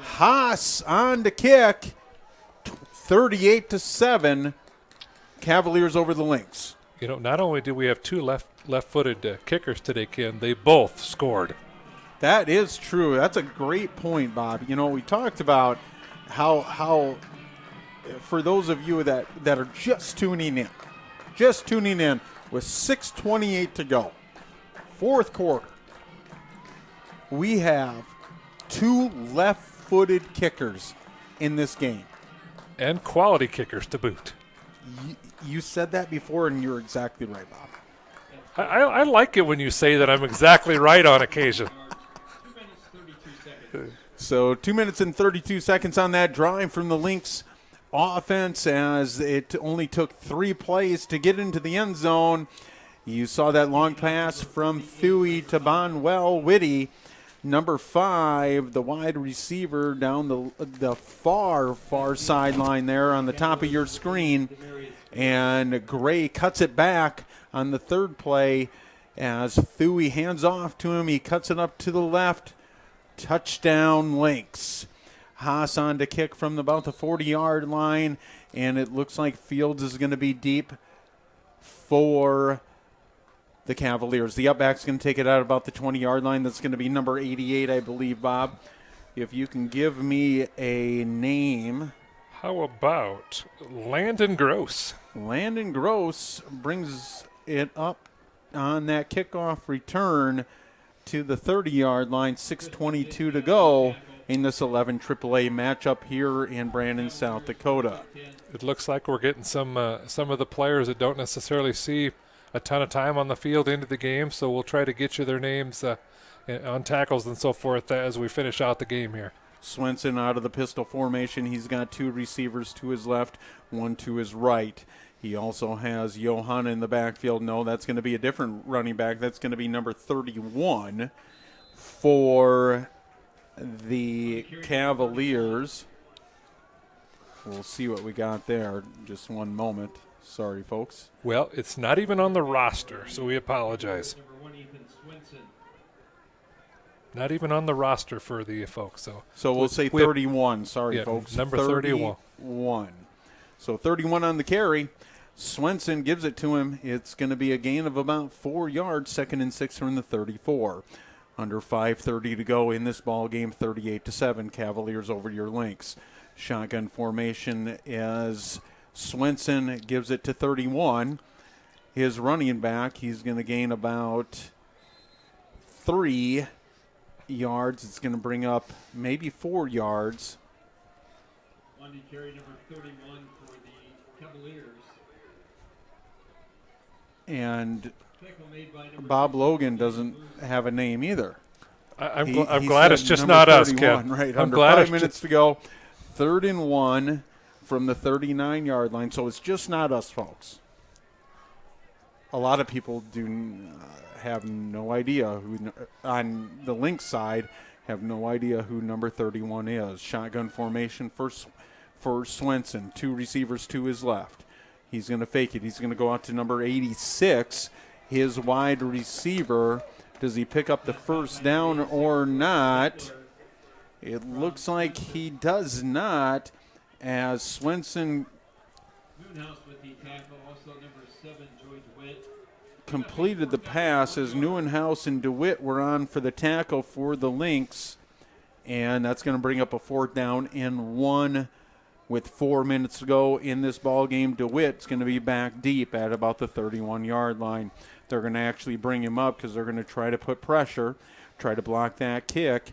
S4: Haas on to kick. 38-7, Cavaliers over the Lynx.
S5: You know, not only did we have 2 left-footed kickers today, Ken, they both scored.
S4: That is true. That's a great point, Bob. You know, we talked about how for those of you that are just tuning in with 6:28 to go, 4th quarter, we have 2 left-footed kickers in this game.
S5: And quality kickers to boot.
S4: You said that before, and you're exactly right, Bob.
S5: I like it when you say that I'm exactly right on occasion.
S4: So 2 minutes and 32 seconds on that drive from the Lynx offense, as it only took 3 plays to get into the end zone. You saw that long pass from Thuy to Bonwell Whitty. Number 5, the wide receiver down the far sideline there on the top of your screen. And Gray cuts it back on the 3rd play as Thuy hands off to him. He cuts it up to the left. Touchdown, Lynx. Haas on to kick from about the 40-yard line, and it looks like Fields is going to be deep for the Cavaliers. The upback's going to take it out about the 20-yard line. That's going to be number 88, I believe, Bob. If you can give me a name.
S5: How about Landon Gross?
S4: Landon Gross brings it up on that kickoff return to the 30-yard line, 6:22 to go in this 11 AAA matchup here in Brandon, South Dakota.
S5: It looks like we're getting some of the players that don't necessarily see a ton of time on the field into the game, so we'll try to get you their names on tackles and so forth as we finish out the game here.
S4: Swenson out of the pistol formation. He's got 2 receivers to his left, 1 to his right. He also has Johanna in the backfield. No, that's going to be a different running back. That's going to be number 31 for the Cavaliers. We'll see what we got there. Just one moment. Sorry, folks.
S5: Well, it's not even on the roster, so we apologize. Not even on the roster for the folks.
S4: So we'll say 31. Sorry,
S5: yeah,
S4: folks.
S5: Number 31.
S4: So 31 on the carry. Swenson gives it to him. It's going to be a gain of about 4 yards, 2nd and 6 from the 34. Under 5:30 to go in this ball game, 38-7. Cavaliers over your Lynx. Shotgun formation as Swenson gives it to 31. His running back, he's going to gain about 3 yards. It's going to bring up maybe 4 yards.
S6: On the carry number 31 for the Cavaliers.
S4: And Bob Logan doesn't have a name either.
S5: I'm glad it's just not us, Kev.
S4: Right,
S5: I'm
S4: under
S5: glad
S4: 5 minutes to go. 3rd and 1 from the 39-yard line. So it's just not us, folks. A lot of people have no idea who, on the Lynx side, have no idea who number 31 is. Shotgun formation for Swenson. 2 receivers to his left. He's going to fake it. He's going to go out to number 86, his wide receiver. Does he pick up the first down or not? It looks like he does not, as Swenson completed the pass as Neuenhaus and DeWitt were on for the tackle for the Lynx, and that's going to bring up a 4th down and 1 with 4 minutes to go in this ball game. DeWitt's going to be back deep at about the 31-yard line. They're going to actually bring him up because they're going to try to put pressure, try to block that kick.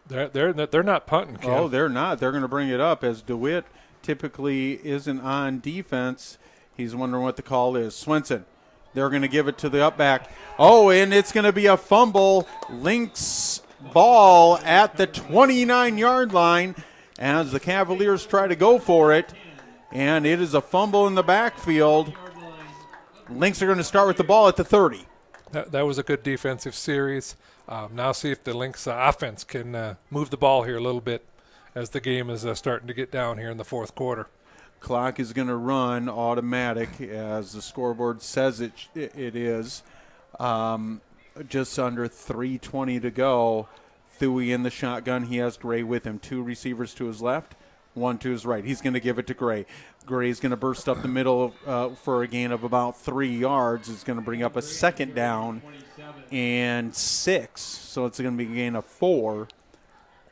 S5: They're not punting, Kim.
S4: Oh, they're not. They're going to bring it up as DeWitt typically isn't on defense. He's wondering what the call is. Swenson, they're going to give it to the up back. Oh, and it's going to be a fumble. Lynx ball at the 29-yard line as the Cavaliers try to go for it. And it is a fumble in the backfield. Lynx are going to start with the ball at the 30.
S5: That was a good defensive series. Now see if the Lynx offense can move the ball here a little bit as the game is starting to get down here in the 4th quarter.
S4: Clock is going to run automatic as the scoreboard says it is. Just under 3:20 to go. Thuy in the shotgun. He has Gray with him. 2 receivers to his left, 1 to his right. He's going to give it to Gray. Gray's going to burst up the middle for a gain of about 3 yards. It's going to bring up a 2nd down and 6. So it's going to be a gain of 4.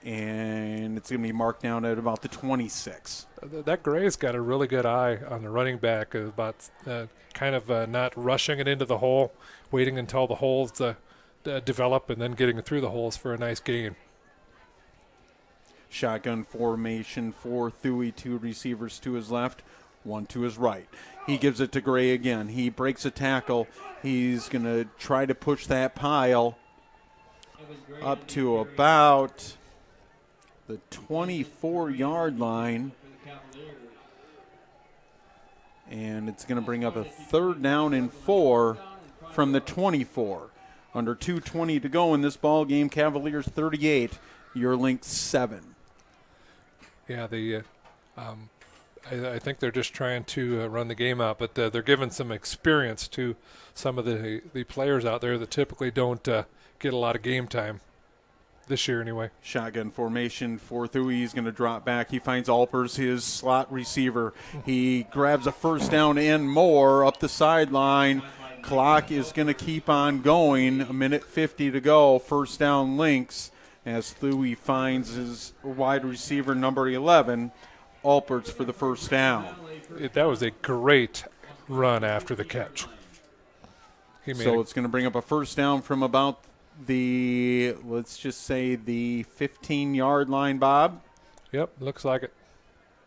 S4: And it's going to be marked down at about the 26.
S5: That Gray's got a really good eye on the running back about not rushing it into the hole, waiting until the holes develop and then getting it through the holes for a nice gain.
S4: Shotgun formation for Thuy, 2 receivers to his left, 1 to his right. He gives it to Gray again. He breaks a tackle. He's going to try to push that pile up to about the 24-yard line. And it's going to bring up a 3rd down and 4 from the 24. Under 2:20 to go in this ball game. Cavaliers 38, your Lynx 7.
S5: Yeah, I think they're just trying to run the game out, but they're giving some experience to some of the players out there that typically don't get a lot of game time this year anyway.
S4: Shotgun formation for Thuy. He's going to drop back. He finds Alpers, his slot receiver. He grabs a 1st down and more up the sideline. Clock is going to keep on going. 1:50 to go. 1st down Lynx as Thuy finds his wide receiver number 11, Alperts, for the 1st down.
S5: That was a great run after the catch.
S4: So it's going to bring up a first down from about the, let's just say, the 15-yard line, Bob.
S5: Yep, looks like it.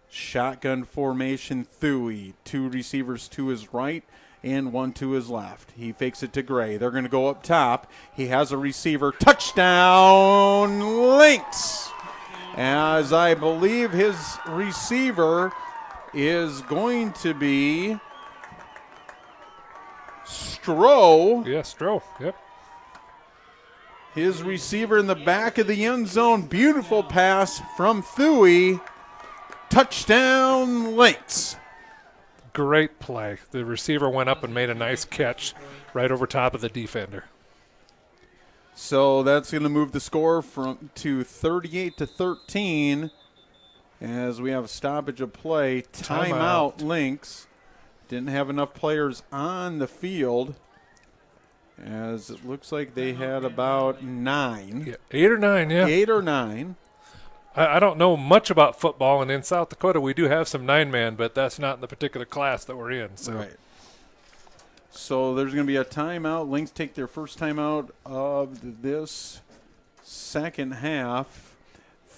S4: Shotgun formation, Thuy. 2 receivers to his right and 1 to his left. He fakes it to Gray. They're going to go up top. He has a receiver. Touchdown, Lynx! As I believe his receiver is going to be Stroh.
S5: Yeah, Stroh. Yep.
S4: His receiver in the back of the end zone. Beautiful pass from Thuy. Touchdown, Lynx.
S5: Great play. The receiver went up and made a nice catch right over top of the defender.
S4: So that's going to move the score to 38-13 as we have a stoppage of play. Timeout, Lynx. Didn't have enough players on the field, as it looks like they had about 9.
S5: Yeah, 8 or 9, yeah.
S4: 8 or 9.
S5: I don't know much about football, and in South Dakota we do have some 9-man, but that's not in the particular class that we're in. So.
S4: Right. So there's going to be a timeout. Lynx take their first timeout of this second half.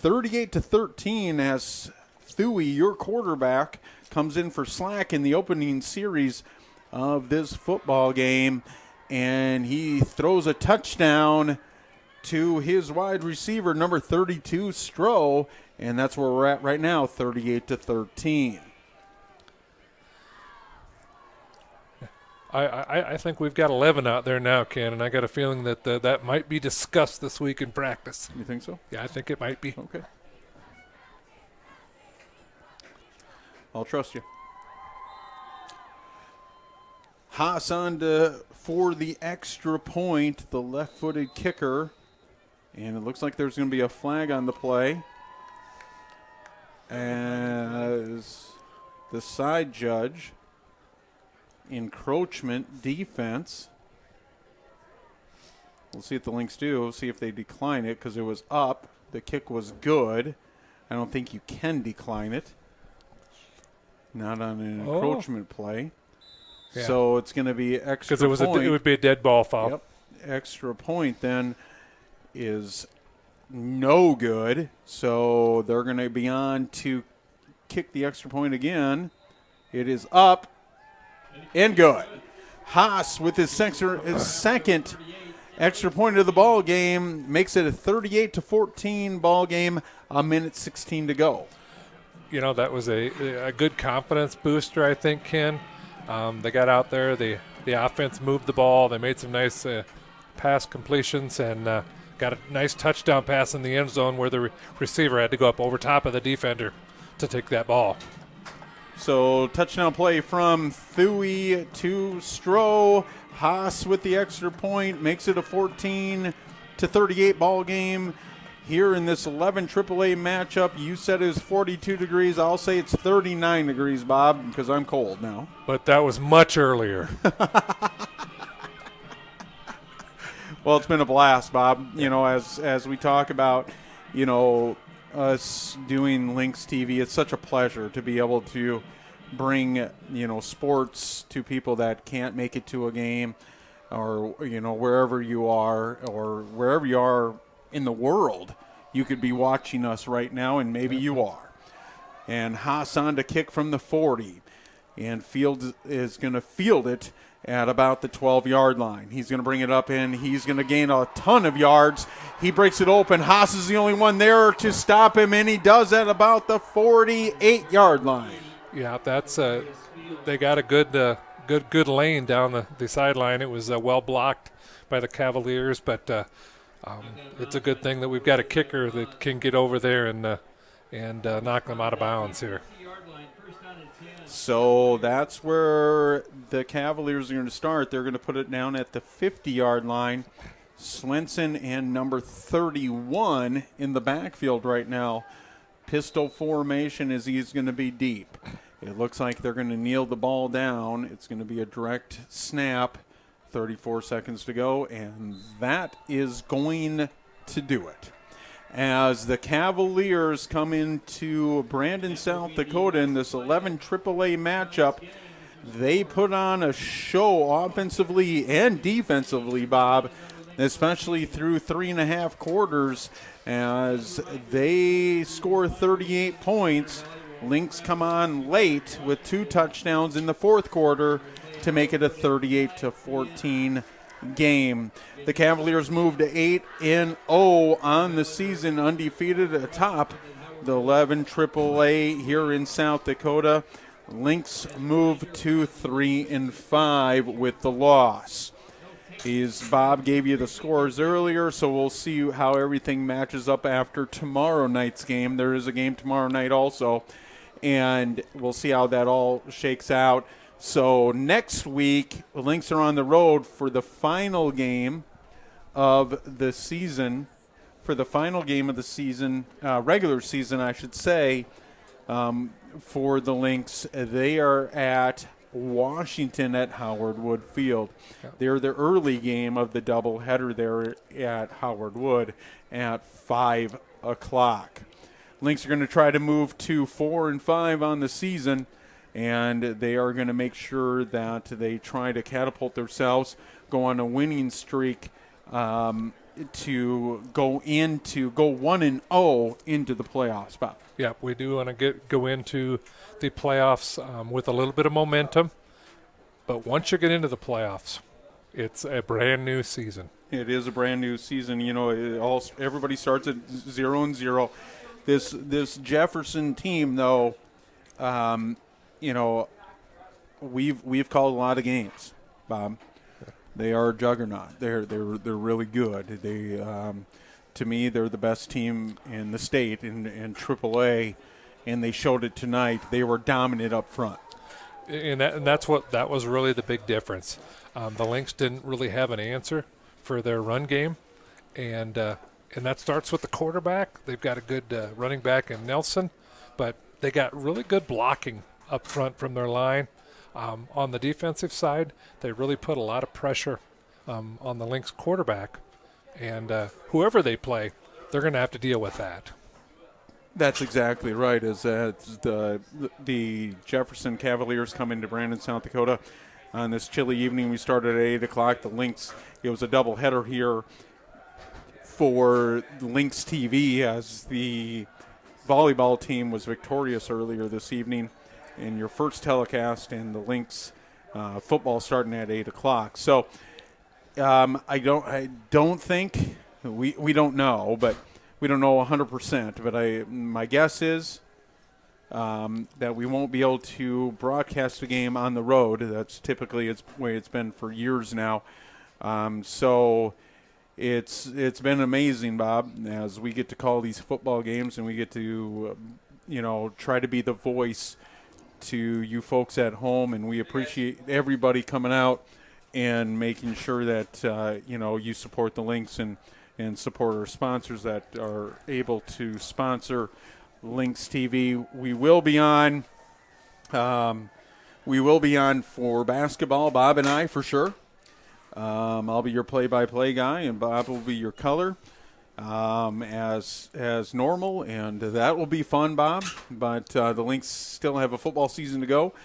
S4: 38-13 as Thuy, your quarterback, comes in for slack in the opening series of this football game, and he throws a touchdown to his wide receiver, number 32, Stroh, and that's where we're at right now, 38-13.
S5: I think we've got 11 out there now, Ken, and I got a feeling that that might be discussed this week in practice.
S4: You think so?
S5: Yeah, I think it might be.
S4: Okay. I'll trust you. Haas on for the extra point, the left-footed kicker. And it looks like there's going to be a flag on the play as the side judge, encroachment defense. We'll see what the Lynx do. We'll see if they decline it because it was up. The kick was good. I don't think you can decline it. Not on an encroachment play.
S5: Yeah.
S4: So it's going to be extra
S5: because it would be a dead ball foul.
S4: Yep. Extra point then is no good. So they're going to be on to kick the extra point again. It is up and good. Haas with his second extra point of the ball game makes it a 38-14 ball game. A minute 16 to go.
S5: You know, that was a good confidence booster, I think, Ken. They got out there. The offense moved the ball. They made some nice pass completions and got a nice touchdown pass in the end zone where the receiver had to go up over top of the defender to take that ball.
S4: So touchdown play from Thuy to Stroh. Haas with the extra point makes it a 14-38 ball game. Here in this 11 AAA matchup, you said it was 42 degrees. I'll say it's 39 degrees, Bob, because I'm cold now.
S5: But that was much earlier.
S4: Well, it's been a blast, Bob. You know, as we talk about, you know, us doing Lynx TV, it's such a pleasure to be able to bring, you know, sports to people that can't make it to a game or, you know, wherever you are in the world. You could be watching us right now, and maybe you are. And Haas on to kick from the 40. And Fields is going to field it at about the 12-yard line. He's going to bring it up in. He's going to gain a ton of yards. He breaks it open. Haas is the only one there to stop him, and he does at about the 48-yard line.
S5: Yeah, that's they got a good lane down the sideline. It was well blocked by the Cavaliers, but it's a good thing that we've got a kicker that can get over there and knock them out of bounds here.
S4: So that's where the Cavaliers are going to start. They're going to put it down at the 50-yard line. Swenson and number 31 in the backfield right now. Pistol formation as he's going to be deep. It looks like they're going to kneel the ball down. It's going to be a direct snap. 34 seconds to go, and that is going to do it. As the Cavaliers come into Brandon, South Dakota in this 11 AAA matchup, they put on a show offensively and defensively, Bob, especially through 3.5 quarters as they score 38 points. Lynx come on late with 2 touchdowns in the fourth quarter to make it a 38-14 game. The Cavaliers moved to 8-0 on the season, undefeated atop the 11 AAA here in South Dakota. Lynx moved to 3-5 with the loss. Bob gave you the scores earlier, so we'll see how everything matches up after tomorrow night's game. There is a game tomorrow night also, and we'll see how that all shakes out. So next week, the Lynx are on the road for the final game of the season. Regular season, I should say, for the Lynx. They are at Washington at Howard Wood Field. They're the early game of the doubleheader there at Howard Wood at 5 o'clock. Lynx are going to try to move to 4-5 on the season, and they are going to make sure that they try to catapult themselves, go on a winning streak to go 1-0 into the playoffs, Bob.
S5: Yeah, we do want to go into the playoffs with a little bit of momentum. But once you get into the playoffs, it's a brand new season.
S4: It is a brand new season. You know, everybody starts at 0-0. This Jefferson team, though, you know, we've called a lot of games, Bob. They are a juggernaut. They're really good. They to me, they're the best team in the state in AAA, and they showed it tonight. They were dominant up front.
S5: And that was really the big difference. The Lynx didn't really have an answer for their run game, and that starts with the quarterback. They've got a good running back in Nelson, but they got really good blocking up front from their line. On the defensive side, they really put a lot of pressure on the Lynx quarterback, and whoever they play, they're going to have to deal with that.
S4: That's exactly right. As the Jefferson Cavaliers come into Brandon, South Dakota on this chilly evening. We started at 8 o'clock. The Lynx, it was a doubleheader here for Lynx TV as the volleyball team was victorious earlier this evening in your first telecast, and the Lynx football starting at 8 o'clock. So I don't think we don't know, but we don't know 100%. But my guess is that we won't be able to broadcast the game on the road. That's typically the way it's been for years now. So it's been amazing, Bob, as we get to call these football games and we get to try to be the voice to you folks at home, and we appreciate everybody coming out and making sure that you support the Lynx and support our sponsors that are able to sponsor Lynx TV. We will be on. We will be on for basketball, Bob and I, for sure. I'll be your play-by-play guy, and Bob will be your color as normal, and that will be fun, Bob. But the Lynx still have a football season to go.